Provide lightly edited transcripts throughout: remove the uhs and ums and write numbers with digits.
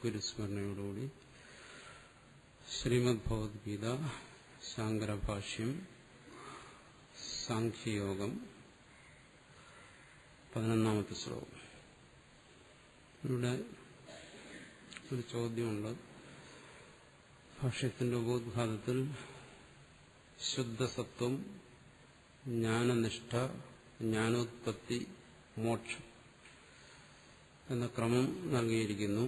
ഗുരുസ്മരണയോടുകൂടി ശ്രീമദ് ഭഗവത്ഗീത ശാങ്കരഭാഷ്യം സാഖ്യയോഗം 11ാമത്തെ ശ്ലോകം. ഇവിടെ ഒരു ചോദ്യമുണ്ട്. ഭാഷ്യത്തിന്റെ ഉപോദ്ഘാതത്തിൽ ശുദ്ധസത്വം, ജ്ഞാനനിഷ്ഠ, ജ്ഞാനോത്പത്തി, മോക്ഷം എന്ന ക്രമം നൽകിയിരിക്കുന്നു.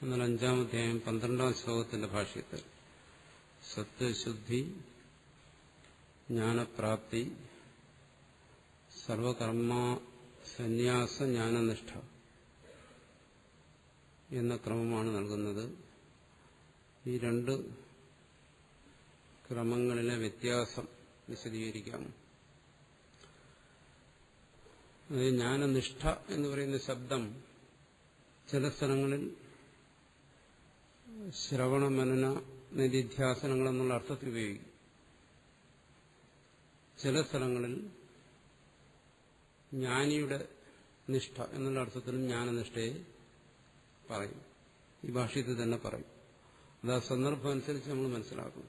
എന്നാൽ 5ാം അധ്യായം 12ാം ശ്ലോകത്തിന്റെ ഭാഷ്യത്തിൽ സത്വശുദ്ധി, ജ്ഞാനപ്രാപ്തി, സർവകർമ്മ സന്യാസ, ജ്ഞാനനിഷ്ഠ എന്ന ക്രമമാണ് നൽകുന്നത്. ഈ രണ്ട് ക്രമങ്ങളിലെ വ്യത്യാസം വിശദീകരിക്കാം. ജ്ഞാനനിഷ്ഠ എന്ന് പറയുന്ന ശബ്ദം ചില സ്ഥലങ്ങളിൽ ശ്രവണ മനന നിധിധ്യാസനങ്ങൾ എന്നുള്ള അർത്ഥത്തിൽ ഉപയോഗിക്കും. ചില സ്ഥലങ്ങളിൽ ജ്ഞാനിയുടെ നിഷ്ഠ എന്നുള്ള അർത്ഥത്തിലും ജ്ഞാനനിഷ്ഠയെ പറയും. ഈ ഭാഷ്യത്തിൽ തന്നെ പറയും. അത് ആ സന്ദർഭം അനുസരിച്ച് നമ്മൾ മനസ്സിലാക്കും.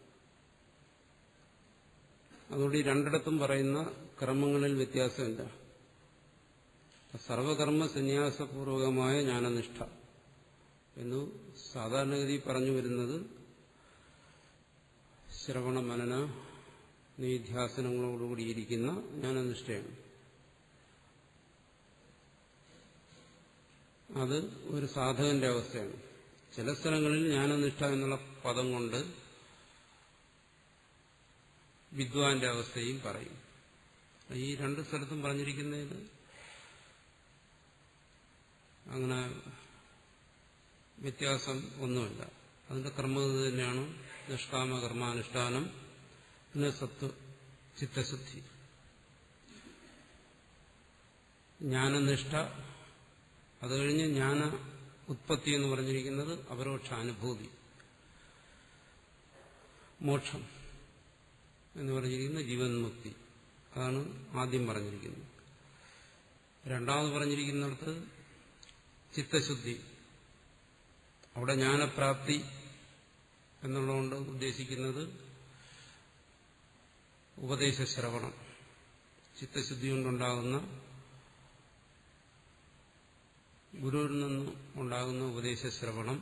അതുകൊണ്ട് ഈ രണ്ടിടത്തും പറയുന്ന ക്രമങ്ങളിൽ വ്യത്യാസമില്ല. സർവകർമ്മ സന്യാസപൂർവകമായ ജ്ഞാനനിഷ്ഠ എന്നു സാധാരണഗതി പറഞ്ഞു വരുന്നത് ശ്രവണ മനന നിധ്യാസനങ്ങളോടുകൂടിയിരിക്കുന്ന ജ്ഞാനനിഷ്ഠയാണ്. അത് ഒരു സാധകന്റെ അവസ്ഥയാണ്. ചില സ്ഥലങ്ങളിൽ ജ്ഞാനനിഷ്ഠ എന്നുള്ള പദം കൊണ്ട് വിദ്വാന്റെ അവസ്ഥയും പറയും. ഈ രണ്ട് സ്ഥലത്തും പറഞ്ഞിരിക്കുന്നതിന് അങ്ങനെ വ്യത്യാസം ഒന്നുമില്ല. അതിന്റെ ക്രമം തന്നെയാണ്. നിഷ്കാമ കർമാനുഷ്ഠാനം, പിന്നെ സത്വ ചിത്തശുദ്ധി. ജ്ഞാനനിഷ്ഠ, അത് കഴിഞ്ഞ് ജ്ഞാന ഉത്പത്തി എന്ന് പറഞ്ഞിരിക്കുന്നത് അപരോക്ഷാനുഭൂതി. മോക്ഷം എന്ന് പറഞ്ഞിരിക്കുന്നത് ജീവൻ മുക്തി. അതാണ് ആദ്യം പറഞ്ഞിരിക്കുന്നത്. രണ്ടാമത് പറഞ്ഞിരിക്കുന്നിടത്ത് ചിത്തശുദ്ധി. അവിടെ ജ്ഞാനപ്രാപ്തി എന്നുള്ളതുകൊണ്ട് ഉദ്ദേശിക്കുന്നത് ഉപദേശശ്രവണം, ചിത്തശുദ്ധി കൊണ്ടുണ്ടാകുന്ന ഗുരുവിൽ നിന്നും ഉണ്ടാകുന്ന ഉപദേശശ്രവണം.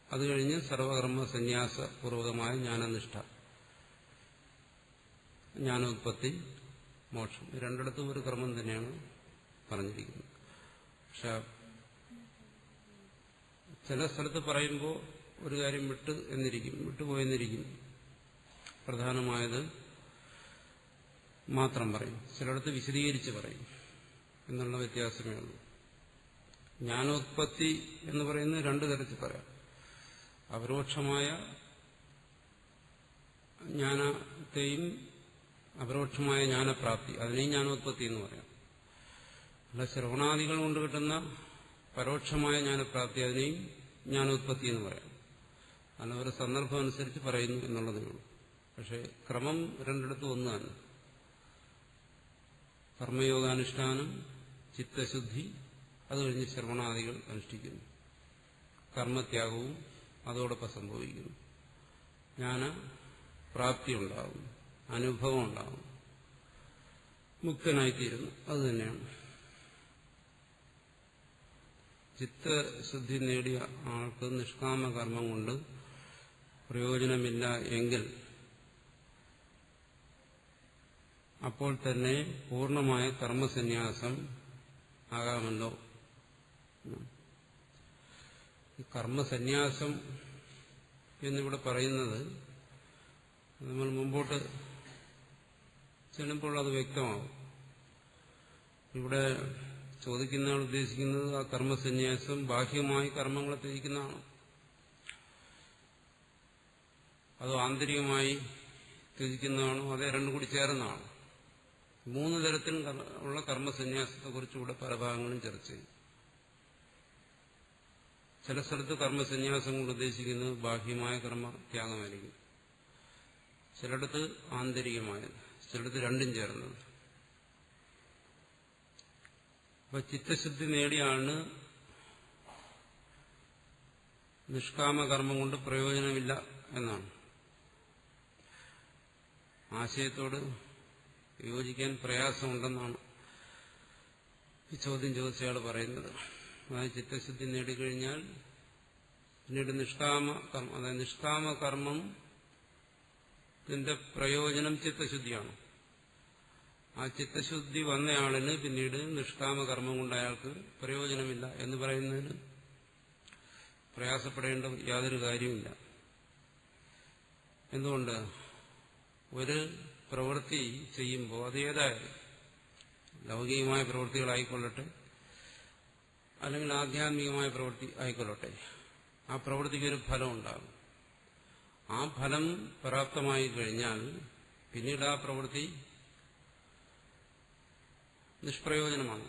അത് കഴിഞ്ഞ് സർവകർമ്മ സന്യാസപൂർവകമായ ജ്ഞാനനിഷ്ഠ, ജ്ഞാനോത്പത്തി, മോക്ഷം. രണ്ടിടത്തും ഒരു ക്രമം തന്നെയാണ് പറഞ്ഞിരിക്കുന്നത്. പക്ഷെ ചില സ്ഥലത്ത് പറയുമ്പോൾ ഒരു കാര്യം വിട്ടുപോയെന്നിരിക്കും. പ്രധാനമായത് മാത്രം പറയും. ചിലയിടത്ത് വിശദീകരിച്ച് പറയും എന്നുള്ള വ്യത്യാസമേ ഉള്ളൂ. ജ്ഞാനോത്പത്തി എന്ന് പറയുന്നത് രണ്ടു തരത്തിൽ പറയാം. അപരോക്ഷമായ ജ്ഞാനത്തെയും അപരോക്ഷമായ ജ്ഞാനപ്രാപ്തി, അതിനെയും ജ്ഞാനോത്പത്തി എന്ന് പറയാം. അല്ല, ശ്രവണാദികൾ കൊണ്ട് കിട്ടുന്ന പരോക്ഷമായ ജ്ഞാനപ്രാപ്തി, അതിനെയും ജ്ഞാനോത്പത്തി എന്ന് പറയാം. അങ്ങനെ ഒരു സന്ദർഭം അനുസരിച്ച് പറയുന്നു എന്നുള്ളതേ ഉള്ളൂ. പക്ഷെ ക്രമം രണ്ടിടത്തും ഒന്ന് തന്നെ. കർമ്മയോഗാനുഷ്ഠാനം, ചിത്തശുദ്ധി, അത് കഴിഞ്ഞ് ശ്രവണാദികൾ അനുഷ്ഠിക്കുന്നു. കർമ്മത്യാഗവും അതോടൊപ്പം സംഭവിക്കുന്നു. ജ്ഞാനപ്രാപ്തി ഉണ്ടാകുന്നു, അനുഭവം ഉണ്ടാകുന്നു, മുക്തനായിത്തീരുന്നു. അതുതന്നെയാണ്. ചിത്തശുദ്ധി നേടിയ ആൾക്ക് നിഷ്കാമ കർമ്മം കൊണ്ട് പ്രയോജനമില്ല എങ്കിൽ അപ്പോൾ തന്നെ പൂർണ്ണമായ കർമ്മസന്യാസം ആകാമല്ലോ. ഈ കർമ്മസന്യാസം എന്നിവിടെ പറയുന്നത് നമ്മൾ മുമ്പോട്ട് ചെല്ലുമ്പോൾ അത് വ്യക്തമാകും. ഇവിടെ ചോദിക്കുന്നയാൾ ഉദ്ദേശിക്കുന്നത് ആ കർമ്മസന്യാസം ബാഹ്യമായി കർമ്മങ്ങളെ ത്യജിക്കുന്നതാണ്, അതോ ആന്തരികമായി ത്യജിക്കുന്നതാണോ, അതേ രണ്ടും കൂടി ചേർന്നതാണ്. 3 തരത്തിൽ ഉള്ള കർമ്മസന്യാസത്തെക്കുറിച്ചുകൂടെ പല ഭാഗങ്ങളും ചർച്ച ചെയ്യും. ചില സ്ഥലത്ത് കർമ്മസന്യാസം കൊണ്ട് ഉദ്ദേശിക്കുന്നത് ബാഹ്യമായ കർമ്മത്യാഗമായിരിക്കും, ചിലയിടത്ത് ആന്തരികമായത്, ചിലയിടത്ത് രണ്ടും ചേർന്നത്. അപ്പൊ ചിത്തശുദ്ധി നേടിയ ആളിന് നിഷ്കാമകർമ്മം കൊണ്ട് പ്രയോജനമില്ല എന്നാണ്. ആശയത്തോട് യോജിക്കാൻ പ്രയാസമുണ്ടെന്നാണ് ഈ ചോദ്യം ചോദിച്ചയാൾ പറയുന്നത്. അതായത് ചിത്തശുദ്ധി നേടിക്കഴിഞ്ഞാൽ പിന്നീട് നിഷ്കാമകർമ്മം, അതായത് നിഷ്കാമകർമ്മത്തിന്റെ പ്രയോജനം ചിത്തശുദ്ധിയാണ്. ആ ചിത്തശുദ്ധി വന്നയാളിന് പിന്നീട് നിഷ്കാമകർമ്മം കൊണ്ട് അയാൾക്ക് പ്രയോജനമില്ല എന്ന് പറയുന്നതിന് പ്രയാസപ്പെടേണ്ട യാതൊരു കാര്യമില്ല. എന്തുകൊണ്ട്? ഒരു പ്രവൃത്തി ചെയ്യുമ്പോൾ അത് ഏതായാലും ലൗകികമായ പ്രവൃത്തികളായിക്കൊള്ളട്ടെ അല്ലെങ്കിൽ ആധ്യാത്മികമായ പ്രവൃത്തി ആയിക്കൊള്ളട്ടെ, ആ പ്രവൃത്തിക്ക് ഒരു ഫലം ഉണ്ടാകും. ആ ഫലം പ്രാപ്തമായി കഴിഞ്ഞാൽ പിന്നീട് ആ പ്രവൃത്തി നിഷ്പ്രയോജനമാണ്.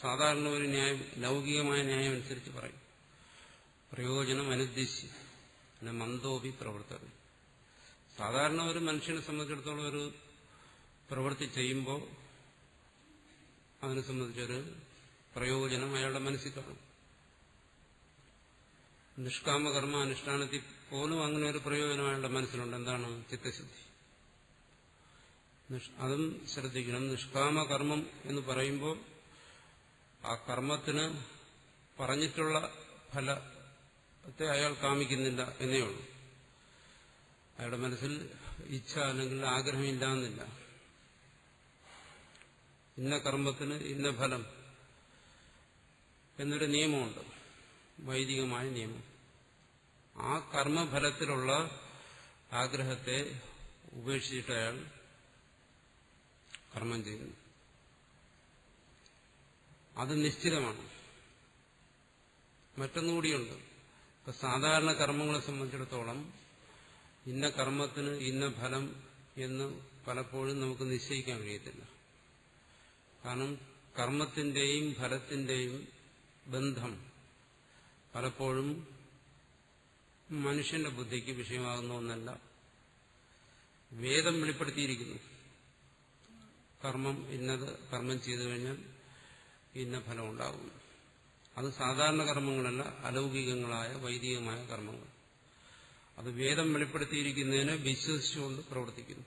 സാധാരണ ഒരു ന്യായം, ലൗകികമായ ന്യായം അനുസരിച്ച് പറയും, പ്രയോജനം അനുദ്ദേശിച്ച് മന്ദോപി പ്രവർത്തനം. സാധാരണ ഒരു മനുഷ്യനെ സംബന്ധിച്ചിടത്തോളം ഒരു പ്രവൃത്തി ചെയ്യുമ്പോൾ അതിനെ സംബന്ധിച്ചൊരു പ്രയോജനം അയാളുടെ മനസ്സിൽ കാണും. നിഷ്കാമകർമ്മ അനുഷ്ഠാനത്തിൽ പോലും അങ്ങനെ ഒരു പ്രയോജനം അയാളുടെ മനസ്സിലുണ്ട്. എന്താണ്? ചിത്തശുദ്ധി. അതും ശ്രദ്ധിക്കണം. നിഷ്കാമകർമ്മം എന്ന് പറയുമ്പോൾ ആ കർമ്മത്തിന് പറഞ്ഞിട്ടുള്ള ഫലത്തെ അയാൾ കാമിക്കുന്നില്ല എന്നേ ഉള്ളൂ. അയാളുടെ മനസ്സിൽ ഇച്ഛ അല്ലെങ്കിൽ ആഗ്രഹമില്ല എന്നില്ല. ഇന്ന കർമ്മത്തിന് ഇന്ന ഫലം എന്നൊരു നിയമമുണ്ട്, വൈദികമായ നിയമം. ആ കർമ്മഫലത്തിലുള്ള ആഗ്രഹത്തെ ഉപേക്ഷിച്ചിട്ട് അയാൾ കർമ്മം ചെയ്യുന്നു. അത് നിശ്ചിതമാണ്. മറ്റൊന്നുകൂടിയുണ്ട്. ഇപ്പൊ സാധാരണ കർമ്മങ്ങളെ സംബന്ധിച്ചിടത്തോളം ഇന്ന കർമ്മത്തിന് ഇന്ന ഫലം എന്ന് പലപ്പോഴും നമുക്ക് നിശ്ചയിക്കാൻ കഴിയത്തില്ല. കാരണം കർമ്മത്തിന്റെയും ഫലത്തിന്റെയും ബന്ധം പലപ്പോഴും മനുഷ്യന്റെ ബുദ്ധിക്ക് വിഷയമാകുന്ന ഒന്നല്ല. വേദം വെളിപ്പെടുത്തിയിരിക്കുന്നു. കർമ്മം ചെയ്തു കഴിഞ്ഞാൽ ഇന്ന ഫലം ഉണ്ടാകും. അത് സാധാരണ കർമ്മങ്ങളല്ല, അലൗകികങ്ങളായ വൈദികമായ കർമ്മങ്ങൾ. അത് വേദം വെളിപ്പെടുത്തിയിരിക്കുന്നതിനെ വിശ്വസിച്ചുകൊണ്ട് പ്രവർത്തിക്കുന്നു.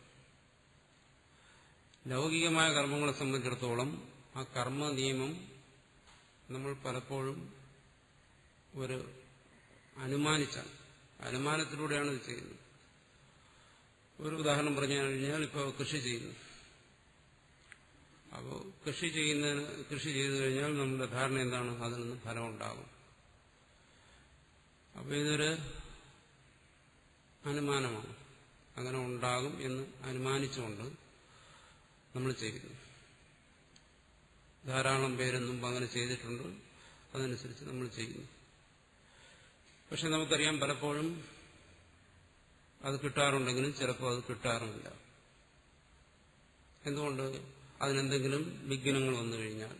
ലൗകികമായ കർമ്മങ്ങളെ സംബന്ധിച്ചിടത്തോളം ആ കർമ്മ നിയമം നമ്മൾ പലപ്പോഴും ഒരു അനുമാനത്തിലൂടെയാണ് ഇത് ചെയ്യുന്നത്. ഒരു ഉദാഹരണം പറഞ്ഞു കഴിഞ്ഞാൽ, ഇപ്പോൾ കൃഷി ചെയ്യുന്നു. അപ്പോൾ കൃഷി ചെയ്തു കഴിഞ്ഞാൽ നമ്മുടെ ധാരണ എന്താണ്? അതിൽ നിന്ന് ഫലം ഉണ്ടാകും. അപ്പോൾ ഇതൊരു അനുമാനമാണ്. അങ്ങനെ ഉണ്ടാകും എന്ന് അനുമാനിച്ചുകൊണ്ട് നമ്മൾ ചെയ്യുന്നു. ധാരാളം പേര് മുമ്പ് അങ്ങനെ ചെയ്തിട്ടുണ്ട്. അതനുസരിച്ച് നമ്മൾ ചെയ്യുന്നു. പക്ഷെ നമുക്കറിയാം, പലപ്പോഴും അത് കിട്ടാറുണ്ടെങ്കിലും ചിലപ്പോൾ അത് കിട്ടാറുമില്ല. എന്തുകൊണ്ട്? അതിനെന്തെങ്കിലും വിഘ്നങ്ങൾ വന്നു കഴിഞ്ഞാൽ,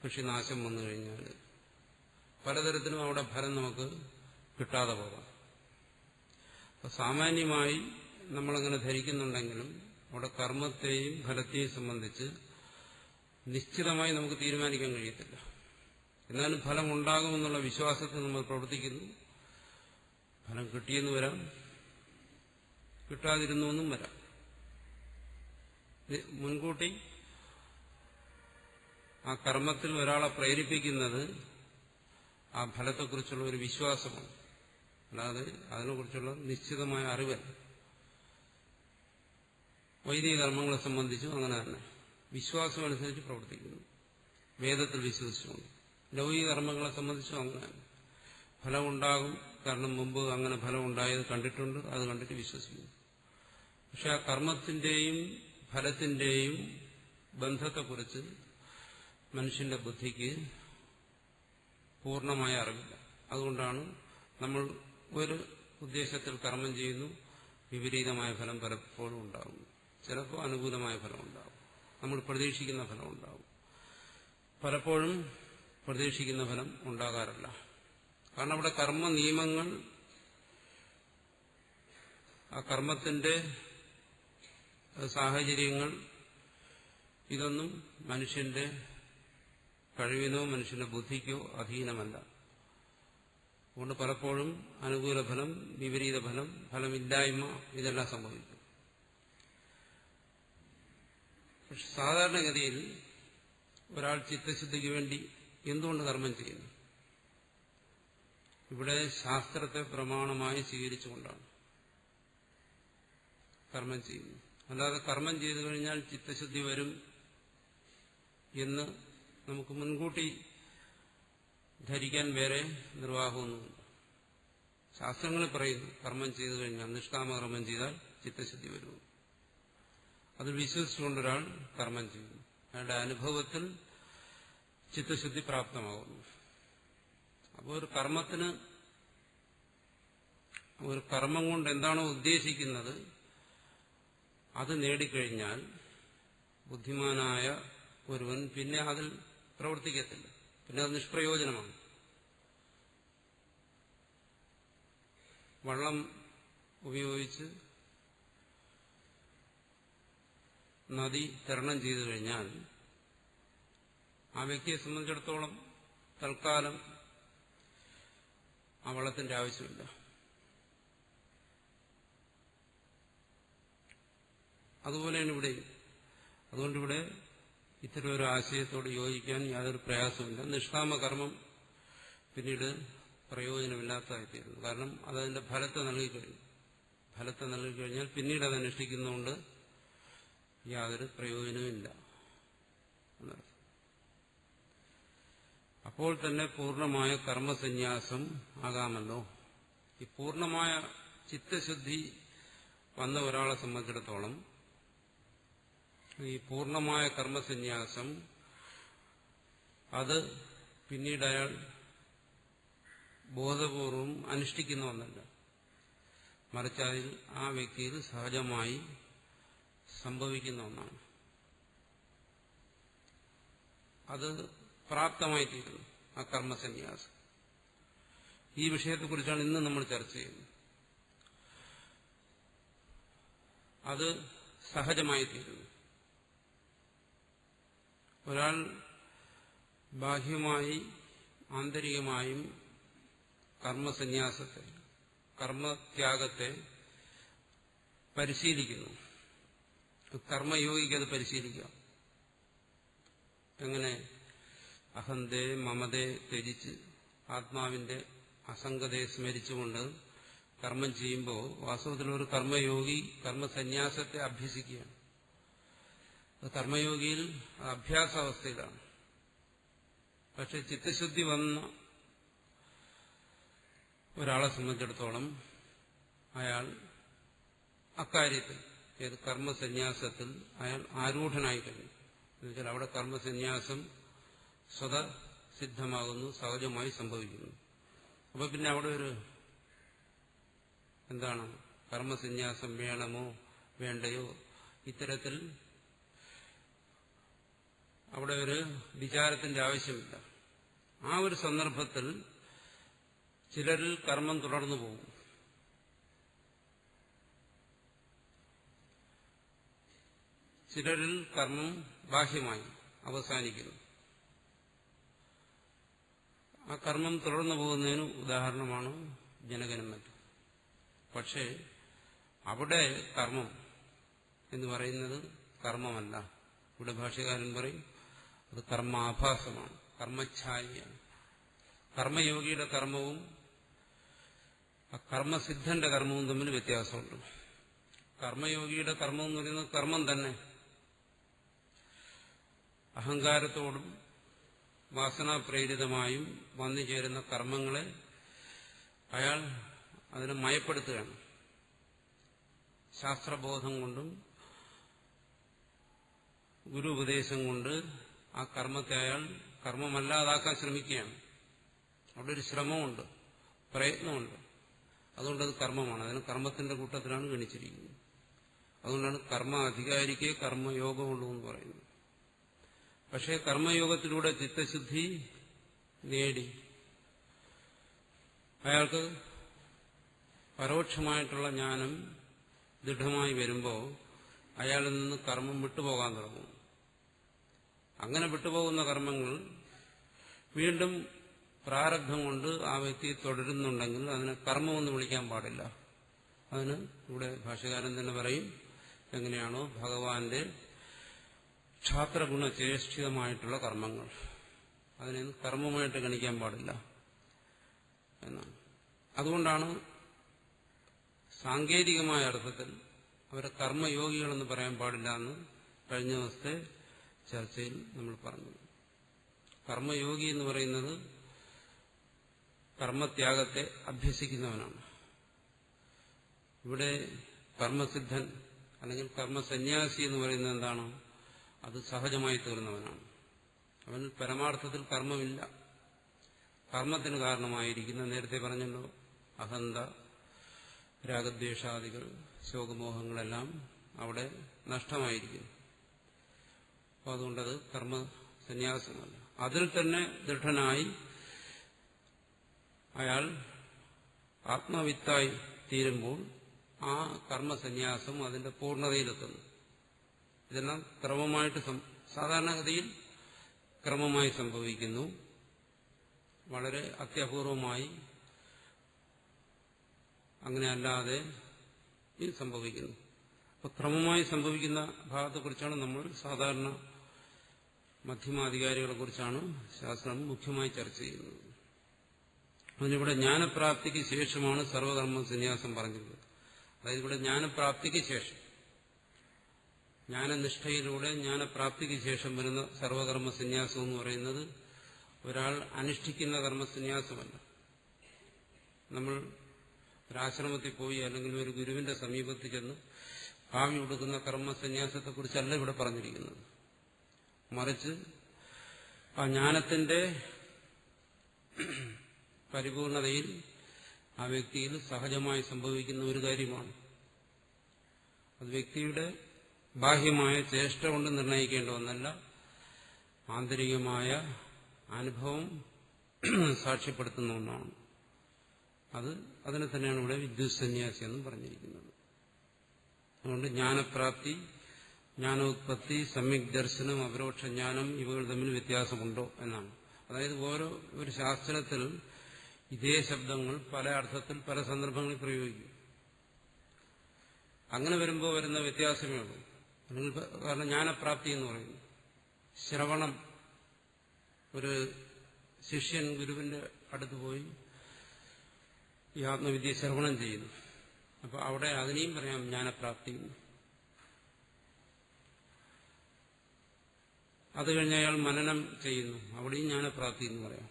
കൃഷിനാശം വന്നു കഴിഞ്ഞാൽ പലതരത്തിലും അവിടെ ഫലം നമുക്ക് കിട്ടാതെ പോകാം. അപ്പൊ സാമാന്യമായി നമ്മളങ്ങനെ ധരിക്കുന്നുണ്ടെങ്കിലും അവിടെ കർമ്മത്തെയും ഫലത്തെയും സംബന്ധിച്ച് നിശ്ചിതമായി നമുക്ക് തീരുമാനിക്കാൻ കഴിയത്തില്ല. എന്നാലും ഫലം ഉണ്ടാകുമെന്നുള്ള വിശ്വാസത്തിൽ നമ്മൾ പ്രവർത്തിക്കുന്നു. ഫലം കിട്ടിയെന്ന് വരാം, കിട്ടാതിരുന്നു എന്നും വരാം. മുൻകൂട്ടി ആ കർമ്മത്തിൽ ഒരാളെ പ്രേരിപ്പിക്കുന്നത് ആ ഫലത്തെക്കുറിച്ചുള്ള ഒരു വിശ്വാസമാണ്, അല്ലാതെ അതിനെക്കുറിച്ചുള്ള നിശ്ചിതമായ അറിവല്ല. വൈദിക കർമ്മങ്ങളെ സംബന്ധിച്ചും അങ്ങനെ തന്നെ വിശ്വാസം അനുസരിച്ച് പ്രവർത്തിക്കുന്നു, വേദത്തിൽ വിശ്വസിച്ചുകൊണ്ട്. ലൗകിക കർമ്മങ്ങളെ സംബന്ധിച്ചും അങ്ങനെ ഫലമുണ്ടാകും, കാരണം മുമ്പ് അങ്ങനെ ഫലം ഉണ്ടായത് കണ്ടിട്ടുണ്ട്, അത് കണ്ടിട്ട് വിശ്വസിക്കുന്നു. പക്ഷെ ആ കർമ്മത്തിന്റെയും ഫലത്തിന്റെയും ബന്ധത്തെക്കുറിച്ച് മനുഷ്യന്റെ ബുദ്ധിക്ക് പൂർണ്ണമായ അറിവില്ല. അതുകൊണ്ടാണ് നമ്മൾ ഒരു ഉദ്ദേശത്തിൽ കർമ്മം ചെയ്യുന്നു, വിപരീതമായ ഫലം പലപ്പോഴും ഉണ്ടാകും. ചിലപ്പോൾ അനുകൂലമായ ഫലം ഉണ്ടാകും, നമ്മൾ പ്രതീക്ഷിക്കുന്ന ഫലം ഉണ്ടാകും. പലപ്പോഴും പ്രതീക്ഷിക്കുന്ന ഫലം ഉണ്ടാകാറില്ല. കാരണം അവിടെ കർമ്മ നിയമങ്ങൾ, ആ കർമ്മത്തിന്റെ സാഹചര്യങ്ങൾ ഇതൊന്നും മനുഷ്യന്റെ കഴിവിനോ മനുഷ്യന്റെ ബുദ്ധിക്കോ അധീനമല്ല. അതുകൊണ്ട് പലപ്പോഴും അനുകൂല ഫലം, വിപരീത ഫലം, ഫലമില്ലായ്മ ഇതെല്ലാം സംഭവിക്കും. പക്ഷെ സാധാരണഗതിയിൽ ഒരാൾ ചിത്തശുദ്ധിക്ക് വേണ്ടി എന്തുകൊണ്ട് കർമ്മം ചെയ്യുന്നു? ഇവിടെ ശാസ്ത്രത്തെ പ്രമാണമായി സ്വീകരിച്ചുകൊണ്ടാണ് കർമ്മം ചെയ്യുന്നത്. അല്ലാതെ കർമ്മം ചെയ്തു കഴിഞ്ഞാൽ ചിത്തശുദ്ധി വരും എന്ന് നമുക്ക് മുൻകൂട്ടി ധരിക്കാൻ വേറെ നിർവാഹമൊന്നുമില്ല. ശാസ്ത്രങ്ങളിൽ പറയുന്നു കർമ്മം ചെയ്തു കഴിഞ്ഞാൽ, നിഷ്കാമകർമ്മം ചെയ്താൽ ചിത്തശുദ്ധി വരും. അത് വിശ്വസിച്ചുകൊണ്ടൊരാൾ കർമ്മം ചെയ്യുന്നു. അയാളുടെ അനുഭവത്തിൽ ചിത്തശുദ്ധി പ്രാപ്തമാകുന്നു. അപ്പോൾ ഒരു കർമ്മം കൊണ്ട് എന്താണോ ഉദ്ദേശിക്കുന്നത് അത് നേടിക്കഴിഞ്ഞാൽ ബുദ്ധിമാനായ ഒരുവൻ പിന്നെ അതിൽ പ്രവർത്തിക്കത്തില്ല. പിന്നെ അത് നിഷ്പ്രയോജനമാണ്. വള്ളം ഉപയോഗിച്ച് നദി തരണം ചെയ്തു കഴിഞ്ഞാൽ ആ വ്യക്തിയെ സംബന്ധിച്ചിടത്തോളം തൽക്കാലം ആ വള്ളത്തിന്റെ ആവശ്യമില്ല. അതുപോലെയാണ് ഇവിടെ. അതുകൊണ്ടിവിടെ ഇത്തരം ഒരു ആശയത്തോട് യോജിക്കാൻ യാതൊരു പ്രയാസമില്ല. നിഷ്കാമകർമ്മം പിന്നീട് പ്രയോജനമില്ലാത്തതായിത്തീരുന്നു. കാരണം അതതിന്റെ ഫലത്തെ നൽകിക്കഴിഞ്ഞു. ഫലത്തെ നൽകിക്കഴിഞ്ഞാൽ പിന്നീട് അത് അനുഷ്ഠിക്കുന്നതുകൊണ്ട് യാതൊരു പ്രയോജനവുമില്ല എന്നർത്ഥം. അപ്പോൾ തന്നെ പൂർണ്ണമായ കർമ്മസന്യാസം ആകാമല്ലോ. ഈ പൂർണ്ണമായ ചിത്തശുദ്ധി വന്ന ഒരാളെ സംബന്ധിച്ചിടത്തോളം ഈ പൂർണ്ണമായ കർമ്മസന്യാസം അത് പിന്നീട് അയാൾ ബോധപൂർവം അനുഷ്ഠിക്കുന്ന ഒന്നല്ല. മറിച്ച് അതിൽ ആ വ്യക്തിയിൽ സഹജമായി സംഭവിക്കുന്ന ഒന്നാണ്. അത് പ്രാപ്തമായിത്തീരുന്നു ആ കർമ്മസന്യാസം. ഈ വിഷയത്തെക്കുറിച്ചാണ് ഇന്ന് നമ്മൾ ചർച്ച ചെയ്യുന്നത്. അത് സഹജമായിത്തീരുന്നു. ഒരാൾ ബാഹ്യമായി ആന്തരികമായും കർമ്മസന്യാസത്തെ, കർമ്മത്യാഗത്തെ പരിശീലിക്കുന്നു. കർമ്മയോഗിക്ക് അത് പരിശീലിക്കാം. എങ്ങനെ? അഹന്തയെ മമതയെ ത്യജിച്ച് ആത്മാവിന്റെ അസംഗതയെ സ്മരിച്ചുകൊണ്ട് കർമ്മം ചെയ്യുമ്പോൾ വാസ്തവത്തിൽ ഒരു കർമ്മയോഗി കർമ്മസന്യാസത്തെ അഭ്യസിക്കുകയാണ്. കർമ്മയോഗിയിൽ അഭ്യാസാവസ്ഥയിലാണ്. പക്ഷെ ചിത്തശുദ്ധി വന്ന ഒരാളെ സംബന്ധിച്ചിടത്തോളം അയാൾ അക്കാര്യത്തിൽ, ഏത് കർമ്മസന്യാസത്തിൽ അയാൾ ആരൂഢനായി കഴിഞ്ഞു. എന്നുവെച്ചാൽ അവിടെ കർമ്മസന്യാസം സ്വതസിദ്ധമാകുന്നു, സഹജമായി സംഭവിക്കുന്നു. അപ്പൊ പിന്നെ അവിടെ ഒരു എന്താണ്, കർമ്മസന്യാസം വേണമോ വേണ്ടയോ, ഇത്തരത്തിൽ അവിടെ ഒരു വിചാരത്തിന്റെ ആവശ്യമില്ല. ആ ഒരു സന്ദർഭത്തിൽ ചിലരിൽ കർമ്മം തുടർന്നു പോകും. ചിലരിൽ കർമ്മം ബാഹ്യമായി അവസാനിക്കുന്നു. ആ കർമ്മം തുടർന്നു പോകുന്നതിന് ഉദാഹരണമാണ് ജനകനും മറ്റും. പക്ഷേ അവിടെ കർമ്മം എന്ന് പറയുന്നത് കർമ്മമല്ല. ഇവിടെ ഭാഷ്യകാരൻ പറയും അത് കർമാഭാസമാണ്, കർമ്മഛായയാണ്. കർമ്മയോഗിയുടെ കർമ്മവും ആ കർമ്മസിദ്ധന്റെ കർമ്മവും തമ്മിൽ വ്യത്യാസമുണ്ട്. കർമ്മയോഗിയുടെ കർമ്മം എന്ന് പറയുന്നത് കർമ്മം തന്നെ. അഹങ്കാരത്തോടും വാസനാപ്രേരിതമായും വന്നു ചേരുന്ന കർമ്മങ്ങളെ അയാൾ അതിനെ മയപ്പെടുത്തുകയാണ്. ശാസ്ത്രബോധം കൊണ്ടും ഗുരു ഉപദേശം കൊണ്ട് ആ കർമ്മത്തെ അയാൾ കർമ്മമല്ലാതാക്കാൻ ശ്രമിക്കുകയാണ്. അവിടെ ഒരു ശ്രമമുണ്ട്, പ്രയത്നമുണ്ട്. അതുകൊണ്ടത് കർമ്മമാണ്. അതിന് കർമ്മത്തിന്റെ കൂട്ടത്തിലാണ് ഗണിച്ചിരിക്കുന്നത്. അതുകൊണ്ടാണ് കർമ്മ അധികാരിക്ക് കർമ്മയോഗമുള്ളൂ എന്ന് പറയുന്നത്. പക്ഷേ കർമ്മയോഗത്തിലൂടെ ചിത്തശുദ്ധി നേടി അയാൾക്ക് പരോക്ഷമായിട്ടുള്ള ജ്ഞാനം ദൃഢമായി വരുമ്പോൾ അയാളിൽ നിന്ന് കർമ്മം വിട്ടുപോകാൻ തുടങ്ങും. അങ്ങനെ വിട്ടുപോകുന്ന കർമ്മങ്ങൾ വീണ്ടും പ്രാരബ്ധം കൊണ്ട് ആ വ്യക്തി തുടരുന്നുണ്ടെങ്കിൽ അതിനെ കർമ്മമെന്ന് വിളിക്കാൻ പാടില്ല. അതിന് ഇവിടെ ഭാഷ്യകാരൻ തന്നെ പറയും, എങ്ങനെയാണോ ഭഗവാന്റെ ക്ഷാത്രഗുണചേഷ്ടിതമായിട്ടുള്ള കർമ്മങ്ങൾ അതിനെ കർമ്മമായിട്ട് ഗണിക്കാൻ പാടില്ല എന്നാണ്. അതുകൊണ്ടാണ് സാങ്കേതികമായ അർത്ഥത്തിൽ അവരെ കർമ്മയോഗികളെന്ന് പറയാൻ പാടില്ല എന്ന് കഴിഞ്ഞ ദിവസത്തെ ചർച്ചയിൽ നമ്മൾ പറഞ്ഞു. കർമ്മയോഗി എന്ന് പറയുന്നത് കർമ്മത്യാഗത്തെ അഭ്യസിക്കുന്നവനാണ്. ഇവിടെ കർമ്മസിദ്ധൻ അല്ലെങ്കിൽ കർമ്മസന്യാസി എന്ന് പറയുന്നത് എന്താണ്? അത് സഹജമായി തീർന്നവനാണ്. അവൻ പരമാർത്ഥത്തിൽ കർമ്മമില്ല. കർമ്മത്തിന് കാരണമായിരിക്കുന്ന നേരത്തെ പറഞ്ഞല്ലോ അഹന്ത, രാഗദ്വേഷാദികൾ, ശോകമോഹങ്ങളെല്ലാം അവിടെ നഷ്ടമായിരിക്കുന്നു. അപ്പോൾ അതുകൊണ്ടത് കർമ്മസന്യാസമല്ല. അതിൽ തന്നെ ദൃഢനായി അയാൾ ആത്മവിത്തായി തീരുമ്പോൾ ആ കർമ്മസന്യാസം അതിന്റെ പൂർണ്ണതയിലെത്തുന്നു. ഇതെല്ലാം ക്രമമായിട്ട് സാധാരണഗതിയിൽ ക്രമമായി സംഭവിക്കുന്നു. വളരെ അത്യപൂർവമായി അങ്ങനെ അല്ലാതെ ഇത് സംഭവിക്കുന്നു. അപ്പോൾ ക്രമമായി സംഭവിക്കുന്ന ഭാഗത്തെക്കുറിച്ചാണ് നമ്മൾ സാധാരണ മധ്യമാധികാരികളെക്കുറിച്ചാണ് ശാസ്ത്രം മുഖ്യമായി ചർച്ച ചെയ്യുന്നത്. അതിനിവിടെ ജ്ഞാനപ്രാപ്തിക്ക് ശേഷമാണ് സർവകർമ്മ സന്യാസം പറഞ്ഞിട്ടുള്ളത്. അതായത് ഇവിടെ ജ്ഞാനപ്രാപ്തിക്ക് ശേഷം, ജ്ഞാനനിഷ്ഠയിലൂടെ ജ്ഞാനപ്രാപ്തിക്ക് ശേഷം വരുന്ന സർവകർമ്മ സന്യാസം എന്ന് പറയുന്നത് ഒരാൾ അനുഷ്ഠിക്കുന്ന കർമ്മസന്യാസമല്ല. നമ്മൾ ഒരാശ്രമത്തിൽ പോയി അല്ലെങ്കിൽ ഒരു ഗുരുവിന്റെ സമീപത്തിൽ ചെന്ന് ഭാവി കൊടുക്കുന്ന കർമ്മസന്യാസത്തെക്കുറിച്ചല്ല ഇവിടെ പറഞ്ഞിരിക്കുന്നത്. മറിച്ച് ആ ജ്ഞാനത്തിന്റെ പരിപൂർണതയിൽ ആ വ്യക്തിയിൽ സഹജമായി സംഭവിക്കുന്ന ഒരു കാര്യമാണ്. അത് വ്യക്തിയുടെ ബാഹ്യമായ ചേഷ്ട കൊണ്ട് നിർണ്ണയിക്കേണ്ട ഒന്നല്ല, ആന്തരികമായ അനുഭവം സാക്ഷ്യപ്പെടുത്തുന്ന ഒന്നാണ്. അതിനെ തന്നെയാണ് ഇവിടെ വിദ്യുസന്യാസി എന്നും പറഞ്ഞിരിക്കുന്നത്. അതുകൊണ്ട് ജ്ഞാനപ്രാപ്തി, ജ്ഞാനോത്പത്തി, സമ്യക് ദർശനം, അപരോക്ഷ ജ്ഞാനം ഇവകൾ തമ്മിൽ വ്യത്യാസമുണ്ടോ എന്നാണ്. അതായത് ഓരോ ഒരു ശാസ്ത്രത്തിൽ ഇതേ ശബ്ദങ്ങൾ പല അർത്ഥത്തിൽ പല സന്ദർഭങ്ങളിൽ പ്രയോഗിക്കും. അങ്ങനെ വരുമ്പോൾ വരുന്ന വ്യത്യാസമേ ഉള്ളൂ. കാരണം ജ്ഞാനപ്രാപ്തി എന്ന് പറയുന്നു ശ്രവണം. ഒരു ശിഷ്യൻ ഗുരുവിന്റെ അടുത്ത് പോയി ഈ ആത്മവിദ്യ ശ്രവണം ചെയ്യുന്നു. അപ്പൊ അവിടെ അതിനെയും പറയാം ജ്ഞാനപ്രാപ്തി. അത് കഴിഞ്ഞ് അയാൾ മനനം ചെയ്യുന്നു, അവിടെയും ജ്ഞാനപ്രാപ്തി എന്ന് പറയാം.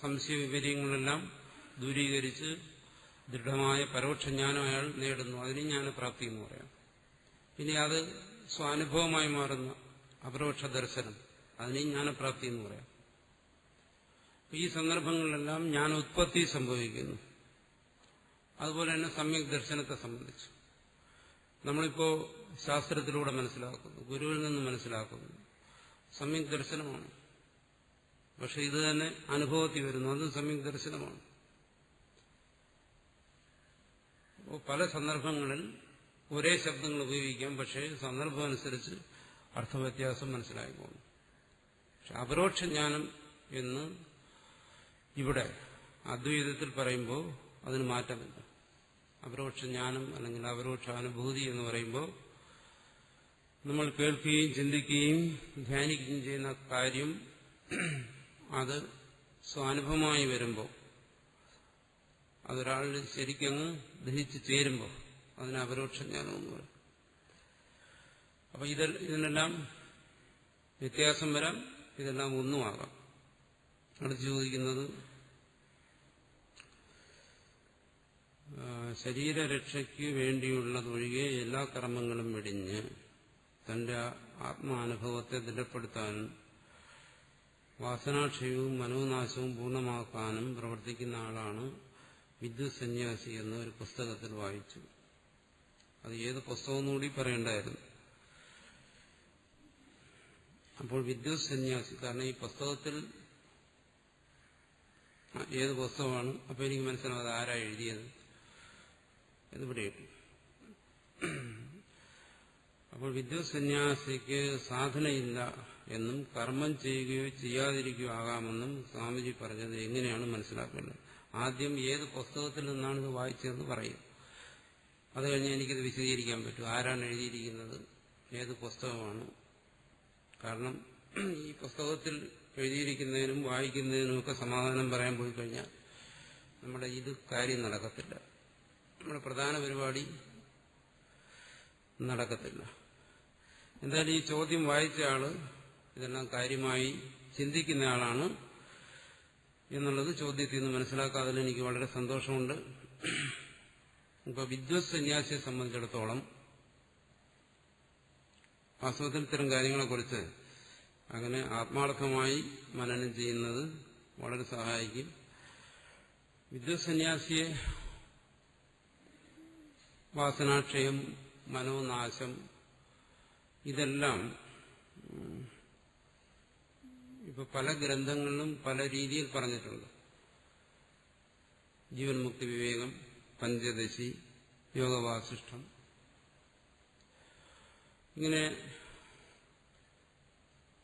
സംശയ വിപര്യങ്ങളെല്ലാം ദൂരീകരിച്ച് ദൃഢമായ പരോക്ഷജ്ഞാനം അയാൾ നേടുന്നു, അതിനെയും ജ്ഞാനപ്രാപ്തി എന്ന് പറയാം. ഇനി അത് സ്വാനുഭവമായി മാറുന്ന അപരോക്ഷ ദർശനം, അതിനെയും ജ്ഞാനപ്രാപ്തി എന്ന് പറയാം. ഈ സന്ദർഭങ്ങളിലെല്ലാം ജ്ഞാനോത്പത്തി സംഭവിക്കുന്നു. അതുപോലെ തന്നെ സമ്യക് ദർശനത്തെ സംബന്ധിച്ച് നമ്മളിപ്പോ ശാസ്ത്രത്തിലൂടെ മനസ്സിലാക്കുന്നു, ഗുരുവിൽ നിന്ന് മനസ്സിലാക്കുന്നു, സമ്യക് ദർശനമാണ്. പക്ഷെ ഇത് തന്നെ അനുഭവത്തിൽ വരുന്നു, അതും സമ്യക് ദർശനമാണ്. അപ്പോൾ പല സന്ദർഭങ്ങളിൽ ഒരേ ശബ്ദങ്ങൾ ഉപയോഗിക്കാം, പക്ഷേ സന്ദർഭം അനുസരിച്ച് അർത്ഥവ്യത്യാസം മനസ്സിലായി പോകുന്നു. പക്ഷെ അപരോക്ഷ ജ്ഞാനം എന്ന് ഇവിടെ അദ്വൈതത്തിൽ പറയുമ്പോൾ അതിന് മാറ്റമില്ല. അപരോക്ഷ ജ്ഞാനം അല്ലെങ്കിൽ അപരോക്ഷ അനുഭൂതി എന്ന് പറയുമ്പോൾ നമ്മൾ കേൾക്കുകയും ചിന്തിക്കുകയും ധ്യാനിക്കുകയും ചെയ്യുന്ന കാര്യം അത് സ്വാനുഭവമായി വരുമ്പോൾ, അതൊരാളിൽ ശരിക്കങ്ങ് ദഹിച്ച് ചേരുമ്പോൾ അതിന് അപരോക്ഷ ജ്ഞാനം എന്ന് പറയും. അപ്പൊ ഇതിനെല്ലാം വ്യത്യാസം വരാം, ഇതെല്ലാം ഒന്നുമാകാം. അടുത്ത് ചോദിക്കുന്നത്, ശരീരരക്ഷയ്ക്ക് വേണ്ടിയുള്ളതൊഴികെ എല്ലാ കർമ്മങ്ങളും വെടിഞ്ഞ് തന്റെ ആത്മാനുഭവത്തെ ദൃഢപ്പെടുത്താനും വാസനാക്ഷയവും മനോനാശവും പൂർണ്ണമാക്കാനും പ്രവർത്തിക്കുന്ന ആളാണ് വിദ്യുസന്യാസി എന്ന ഒരു പുസ്തകത്തിൽ വായിച്ചു. അത് ഏത് പുസ്തകമെന്നുകൂടി പറയേണ്ടായിരുന്നു. അപ്പോൾ വിദ്യുസന്യാസി, കാരണം ഈ പുസ്തകത്തിൽ ഏത് പുസ്തകമാണ്, അപ്പോൾ എനിക്ക് മനസ്സിലാവും ആരാ എഴുതിയത് എന്നിവിടെ. അപ്പോൾ വിദ്യുസന്യാസിക്ക് സാധനയില്ല എന്നും കർമ്മം ചെയ്യുകയോ ചെയ്യാതിരിക്കുകയോ ആകാമെന്നും സ്വാമിജി പറഞ്ഞത് എങ്ങനെയാണ് മനസ്സിലാക്കേണ്ടത്? ആദ്യം ഏത് പുസ്തകത്തിൽ നിന്നാണ് ഇത് വായിച്ചതെന്ന് പറയും. അത് കഴിഞ്ഞ് എനിക്കിത് വിശദീകരിക്കാൻ പറ്റും. ആരാണ് എഴുതിയിരിക്കുന്നത്, ഏത് പുസ്തകമാണ്. കാരണം ഈ പുസ്തകത്തിൽ എഴുതിയിരിക്കുന്നതിനും വായിക്കുന്നതിനുമൊക്കെ സമാധാനം പറയാൻ പോയി കഴിഞ്ഞാൽ നമ്മുടെ ഇത് കാര്യം നടക്കത്തില്ല, നമ്മുടെ പ്രധാന പരിപാടി നടക്കത്തില്ല. എന്തായാലും ഈ ചോദ്യം വായിച്ച ആള് ഇതെല്ലാം കാര്യമായി ചിന്തിക്കുന്ന ആളാണ് എന്നുള്ളത് ചോദ്യത്തിൽ നിന്ന് മനസ്സിലാക്കാതിൽ എനിക്ക് വളരെ സന്തോഷമുണ്ട്. ഇപ്പൊ വിദ്വത് സന്യാസിയെ സംബന്ധിച്ചിടത്തോളം വാസ്തവത്തിൽ ഇത്തരം കാര്യങ്ങളെക്കുറിച്ച് അങ്ങനെ ആത്മാർത്ഥമായി മനനം ചെയ്യുന്നത് വളരെ സഹായിക്കും. വിദ്വത് സന്യാസിയെ വാസനാക്ഷയം, മനോനാശം, ഇതെല്ലാം ഇപ്പൊ പല ഗ്രന്ഥങ്ങളിലും പല രീതിയിൽ പറഞ്ഞിട്ടുണ്ട്. ജീവൻ മുക്തി വിവേകം, പഞ്ചദശി, യോഗവാസിഷ്ഠം, ഇങ്ങനെ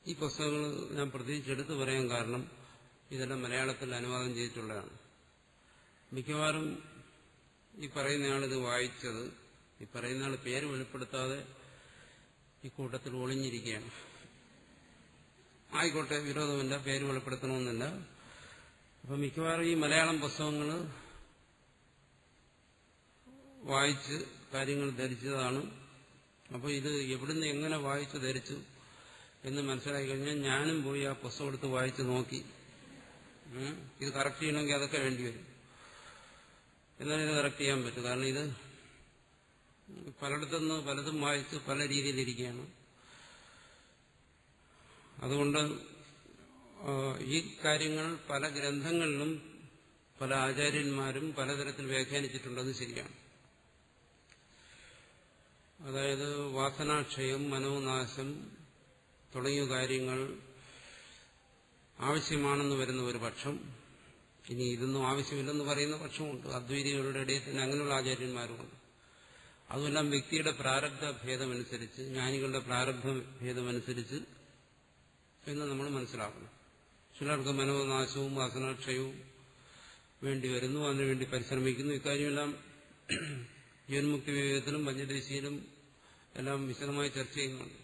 ഈ പുസ്തകങ്ങൾ ഞാൻ പ്രത്യേകിച്ചെടുത്ത് പറയാൻ കാരണം ഇതെല്ലാം മലയാളത്തിൽ അനുവാദം ചെയ്തിട്ടുള്ളതാണ്. മിക്കവാറും ഈ പറയുന്നയാളിത് വായിച്ചത്, ഈ പറയുന്നയാൾ പേര് വെളിപ്പെടുത്താതെ ഈ കൂട്ടത്തിൽ ഒളിഞ്ഞിരിക്കുകയാണ്. ആയിക്കോട്ടെ, വിരോധമില്ല, പേര് വെളിപ്പെടുത്തണമെന്നില്ല. അപ്പം മിക്കവാറും ഈ മലയാളം പുസ്തകങ്ങൾ വായിച്ച് കാര്യങ്ങൾ ധരിച്ചതാണ്. അപ്പോൾ ഇത് എവിടുന്ന് എങ്ങനെ വായിച്ചു ധരിച്ചു എന്ന് മനസ്സിലാക്കി കഴിഞ്ഞാൽ ഞാനും പോയി ആ പുസ്തകം എടുത്ത് വായിച്ച് നോക്കി ഇത് കറക്റ്റ് ചെയ്യണമെങ്കിൽ അതൊക്കെ വേണ്ടിവരും. എന്നാലും ഇത് കറക്റ്റ് ചെയ്യാൻ പറ്റും. കാരണം ഇത് പലയിടത്തുനിന്ന് പലതും വായിച്ച് പല രീതിയിലിരിക്കുകയാണ്. അതുകൊണ്ട് ഈ കാര്യങ്ങൾ പല ഗ്രന്ഥങ്ങളിലും പല ആചാര്യന്മാരും പലതരത്തിൽ വ്യാഖ്യാനിച്ചിട്ടുള്ളത് ശരിയാണ്. അതായത് വാസനാക്ഷയം, മനോനാശം തുടങ്ങിയ കാര്യങ്ങൾ ആവശ്യമാണെന്ന് വരുന്ന ഒരു പക്ഷം, ഇനി ഇതൊന്നും ആവശ്യമില്ലെന്ന് പറയുന്ന പക്ഷമുണ്ട്. അദ്വൈതികളുടെ ഇടയിൽ തന്നെ അങ്ങനെയുള്ള ആചാര്യന്മാരുമുണ്ട്. അതുമെല്ലാം വ്യക്തിയുടെ പ്രാരബ്ധ ഭേദമനുസരിച്ച്, ജ്ഞാനികളുടെ പ്രാരബ്ധ ഭേദമനുസരിച്ച് എന്ന് നമ്മൾ മനസ്സിലാക്കണം. ചിലർക്ക് മനോനാശവും വാസനാക്ഷയവും വേണ്ടി വരുന്നു, അതിനുവേണ്ടി പരിശ്രമിക്കുന്നു. ഇക്കാര്യമെല്ലാം ജീവൻമുക്തി വിവേകത്തിലും പഞ്ചദശിയിലും എല്ലാം വിശദമായി ചർച്ച ചെയ്യുന്നുണ്ട്.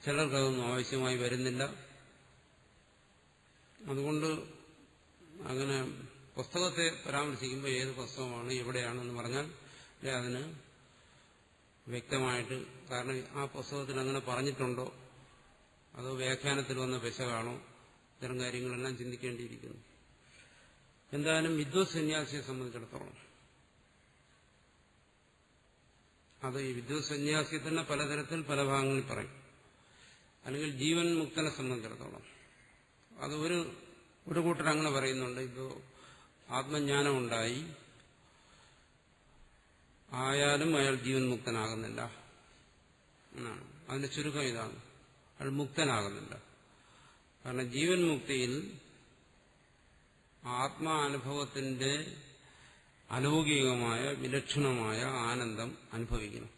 ചിലർക്കതൊന്നും ആവശ്യമായി വരുന്നില്ല. അതുകൊണ്ട് അങ്ങനെ പുസ്തകത്തെ പരാമർശിക്കുമ്പോൾ ഏത് പുസ്തകമാണ് എവിടെയാണെന്ന് പറഞ്ഞാൽ അതിന് വ്യക്തമായിട്ട്, കാരണം ആ പുസ്തകത്തിൽ അങ്ങനെ പറഞ്ഞിട്ടുണ്ടോ അതോ വ്യാഖ്യാനത്തിൽ വന്ന പെശകാണോ, ഇത്തരം കാര്യങ്ങളെല്ലാം ചിന്തിക്കേണ്ടിയിരിക്കുന്നു. എന്തായാലും വിദ്വത് സന്യാസിയെ സംബന്ധിച്ചിടത്തോളം അത് ഈ വിദ്വത് സന്യാസിയെ തന്നെ പലതരത്തിൽ പല ഭാഗങ്ങളിൽ പറയും. അല്ലെങ്കിൽ ജീവൻ മുക്തനെ സംബന്ധിച്ചിടത്തോളം അത് ഒരു കൂട്ടർ അങ്ങനെ പറയുന്നുണ്ട്. ഇപ്പോൾ ആത്മജ്ഞാനം ഉണ്ടായി ആയാലും അയാൾ ജീവൻ മുക്തനാകുന്നില്ല എന്നാണ്. അതിന്റെ ചുരുക്കം ഇതാണ്, അയാൾ മുക്തനാകുന്നില്ല. കാരണം ജീവൻ മുക്തിയിൽ ആത്മാനുഭവത്തിന്റെ അലൗകികമായ വിലക്ഷണമായ ആനന്ദം അനുഭവിക്കണം.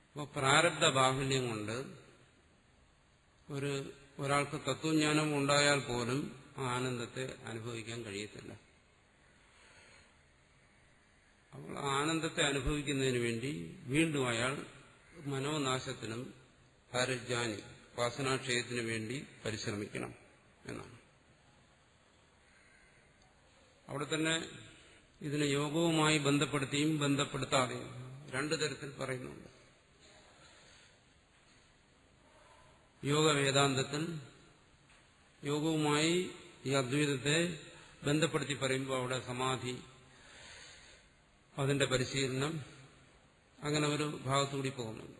അപ്പോൾ പ്രാരബ്ധ ബാഹുല്യം കൊണ്ട് ഒരാൾക്ക് തത്വജ്ഞാനം ഉണ്ടായാൽ പോലും ആ ആനന്ദത്തെ അനുഭവിക്കാൻ കഴിയത്തില്ല. അപ്പോൾ ആനന്ദത്തെ അനുഭവിക്കുന്നതിന് വേണ്ടി വീണ്ടും അയാൾ മനോനാശത്തിനും പരിജ്ഞാനി വാസനാക്ഷയത്തിനു വേണ്ടി പരിശ്രമിക്കണം എന്നാണ്. അവിടെ തന്നെ ഇതിനെ യോഗവുമായി ബന്ധപ്പെടുത്തിയും ബന്ധപ്പെടുത്താതെയും രണ്ടു തരത്തിൽ പറയുന്നുണ്ട്. യോഗ വേദാന്തത്തിൽ യോഗവുമായി ഈ അദ്വൈതത്തെ ബന്ധപ്പെടുത്തി പറയുമ്പോൾ അവിടെ സമാധി, അതിന്റെ പരിശീലനം, അങ്ങനെ ഒരു ഭാഗത്തുകൂടി പോകുന്നുണ്ട്.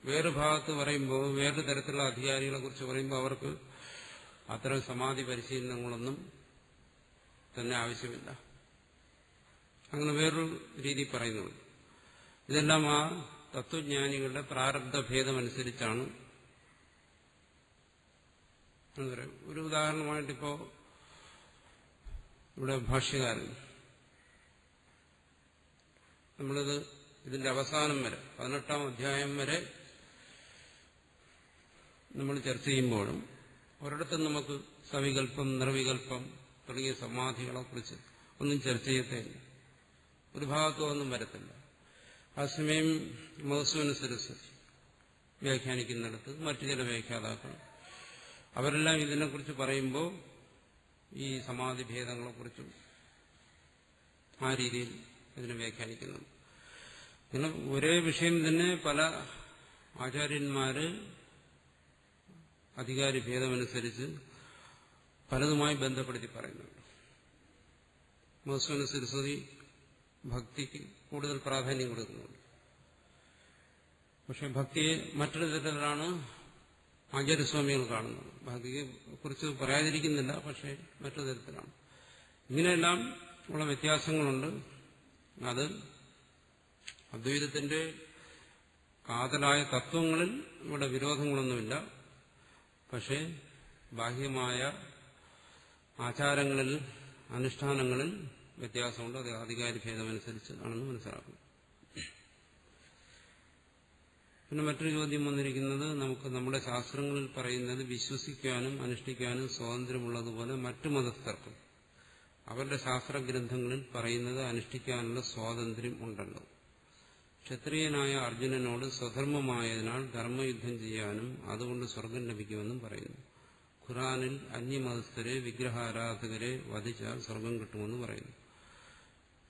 വേറെ ഭാഗത്ത് പറയുമ്പോൾ, വേറെ തരത്തിലുള്ള അധികാരികളെ കുറിച്ച് പറയുമ്പോൾ അവർക്ക് അത്തരം സമാധി പരിശീലനങ്ങളൊന്നും തന്നെ ആവശ്യമില്ല. അങ്ങനെ വേറൊരു രീതി പറയുന്നുണ്ട്. ഇതെല്ലാം ആ തത്വജ്ഞാനികളുടെ പ്രാരബ്ധ ഭേദമനുസരിച്ചാണ് എന്ന് പറയും. ഒരു ഉദാഹരണമായിട്ടിപ്പോ ഇവിടെ ഭാഷ്യകാരൻ നമ്മളിത് ഇതിന്റെ അവസാനം വരെ 18-ാം അധ്യായം വരെ നമ്മൾ ചർച്ച ചെയ്യുമ്പോഴും ഒരിടത്തും നമുക്ക് സവികല്പം നിർവികല്പം തുടങ്ങിയ സമാധികളെക്കുറിച്ച് ഒന്നും ചർച്ച ചെയ്യത്തേയില്ല. ഒരു ഭാഗത്തും ഒന്നും വരത്തില്ല. അതേസമയം മധുസൂദന സരസ്വതി വ്യാഖ്യാനിക്കുന്നിടത്ത് മറ്റു ചില വ്യാഖ്യാതാക്കൾ അവരെല്ലാം ഇതിനെക്കുറിച്ച് പറയുമ്പോൾ ഈ സമാധി ഭേദങ്ങളെക്കുറിച്ചും ആ രീതിയിൽ ഇതിനെ വ്യാഖ്യാനിക്കുന്നു. ഇങ്ങനെ ഒരേ വിഷയം തന്നെ പല ആചാര്യന്മാര് അധികാരി ഭേദമനുസരിച്ച് പലതുമായി ബന്ധപ്പെടുത്തി പറയുന്നുണ്ട്. മധുസൂദന സരസ്വതി ഭക്തിക്ക് കൂടുതൽ പ്രാധാന്യം കൊടുക്കുന്നുണ്ട്. പക്ഷെ ഭക്തിയെ മറ്റൊരു തരത്തിലാണ് ആചാര്യസ്വാമികൾ കാണുന്നത്. ഭക്തിയെ കുറിച്ച് പറയാതിരിക്കുന്നില്ല, പക്ഷെ മറ്റൊരു തരത്തിലാണ്. ഇങ്ങനെയെല്ലാം ഉള്ള വ്യത്യാസങ്ങളുണ്ട്. അത് അദ്വൈതത്തിന്റെ കാതലായ തത്വങ്ങളിൽ ഇവിടെ വിരോധങ്ങളൊന്നുമില്ല. പക്ഷേ ബാഹ്യമായ ആചാരങ്ങളിൽ അനുഷ്ഠാനങ്ങളിൽ വ്യത്യാസമുണ്ട്. അത് അധികാരി ഭേദമനുസരിച്ച് ആണെന്ന് മനസ്സിലാക്കുന്നു. പിന്നെ മറ്റൊരു ചോദ്യം വന്നിരിക്കുന്നത്, നമുക്ക് നമ്മുടെ ശാസ്ത്രങ്ങളിൽ പറയുന്നത് വിശ്വസിക്കാനും അനുഷ്ഠിക്കാനും സ്വാതന്ത്ര്യമുള്ളതുപോലെ മറ്റു മതസ്ഥർക്കും അവരുടെ ശാസ്ത്രഗ്രന്ഥങ്ങളിൽ പറയുന്നത് അനുഷ്ഠിക്കാനുള്ള സ്വാതന്ത്ര്യം ഉണ്ടല്ലോ. ക്ഷത്രിയനായ അർജുനനോട് സ്വധർമ്മമായതിനാൽ ധർമ്മയുദ്ധം ചെയ്യാനും അതുകൊണ്ട് സ്വർഗം ലഭിക്കുമെന്നും പറയുന്നു. ഖുർആനിൽ അന്യമതസ്ഥരെ വിഗ്രഹാരാധകരെ വധിച്ചാൽ സ്വർഗം കിട്ടുമെന്ന് പറയുന്നു.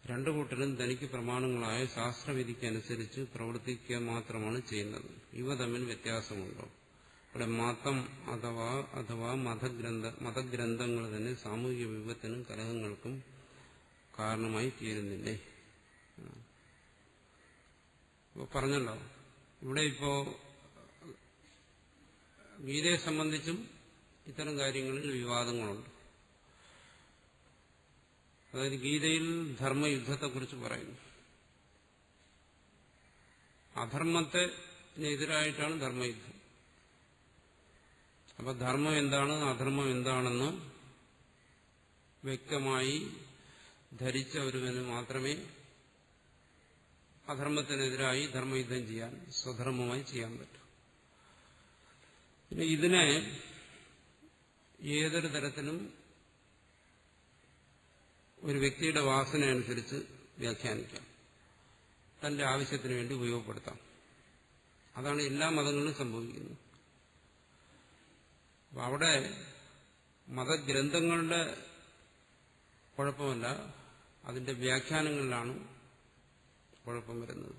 രണ്ടു കൂട്ടരും തനിക്ക് പ്രമാണങ്ങളായ ശാസ്ത്രവിധിക്കനുസരിച്ച് പ്രവർത്തിക്കുക മാത്രമാണ് ചെയ്യുന്നത്. ഇവ തമ്മിൽ വ്യത്യാസമുണ്ടോ? ഇവിടെ മതം അഥവാ മതഗ്രന്ഥങ്ങൾ തന്നെ സാമൂഹിക വിപത്തിനും കലഹങ്ങൾക്കും കാരണമായി തീരുന്നില്ലേ? പറഞ്ഞല്ലോ, ഇവിടെ ഇപ്പോ ഗീതയെ സംബന്ധിച്ചും ഇത്തരം കാര്യങ്ങളിൽ വിവാദങ്ങളുണ്ട്. അതായത് ഗീതയിൽ ധർമ്മയുദ്ധത്തെക്കുറിച്ച് പറയുന്നു. അധർമ്മത്തിനെതിരായിട്ടാണ് ധർമ്മയുദ്ധം. അപ്പൊ ധർമ്മം എന്താണ് അധർമ്മം എന്താണെന്ന് വ്യക്തമായി ധരിച്ച ഒരുവന് മാത്രമേ അധർമ്മത്തിനെതിരായി ധർമ്മയുദ്ധം ചെയ്യാൻ സ്വധർമ്മമായി ചെയ്യാൻ പറ്റൂ. പിന്നെ ഇതിനെ ഏതൊരു തരത്തിലും ഒരു വ്യക്തിയുടെ വാസന അനുസരിച്ച് വ്യാഖ്യാനിക്കാം, തന്റെ ആവശ്യത്തിന് വേണ്ടി ഉപയോഗപ്പെടുത്താം. അതാണ് എല്ലാ മതങ്ങളിലും സംഭവിക്കുന്നത്. അപ്പൊ അവിടെ മതഗ്രന്ഥങ്ങളുടെ കുഴപ്പമല്ല, അതിന്റെ വ്യാഖ്യാനങ്ങളിലാണ് കുഴപ്പം വരുന്നത്.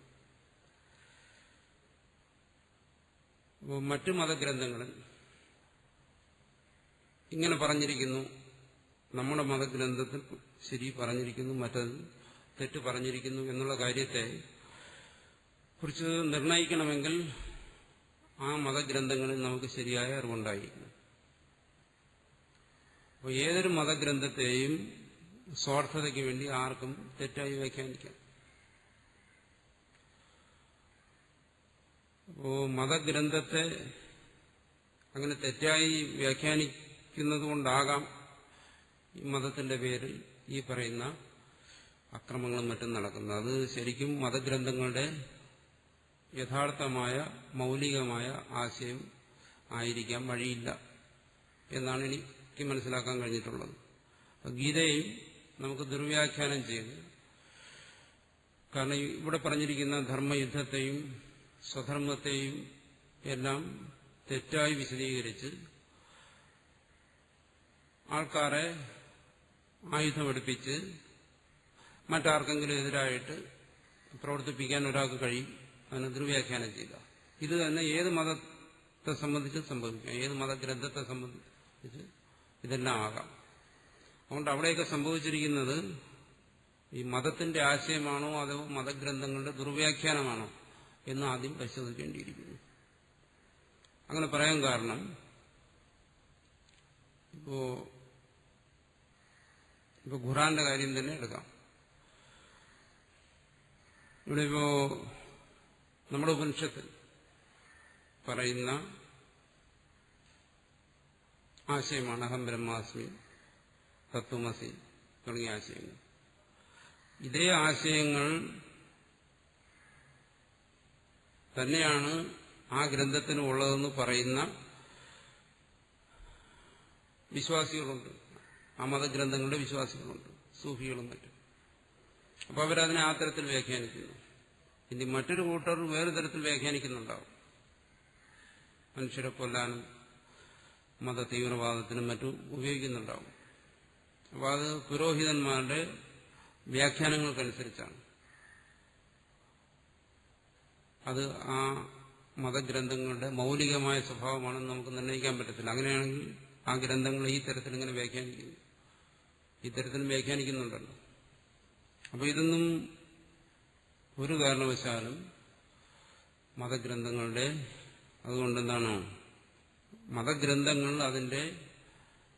അപ്പോൾ മറ്റു മതഗ്രന്ഥങ്ങളിൽ ഇങ്ങനെ പറഞ്ഞിരിക്കുന്നു, നമ്മുടെ മതഗ്രന്ഥത്തിൽ ശരി പറഞ്ഞിരിക്കുന്നു, മറ്റത് തെറ്റ് പറഞ്ഞിരിക്കുന്നു എന്നുള്ള കാര്യത്തെ കുറിച്ച് നിർണയിക്കണമെങ്കിൽ ആ മതഗ്രന്ഥങ്ങളിൽ നമുക്ക് ശരിയായ അറിവുണ്ടായിരിക്കണം. അപ്പോൾ ഏതൊരു മതഗ്രന്ഥത്തെയും സ്വാർത്ഥതയ്ക്ക് വേണ്ടി ആർക്കും തെറ്റായി വ്യാഖ്യാനിക്കാം. അപ്പോൾ മതഗ്രന്ഥത്തെ അങ്ങനെ തെറ്റായി വ്യാഖ്യാനിക്കുന്നതുകൊണ്ടാകാം ഈ മതത്തിന്റെ പേരിൽ ഈ പറയുന്ന അക്രമങ്ങളും മറ്റും നടക്കുന്നത്. അത് ശരിക്കും മതഗ്രന്ഥങ്ങളുടെ യഥാർത്ഥമായ മൗലികമായ ആശയം ആയിരിക്കാൻ വഴിയില്ല എന്നാണ് എനിക്ക് മനസ്സിലാക്കാൻ കഴിഞ്ഞിട്ടുള്ളത്. ഗീതയും നമുക്ക് ദുർവ്യാഖ്യാനം ചെയ്ത്, കാരണം ഇവിടെ പറഞ്ഞിരിക്കുന്ന ധർമ്മയുദ്ധത്തെയും സ്വധർമ്മത്തെയും എല്ലാം തെറ്റായി വിശദീകരിച്ച് ആൾക്കാരെ ആയുധമെടുപ്പിച്ച് മറ്റാർക്കെങ്കിലും എതിരായിട്ട് പ്രവർത്തിപ്പിക്കാൻ ഒരാൾക്ക് കഴിയും. അതിനെ ദുർവ്യാഖ്യാനം ചെയ്യുക. ഇത് തന്നെ ഏത് മതത്തെ സംബന്ധിച്ച് സംഭവിക്കാം, ഏത് മതഗ്രന്ഥത്തെ സംബന്ധിച്ച് ഇതെല്ലാം ആകാം. അതുകൊണ്ട് അവിടെയൊക്കെ സംഭവിച്ചിരിക്കുന്നത് ഈ മതത്തിന്റെ ആശയമാണോ അതോ മതഗ്രന്ഥങ്ങളുടെ ദുർവ്യാഖ്യാനമാണോ എന്ന് ആദ്യം പരിശോധിക്കേണ്ടിയിരിക്കുന്നു. അങ്ങനെ പറയാൻ കാരണം, ഇപ്പോ ഖുർആന്റെ കാര്യം തന്നെ എടുക്കാം. ഇവിടെ ഇപ്പോ നമ്മുടെ ഉപനിഷത്തിൽ പറയുന്ന ആശയമാണ് അഹം ബ്രഹ്മാസ്മി, തത്വമസി തുടങ്ങിയ ആശയങ്ങൾ. ഇതേ ആശയങ്ങൾ തന്നെയാണ് ആ ഗ്രന്ഥത്തിന് ഉള്ളതെന്ന് പറയുന്ന വിശ്വാസികളുണ്ട്, ആ മതഗ്രന്ഥങ്ങളുടെ വിശ്വാസികളുണ്ട്, സൂഫികളും മറ്റും. അപ്പോൾ അവരതിനെ ആ തരത്തിൽ വ്യാഖ്യാനിക്കുന്നു. ഇനി മറ്റൊരു കൂട്ടർ വേറെ തരത്തിൽ വ്യാഖ്യാനിക്കുന്നുണ്ടാവും. മനുഷ്യരെ കൊല്ലാനും മത തീവ്രവാദത്തിനും മറ്റും ഉപയോഗിക്കുന്നുണ്ടാവും. അപ്പോൾ അത് പുരോഹിതന്മാരുടെ വ്യാഖ്യാനങ്ങൾക്കനുസരിച്ചാണ്. അത് ആ മതഗ്രന്ഥങ്ങളുടെ മൗലികമായ സ്വഭാവമാണെന്ന് നമുക്ക് നിർണ്ണയിക്കാൻ പറ്റത്തില്ല. അങ്ങനെയാണെങ്കിൽ ആ ഗ്രന്ഥങ്ങൾ ഈ തരത്തിൽ ഇങ്ങനെ വ്യാഖ്യാനിക്കുന്നു, ഈ തരത്തിൽ വ്യാഖ്യാനിക്കുന്നുണ്ടല്ലോ. അപ്പോൾ ഇതൊന്നും ഒരു കാരണവശാലും മതഗ്രന്ഥങ്ങളുടെ, അതുകൊണ്ടെന്താണ് മതഗ്രന്ഥങ്ങൾ അതിന്റെ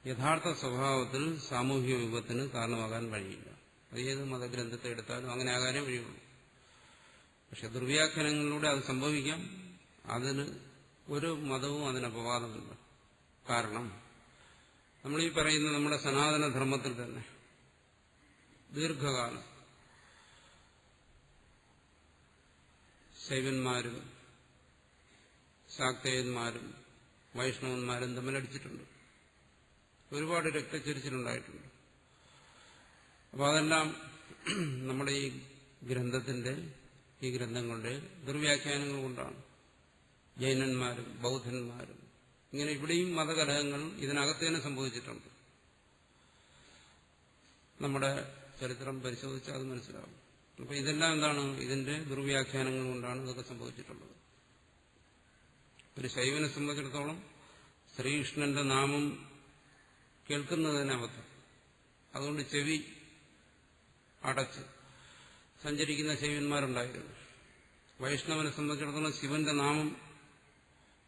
യഥാർത്ഥ സ്വഭാവത്തിൽ സാമൂഹിക വിപത്തിന് കാരണമാകാൻ വഴിയില്ല. അത് ഏത് മതഗ്രന്ഥത്തെ എടുത്താലും അങ്ങനെ ആകാനേ വഴിയുള്ളൂ. പക്ഷെ ദുർവ്യാഖ്യാനങ്ങളിലൂടെ അത് സംഭവിക്കാം. അതിന് ഒരു മതവും അതിന് അപവാദമില്ല. കാരണം നമ്മളീ പറയുന്ന നമ്മുടെ സനാതനധർമ്മത്തിൽ തന്നെ ദീർഘകാലം ശൈവന്മാരും ശാക്തേയന്മാരും വൈഷ്ണവന്മാരും തമ്മിലടിച്ചിട്ടുണ്ട്. ഒരുപാട് രക്തച്ചൊരിച്ചിലുണ്ടായിട്ടുണ്ട്. അപ്പോൾ അതെല്ലാം നമ്മുടെ ഈ ഗ്രന്ഥങ്ങളുടെ ദുർവ്യാഖ്യാനങ്ങൾ കൊണ്ടാണ്. ജൈനന്മാരും ബൗദ്ധന്മാരും ഇങ്ങനെ ഇവിടെയും മതകലഹങ്ങൾ ഇതിനകത്ത് തന്നെ സംഭവിച്ചിട്ടുണ്ട്. നമ്മുടെ ചരിത്രം പരിശോധിച്ചാൽ അത് മനസ്സിലാവും. അപ്പോൾ ഇതെല്ലാം എന്താണ്? ഇതിന്റെ ദുർവ്യാഖ്യാനങ്ങൾ കൊണ്ടാണ് ഇതൊക്കെ സംഭവിച്ചിട്ടുള്ളത്. ഒരു ശൈവനെ സംബന്ധിച്ചിടത്തോളം ശ്രീകൃഷ്ണന്റെ നാമം കേൾക്കുന്നതിന് അബദ്ധം. അതുകൊണ്ട് ചെവി അടച്ച് സഞ്ചരിക്കുന്ന ശൈവന്മാരുണ്ടായിരുന്നു. വൈഷ്ണവനെ സംബന്ധിച്ചിടത്തോളം ശിവന്റെ നാമം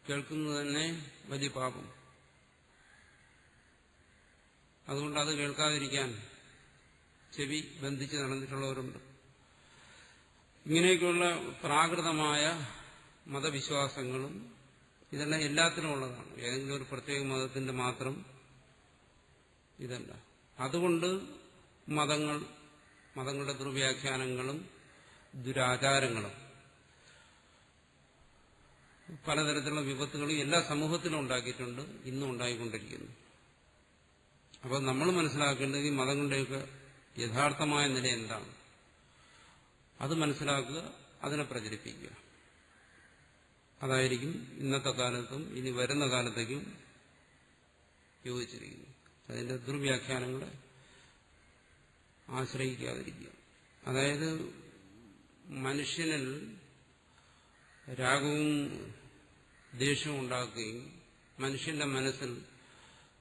കേൾക്കുന്നത് തന്നെ വലിയ പാപം. അതുകൊണ്ട് അത് കേൾക്കാതിരിക്കാൻ ചെവി ബന്ധിച്ച് നടന്നിട്ടുള്ളവരുണ്ട്. ഇങ്ങനെയൊക്കെയുള്ള പ്രാകൃതമായ മതവിശ്വാസങ്ങളും ഇതെല്ലാം എല്ലാത്തിനും ഉള്ളതാണ്. ഏതെങ്കിലും ഒരു പ്രത്യേക മതത്തിന്റെ മാത്രം ഇതല്ല. അതുകൊണ്ട് മതങ്ങളുടെ ദുർവ്യാഖ്യാനങ്ങളും ദുരാചാരങ്ങളും പലതരത്തിലുള്ള വിപത്തുകളും എല്ലാ സമൂഹത്തിലും ഉണ്ടാക്കിയിട്ടുണ്ട്, ഇന്നും ഉണ്ടായിക്കൊണ്ടിരിക്കുന്നു. അപ്പോൾ നമ്മൾ മനസ്സിലാക്കേണ്ടത് ഈ മതങ്ങളുടെയൊക്കെ യഥാർത്ഥമായ നില എന്താണ്, അത് മനസ്സിലാക്കുക, അതിനെ പ്രചരിപ്പിക്കുക. അതായിരിക്കും ഇന്നത്തെ കാലത്തും ഇനി വരുന്ന കാലത്തേക്കും യോജിച്ചിരിക്കുന്നു. അതിന്റെ ദുർവ്യാഖ്യാനങ്ങളെ ആശ്രയിക്കാതിരിക്കുക. അതായത് മനുഷ്യനിൽ രാഗവും ദേഷ്യവും ഉണ്ടാക്കുകയും മനുഷ്യന്റെ മനസ്സിൽ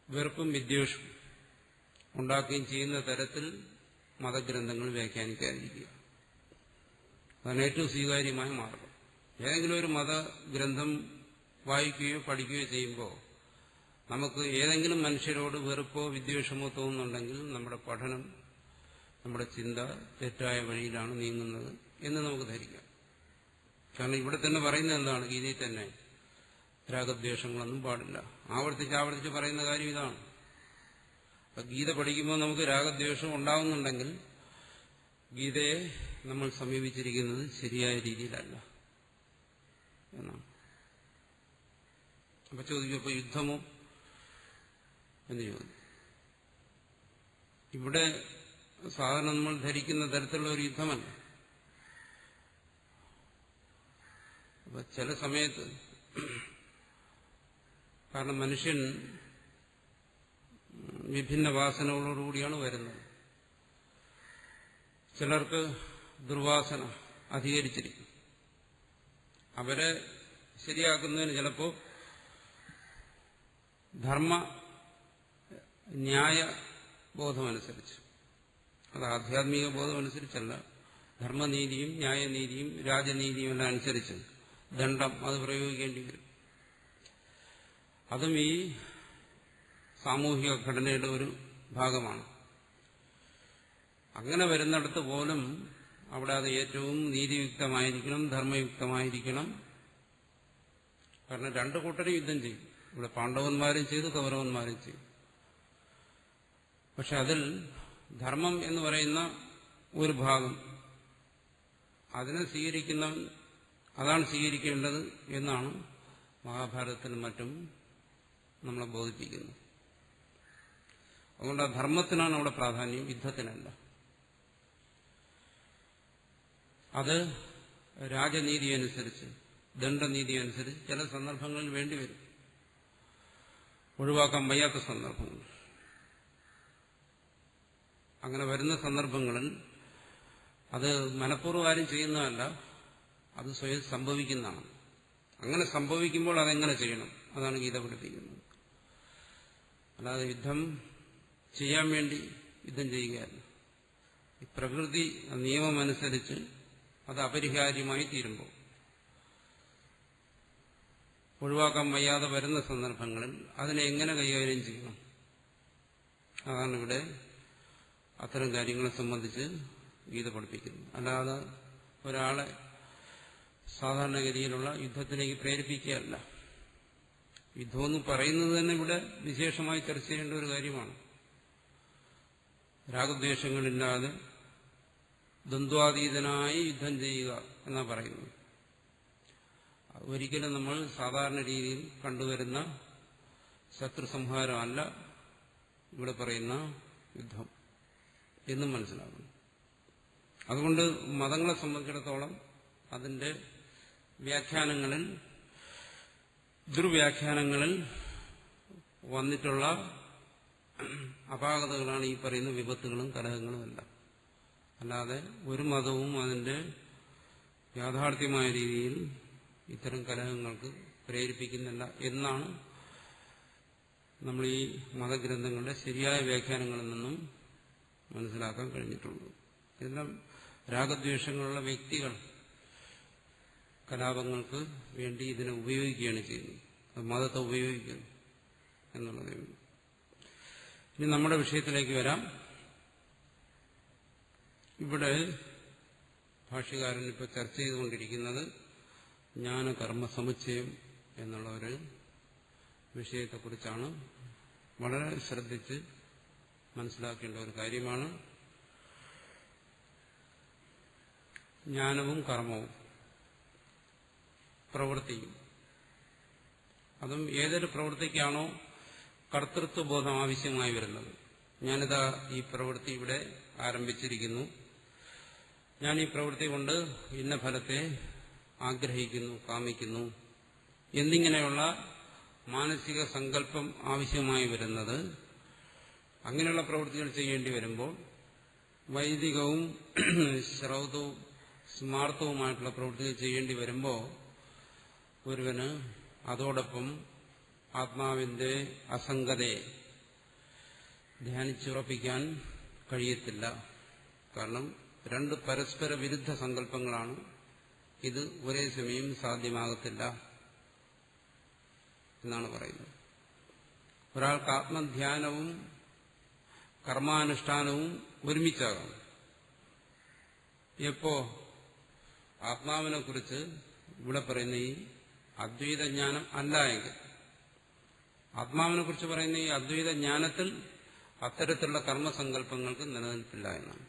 വെറുപ്പും വിദ്വേഷവും ഉണ്ടാക്കുകയും ചെയ്യുന്ന തരത്തിൽ മതഗ്രന്ഥങ്ങൾ വ്യാഖ്യാനിക്കാതിരിക്കുക. അതാണ് ഏറ്റവും സ്വീകാര്യമായ മാർഗം. ഏതെങ്കിലും ഒരു മതഗ്രന്ഥം വായിക്കുകയോ പഠിക്കുകയോ ചെയ്യുമ്പോൾ നമുക്ക് ഏതെങ്കിലും മനുഷ്യരോട് വെറുപ്പോ വിദ്വേഷമോ തോന്നുന്നുണ്ടെങ്കിൽ നമ്മുടെ പഠനം, നമ്മുടെ ചിന്ത തെറ്റായ വഴിയിലാണ് നീങ്ങുന്നത് എന്ന് നമുക്ക് ധരിക്കാം. കാരണം ഇവിടെ തന്നെ പറയുന്നത് എന്താണ്? ഗീതയിൽ തന്നെ രാഗദ്വേഷങ്ങളൊന്നും പാടില്ല. ആവർത്തിച്ച് പറയുന്ന കാര്യം ഇതാണ്. ഗീത പഠിക്കുമ്പോൾ നമുക്ക് രാഗദ്വേഷം ഉണ്ടാകുന്നുണ്ടെങ്കിൽ ഗീതയെ നമ്മൾ സമീപിച്ചിരിക്കുന്നത് ശരിയായ രീതിയിലല്ല എന്നാണ്. അപ്പൊ ചോദിക്കും, ഇപ്പൊ യുദ്ധമോ എന്ന് ചോദിക്കും. ഇവിടെ സാധാരണ നമ്മൾ ധരിക്കുന്ന തരത്തിലുള്ള ഒരു യുദ്ധമല്ല. അപ്പൊ ചില സമയത്ത്, കാരണം മനുഷ്യൻ വിഭിന്ന വാസനകളോടുകൂടിയാണ് വരുന്നത്. ചിലർക്ക് ദുർവാസന അധികരിച്ചിരിക്കും. അവരെ ശരിയാക്കുന്നതിന് ചിലപ്പോൾ ധർമ്മ ന്യായ ബോധമനുസരിച്ച്, അത് ആധ്യാത്മിക ബോധമനുസരിച്ചല്ല, ധർമ്മനീതിയും ന്യായനീതിയും രാജനീതിയും എല്ലാം അനുസരിച്ച് ദണ്ഡം അത് പ്രയോഗിക്കേണ്ടി വരും. അതും ഈ സാമൂഹിക ഘടനയുടെ ഒരു ഭാഗമാണ്. അങ്ങനെ വരുന്നിടത്ത് പോലും അവിടെ അത് ഏറ്റവും നീതിയുക്തമായിരിക്കണം, ധർമ്മയുക്തമായിരിക്കണം. കാരണം രണ്ടു കൂട്ടരും യുദ്ധം ചെയ്യും. ഇവിടെ പാണ്ഡവന്മാരും ചെയ്തു, കൗരവന്മാരും ചെയ്തു. പക്ഷെ അതിൽ ധർമ്മം എന്ന് പറയുന്ന ഒരു ഭാഗം, അതിനെ സ്വീകരിക്കുന്നവൻ അതാണ് സ്വീകരിക്കേണ്ടത് എന്നാണ് മഹാഭാരതത്തിനും മറ്റും നമ്മളെ ബോധിപ്പിക്കുന്നത്. അതുകൊണ്ട് ആ ധർമ്മത്തിനാണ് അവിടെ പ്രാധാന്യം, യുദ്ധത്തിനല്ല. അത് രാജനീതി അനുസരിച്ച്, ദണ്ഡനീതി അനുസരിച്ച് ചില സന്ദർഭങ്ങളിൽ വേണ്ടിവരും, ഒഴിവാക്കാൻ വയ്യാത്ത സന്ദർഭങ്ങൾ. അങ്ങനെ വരുന്ന സന്ദർഭങ്ങളിൽ അത് മനഃപൂർവ്വം ആരും ചെയ്യുന്നതല്ല, അത് സ്വയം സംഭവിക്കുന്നതാണ്. അങ്ങനെ സംഭവിക്കുമ്പോൾ അതെങ്ങനെ ചെയ്യണം, അതാണ് ഗീത പഠിപ്പിക്കുന്നത്. അല്ലാതെ യുദ്ധം ചെയ്യാൻ വേണ്ടി യുദ്ധം ചെയ്യുകയല്ല. ഈ പ്രകൃതി നിയമമനുസരിച്ച് അത് അപരിഹാര്യമായി തീരുമ്പോൾ, ഒഴിവാക്കാൻ വയ്യാതെ വരുന്ന സന്ദർഭങ്ങളിൽ അതിനെ എങ്ങനെ കൈകാര്യം ചെയ്യണം, അതാണ് ഇവിടെ അത്തരം കാര്യങ്ങളെ സംബന്ധിച്ച് ഗീത പഠിപ്പിക്കുന്നത്. അല്ലാതെ ഒരാളെ സാധാരണഗതിയിലുള്ള യുദ്ധത്തിലേക്ക് പ്രേരിപ്പിക്കുകയല്ല. യുദ്ധമെന്ന് പറയുന്നത് തന്നെ ഇവിടെ വിശേഷമായി ചർച്ച ചെയ്യേണ്ട ഒരു കാര്യമാണ്. രാഗദ്വേഷങ്ങളില്ലാതെ ദ്വന്ദ്വാതീതനായി യുദ്ധം ചെയ്യുക എന്നാ പറയുന്നത്. ഒരിക്കലും നമ്മൾ സാധാരണ രീതിയിൽ കണ്ടുവരുന്ന ശത്രുസംഹാരമല്ല ഇവിടെ പറയുന്ന യുദ്ധം എന്നും മനസ്സിലാക്കണം. അതുകൊണ്ട് മതങ്ങളെ സംബന്ധിച്ചിടത്തോളം അതിന്റെ വ്യാഖ്യാനങ്ങളിൽ, ദുർവ്യാഖ്യാനങ്ങളിൽ വന്നിട്ടുള്ള അപാകതകളാണ് ഈ പറയുന്ന വിപത്തുകളും കലഹങ്ങളും എല്ലാം. അല്ലാതെ ഒരു മതവും അതിന്റെ യാഥാർത്ഥ്യമായ രീതിയിൽ ഇത്തരം കലഹങ്ങൾക്ക് പ്രേരിപ്പിക്കുന്നില്ല എന്നാണ് നമ്മൾ ഈ മതഗ്രന്ഥങ്ങളുടെ ശരിയായ വ്യാഖ്യാനങ്ങളിൽ നിന്നും മനസ്സിലാക്കാൻ കഴിഞ്ഞിട്ടുള്ളത്. ഇതെല്ലാം രാഗദ്വേഷങ്ങളുള്ള വ്യക്തികൾ കലാപങ്ങൾക്ക് വേണ്ടി ഇതിനെ ഉപയോഗിക്കുകയാണ് ചെയ്യുന്നത്, അത് മതത്തെ ഉപയോഗിക്കുന്നു എന്നുള്ളതേ ഉള്ളൂ. ഇനി നമ്മുടെ വിഷയത്തിലേക്ക് വരാം. ഇവിടെ ഭാഷ്യകാരൻ ഇപ്പോൾ ചർച്ച ചെയ്തുകൊണ്ടിരിക്കുന്നത് ജ്ഞാനകർമ്മ സമുച്ചയം എന്നുള്ള ഒരു വിഷയത്തെക്കുറിച്ചാണ്. വളരെ ശ്രദ്ധിച്ച് മനസ്സിലാക്കേണ്ട ഒരു കാര്യമാണ്. ജ്ഞാനവും കർമ്മവും പ്രവൃത്തിയും, അതും ഏതൊരു പ്രവൃത്തിക്കാണോ കർത്തൃത്വബോധം ആവശ്യമായി വരുന്നത്. ഞാനിതാ ഈ പ്രവൃത്തി ഇവിടെ ആരംഭിച്ചിരിക്കുന്നു, ഞാൻ ഈ പ്രവൃത്തി കൊണ്ട് ഇന്ന ഫലത്തെ ആഗ്രഹിക്കുന്നു, കാമിക്കുന്നു എന്നിങ്ങനെയുള്ള മാനസിക സങ്കല്പം ആവശ്യമായി വരുന്നത്, അങ്ങനെയുള്ള പ്രവൃത്തികൾ ചെയ്യേണ്ടി വരുമ്പോൾ വൈദികവും ശ്രൗതവും സ്മാർത്ഥവുമായിട്ടുള്ള പ്രവൃത്തികൾ ചെയ്യേണ്ടി വരുമ്പോൾ ഒരുവന് അതോടൊപ്പം ആത്മാവിന്റെ അസംഗതയെ ധ്യാനിച്ചുറപ്പിക്കാൻ കഴിയത്തില്ല. കാരണം രണ്ട് പരസ്പര വിരുദ്ധ സങ്കല്പങ്ങളാണ്. ഇത് ഒരേ സമയം സാധ്യമാകത്തില്ല എന്നാണ് പറയുന്നത്. ഒരാൾക്ക് ആത്മധ്യാനവും കർമാനുഷ്ഠാനവും ഒരുമിച്ചാകാം. എപ്പോ ആത്മാവിനെ കുറിച്ച് ഇവിടെ പറയുന്ന ഈ അദ്വൈത ജ്ഞാനം അല്ല എങ്കിൽ, ആത്മാവിനെ കുറിച്ച് പറയുന്ന ഈ അദ്വൈത ജ്ഞാനത്തിൽ അത്തരത്തിലുള്ള കർമ്മസങ്കല്പങ്ങൾക്ക് നിലനിൽപ്പില്ല എന്നാണ്.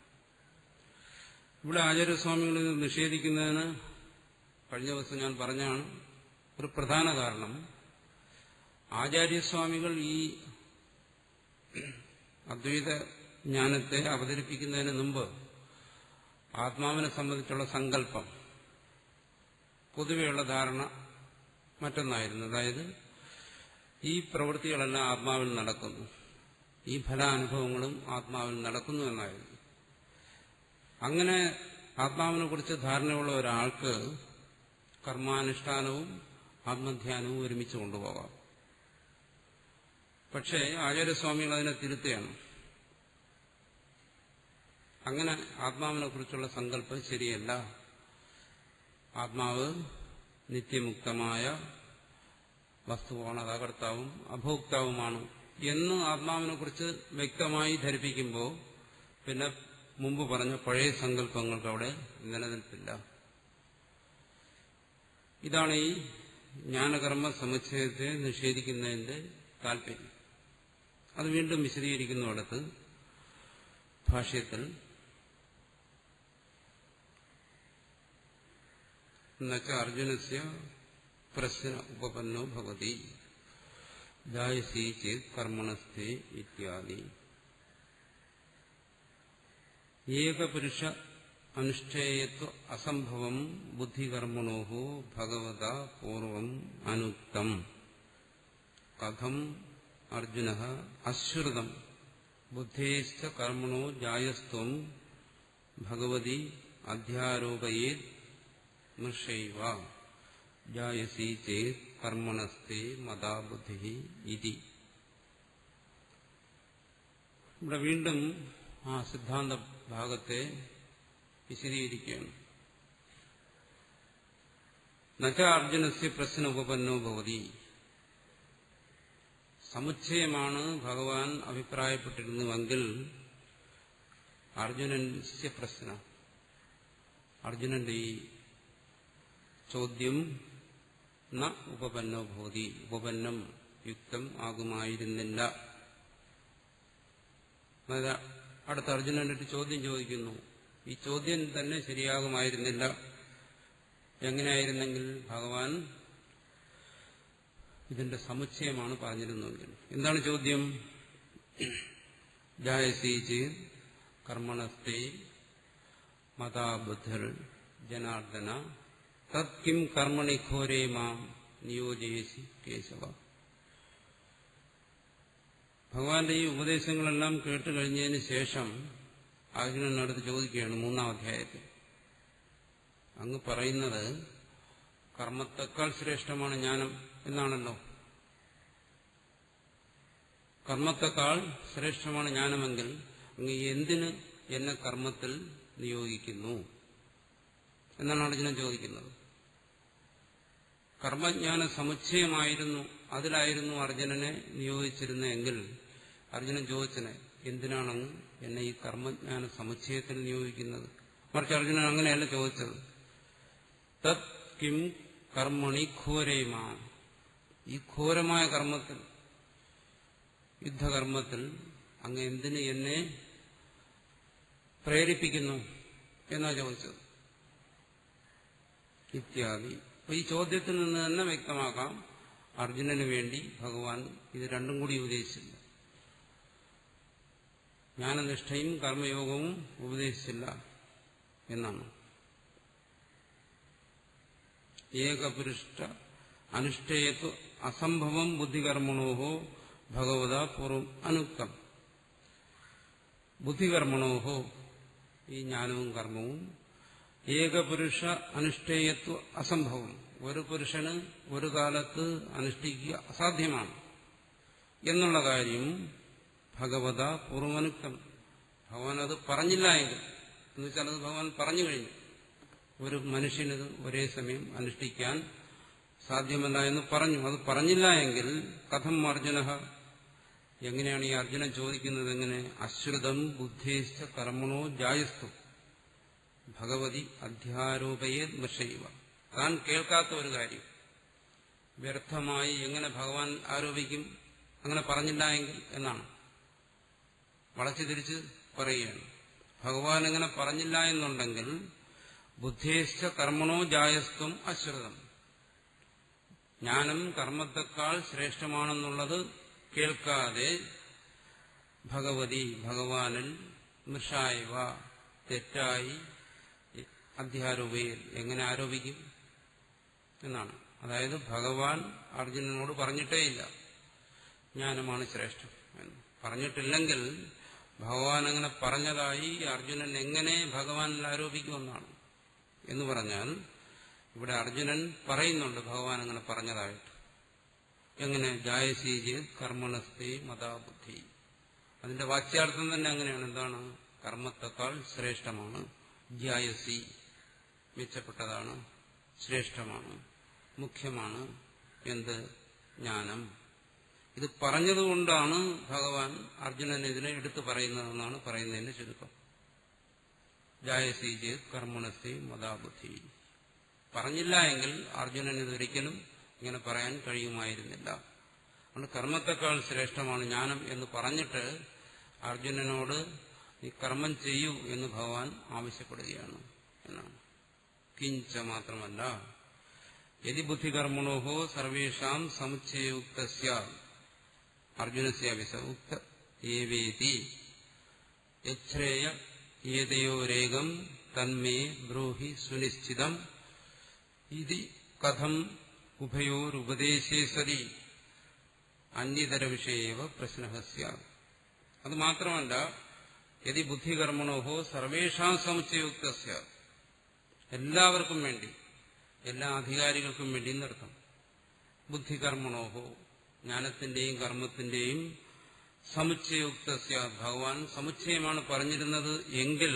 ഇവിടെ ആചാര്യസ്വാമികൾ ഇത് നിഷേധിക്കുന്നതിന് കഴിഞ്ഞ ദിവസം ഞാൻ പറഞ്ഞാണ് ഒരു പ്രധാന കാരണം. ആചാര്യസ്വാമികൾ ഈ അദ്വൈത ജ്ഞാനത്തെ അവതരിപ്പിക്കുന്നതിന് മുമ്പ് ആത്മാവിനെ സംബന്ധിച്ചുള്ള സങ്കല്പം, പൊതുവെയുള്ള ധാരണ മറ്റൊന്നായിരുന്നു. അതായത് ഈ പ്രവൃത്തികളെല്ലാം ആത്മാവിൽ നടക്കുന്നു, ഈ ഫലാനുഭവങ്ങളും ആത്മാവിൽ നടക്കുന്നു എന്നായിരുന്നു. അങ്ങനെ ആത്മാവിനെ കുറിച്ച് ധാരണയുള്ള ഒരാൾക്ക് കർമാനുഷ്ഠാനവും ആത്മധ്യാനവും ഒരുമിച്ച് കൊണ്ടുപോകാം. പക്ഷേ ആചാര്യസ്വാമികൾ അതിനെ തിരുത്തുകയാണ്. അങ്ങനെ ആത്മാവിനെ കുറിച്ചുള്ള സങ്കല്പം ശരിയല്ല. ആത്മാവ് നിത്യമുക്തമായ വസ്തുവാണ്, അത് അകർത്താവും അഭോക്താവുമാണ് എന്ന് ആത്മാവിനെ കുറിച്ച് വ്യക്തമായി ധരിപ്പിക്കുമ്പോൾ പിന്നെ മുമ്പ് പറഞ്ഞ പഴയ സങ്കല്പങ്ങൾക്ക് അവിടെ നിലനിൽപ്പില്ല. ഇതാണ് ഈ ജ്ഞാനകർമ്മ സമുച്ചയത്തെ നിഷേധിക്കുന്നതിന്റെ താല്പര്യം. അത് വീണ്ടും വിശദീകരിക്കുന്നിടത്ത് ഭാഷ്യത്തിൽ എന്നുവെച്ച അർജുനസ്യ പ്രശ്ന ഉപപന്നോ ഭവതി ജായസി ചേത് കർമ്മണസ്ഥേ ഇത്യാദി. ഏകപുരുഷ അനുഷ്ഠേയത്വ അസംഭവം ബുദ്ധികർമ്മണോ ഭഗവത പൂർവം അനുക്തം. കഥം അർജുന അശ്രുതം ബുദ്ധേശ്ച കർമ്മണോ ജായസ്ത്വം ഭഗവതി അധ്യാരോപയേത് മൃഷൈവ ജായസി ചേത് കർമ്മണസ്തേ മതാ ബുദ്ധി ഇതി. ഇവിടെ വീണ്ടും ആ സിദ്ധാന്ത ഭാഗത്തെ വിശദീകരിക്കുകയാണ്. നച അർജുനസ്യ പ്രശ്ന ഉപപന്നോ ഭവതി. സമുച്ചയമാണ് ഭഗവാൻ അഭിപ്രായപ്പെട്ടിരുന്നുവെങ്കിൽ അർജുനന്റെ പ്രശ്ന, അർജുനന്റെ ഈ ചോദ്യം ന ഉപപന്നോ ഭവതി, ഉപപന്നം യുക്തം ആകുമായിരുന്നില്ല. അടുത്ത അർജുനന്റെ ഒരു ചോദ്യം ചോദിക്കുന്നു. ഈ ചോദ്യം തന്നെ ശരിയാകുമായിരുന്നില്ല. എങ്ങനെയായിരുന്നെങ്കിൽ ഭഗവാൻ ഇതിന്റെ സമുച്ചയമാണ് പറഞ്ഞിരുന്നെങ്കിൽ. എന്താണ് ചോദ്യം? ജായസി ചേത് കർമ്മണസ്തേ മതാ ബുദ്ധിർ ജനാർദ്ദന തത് കിം കർമ്മണി ഘോരേ മാം നിയോജയസി കേശവ. ഭഗവാന്റെ ഈ ഉപദേശങ്ങളെല്ലാം കേട്ട് കഴിഞ്ഞതിന് ശേഷം അർജുനനടുത്ത് ചോദിക്കുകയാണ് 3-ാം അധ്യായത്തിൽ. അങ്ങ് പറയുന്നത് കർമ്മത്തെക്കാൾ ശ്രേഷ്ഠമാണ് ജ്ഞാനം എന്നാണല്ലോ. കർമ്മത്തെക്കാൾ ശ്രേഷ്ഠമാണ് ജ്ഞാനമെങ്കിൽ അങ്ങ് എന്തിന് എന്നെ കർമ്മത്തിൽ നിയോഗിക്കുന്നു എന്നാണ് അർജുനൻ ചോദിക്കുന്നത്. കർമ്മജ്ഞാന സമുച്ചയമായിരുന്നു, അതിലായിരുന്നു അർജുനനെ നിയോഗിച്ചിരുന്നെങ്കിൽ അർജുനൻ ചോദിച്ചനെ എന്തിനാണങ്ങ് എന്നെ ഈ കർമ്മജ്ഞാന സമുച്ചയത്തിൽ നിയോഗിക്കുന്നത്? മറിച്ച് അർജുനൻ അങ്ങനെയല്ല ചോദിച്ചത്. തത് കിം കർമ്മണി ഘോരേമാ, ഈ ഘോരമായ കർമ്മത്തിൽ, യുദ്ധകർമ്മത്തിൽ അങ്ങ് എന്തിന് എന്നെ പ്രേരിപ്പിക്കുന്നു എന്നാ ചോദിച്ചത് ഇത്യാദി. അപ്പൊ ഈ ചോദ്യത്തിൽ നിന്ന് തന്നെ വ്യക്തമാക്കാം അർജുനന് വേണ്ടി ഭഗവാൻ ഇത് രണ്ടും കൂടി ഉപദേശിച്ചില്ല. ജ്ഞാനനിഷ്ഠയും കർമ്മയോഗവും ഉപദേശിച്ചില്ല എന്നാണ്. ഏകപുരുഷ അനുഷ്ഠേയത്വ അസംഭവം ബുദ്ധികർമ്മണോഹോ ഭഗവത പൂർവം അനുക്തം. ബുദ്ധികർമ്മണോഹോ, ഈ ജ്ഞാനവും കർമ്മവും, ഏകപുരുഷ അനുഷ്ഠേയത്വ അസംഭവം, ഒരു പുരുഷന് ഒരു കാലത്ത് അനുഷ്ഠിക്കുക അസാധ്യമാണ് എന്നുള്ള കാര്യം ഭഗവത പൂർവനുക്തം. ഭഗവാൻ അത് പറഞ്ഞില്ല എങ്കിൽ, എന്നുവെച്ചാൽ അത് ഭഗവാൻ പറഞ്ഞു കഴിഞ്ഞു, ഒരു മനുഷ്യനത് ഒരേ സമയം അനുഷ്ഠിക്കാൻ സാധ്യമല്ല എന്ന് പറഞ്ഞു. അത് പറഞ്ഞില്ല എങ്കിൽ കഥം അർജുന, എങ്ങനെയാണ് ഈ അർജുനൻ ചോദിക്കുന്നത്? എങ്ങനെ? അശ്രുതം ബുദ്ധേശ്ച കർമ്മണോ ജായസ്തു ഭഗവതി അധ്യാരോപയേത് മൃഷൈവ. താൻ കേൾക്കാത്ത ഒരു കാര്യം വ്യർത്ഥമായി എങ്ങനെ ഭഗവാൻ ആരോപിക്കും? അങ്ങനെ പറഞ്ഞില്ല എങ്കിൽ എന്നാണ്. വളച്ചു തിരിച്ച് പറയുകയാണ്. ഭഗവാൻ അങ്ങനെ പറഞ്ഞില്ല എന്നുണ്ടെങ്കിൽ ബുദ്ധേശ്ച കർമ്മണോ ജായസ്ത്വം അശ്രുതം, ജ്ഞാനം കർമ്മത്തെക്കാൾ ശ്രേഷ്ഠമാണെന്നുള്ളത് കേൾക്കാതെ ഭഗവതി, ഭഗവാനിൽ മൃഷായവ, തെറ്റായി അധ്യാരോപയിൽ എങ്ങനെ ആരോപിക്കും എന്നാണ്. അതായത് ഭഗവാൻ അർജുനനോട് പറഞ്ഞിട്ടേയില്ല ജ്ഞാനമാണ് ശ്രേഷ്ഠം എന്ന്. പറഞ്ഞിട്ടില്ലെങ്കിൽ ഭഗവാൻ അങ്ങനെ പറഞ്ഞതായി അർജുനൻ എങ്ങനെ ഭഗവാനിൽ ആരോപിക്കുമെന്നാണ്. എന്ന് പറഞ്ഞാൽ ഇവിടെ അർജുനൻ പറയുന്നുണ്ട് ഭഗവാൻ അങ്ങനെ പറഞ്ഞതായിട്ട്. എങ്ങനെ? ജായസീജ് കർമ്മണസ്തേ മതാബുദ്ധി. അതിന്റെ വാച്യാർത്ഥം തന്നെ അങ്ങനെയാണ്. എന്താണ്? കർമ്മത്തെക്കാൾ ശ്രേഷ്ഠമാണ്. ജ്യായസി, മെച്ചപ്പെട്ടതാണ്, ശ്രേഷ്ഠമാണ്, മുഖ്യമാണ്. എന്ത്? ജ്ഞാനം. ഇത് പറഞ്ഞതുകൊണ്ടാണ് ഭഗവാൻ അർജുനൻ ഇതിനെ എടുത്തു പറയുന്നതെന്നാണ് പറയുന്നതിന്റെ ചുരുക്കം. ജായസീജ് കർമ്മണസ്തേ മതാബുദ്ധി. പറഞ്ഞില്ല എങ്കിൽ അർജുനൻ ഇതൊരിക്കലും ഇങ്ങനെ പറയാൻ കഴിയുമായിരുന്നില്ല. അതുകൊണ്ട് കർമ്മത്തെക്കാൾ ശ്രേഷ്ഠമാണ് ജ്ഞാനം എന്ന് പറഞ്ഞിട്ട് അർജുനനോട് നീ കർമ്മം ചെയ്യൂ എന്ന് ഭഗവാൻ ആവശ്യപ്പെടുകയാണ് എന്നാണ്. കിഞ്ച മാത്രമല്ല, യതി ബുദ്ധികർമ്മണോഹോ സർവേഷാം സമുച്ചയുക്തസ്യ അർജുനസ്യ വിസ ഉക്ത ഏവേതി യച്ഛ്രേയ ഏതയോരേകം തന്മേ ബ്രൂഹി സുനിശ്ചിതം ഇതി കഥം ഉഭയോരുപദേശേ സതി അന്യതര വിഷയേവ പ്രശ്നഃ സ്യാത്. അത് മാത്രമല്ല, യതി ബുദ്ധികർമ്മണോഹോ സർവേഷാം സമുച്ചയുക്ത സ്യാത്, എല്ലാവർക്കും വേണ്ടി, എല്ലാ അധികാരികൾക്കും വേണ്ടി എന്നർത്ഥം. ബുദ്ധികർമ്മണോഹോ, ജ്ഞാനത്തിന്റെയും കർമ്മത്തിന്റെയും സമുച്ചയുക്ത സ്യാത്, ഭഗവാൻ സമുച്ചയമാണ് പറഞ്ഞിരുന്നത് എങ്കിൽ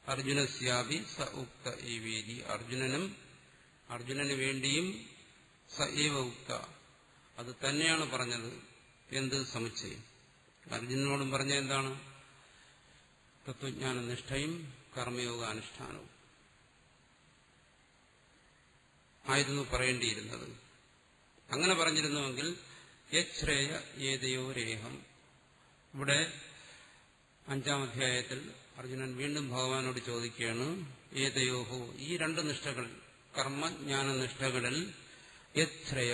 അർജുനസ്യാപി സ ഉക്ത ഏവേദി, അർജുനന് വേണ്ടിയും സ ഏവ ഉക്ത, അത് തന്നെയാണ് പറഞ്ഞത്. എന്ത് സമുച്ചയം? അർജുനനോടും പറഞ്ഞ എന്താണ്? തത്വജ്ഞാന നിഷ്ഠയും കർമ്മയോഗ അനുഷ്ഠാനവും ആയിരുന്നു പറയേണ്ടിയിരുന്നത്. അങ്ങനെ പറഞ്ഞിരുന്നുവെങ്കിൽ യശ്രേയ ഏതയോരേഹം, ഇവിടെ 5-ാം അധ്യായത്തിൽ അർജുനൻ വീണ്ടും ഭഗവാനോട് ചോദിക്കുകയാണ്, ഏതയോഹോ, ഈ രണ്ട് നിഷ്ഠകളിൽ, കർമ്മജ്ഞാന നിഷ്ഠകളിൽ യശ്രേയ,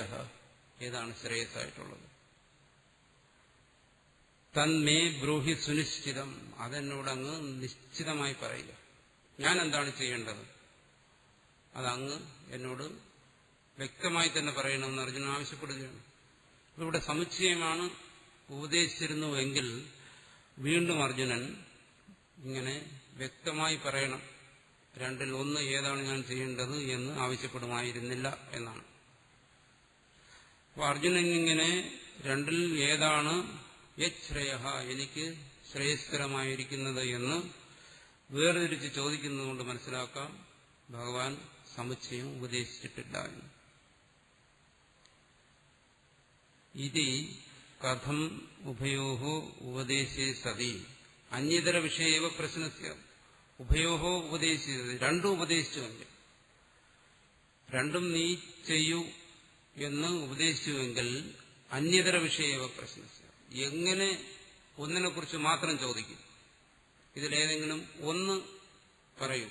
ഏതാണ് ശ്രേയസ്സായിട്ടുള്ളത്? തന്മേ ബ്രൂഹി സുനിശ്ചിതം, അതെന്നോടങ്ങ് നിശ്ചിതമായി പറയുക. ഞാൻ എന്താണ് ചെയ്യേണ്ടത് അതങ്ങ് എന്നോട് വ്യക്തമായി തന്നെ പറയണമെന്ന് അർജുനൻ ആവശ്യപ്പെടുകയാണ്. ഇവിടെ സമുച്ചയമാണ് ഉപദേശിച്ചിരുന്നുവെങ്കിൽ വീണ്ടും അർജുനൻ ഇങ്ങനെ വ്യക്തമായി പറയണം, രണ്ടിൽ ഒന്ന് ഏതാണ് ഞാൻ ചെയ്യേണ്ടത് എന്ന് ആവശ്യപ്പെടുമായിരുന്നില്ല എന്നാണ്. അപ്പോൾ അർജുനൻ ഇങ്ങനെ രണ്ടിൽ ഏതാണ് യശ്രേയ, എനിക്ക് ശ്രേയസ്കരമായിരിക്കുന്നത് എന്ന് വേർതിരിച്ച് ചോദിക്കുന്നതുകൊണ്ട് മനസ്സിലാക്കാം ഭഗവാൻ സമുച്ചയം ഉപദേശിച്ചിട്ടില്ല എന്ന്. ഇതി കഥം ഉഭയോഹോ ഉപദേശേ സതി അന്യതര വിഷയേവ പ്രശ്നസ്യ. ഉഭയോഹോ ഉപദേശിച്ചത്, രണ്ടും ഉപദേശിച്ചുവെങ്കിൽ, രണ്ടും നീ ചെയ്യൂ എന്ന് ഉപദേശിച്ചുവെങ്കിൽ അന്യതര വിഷയേവ പ്രശ്നസ്യ, എങ്ങനെ ഒന്നിനെക്കുറിച്ച് മാത്രം ചോദിക്കും? ഇതിലേതെങ്കിലും ഒന്ന് പറയൂ,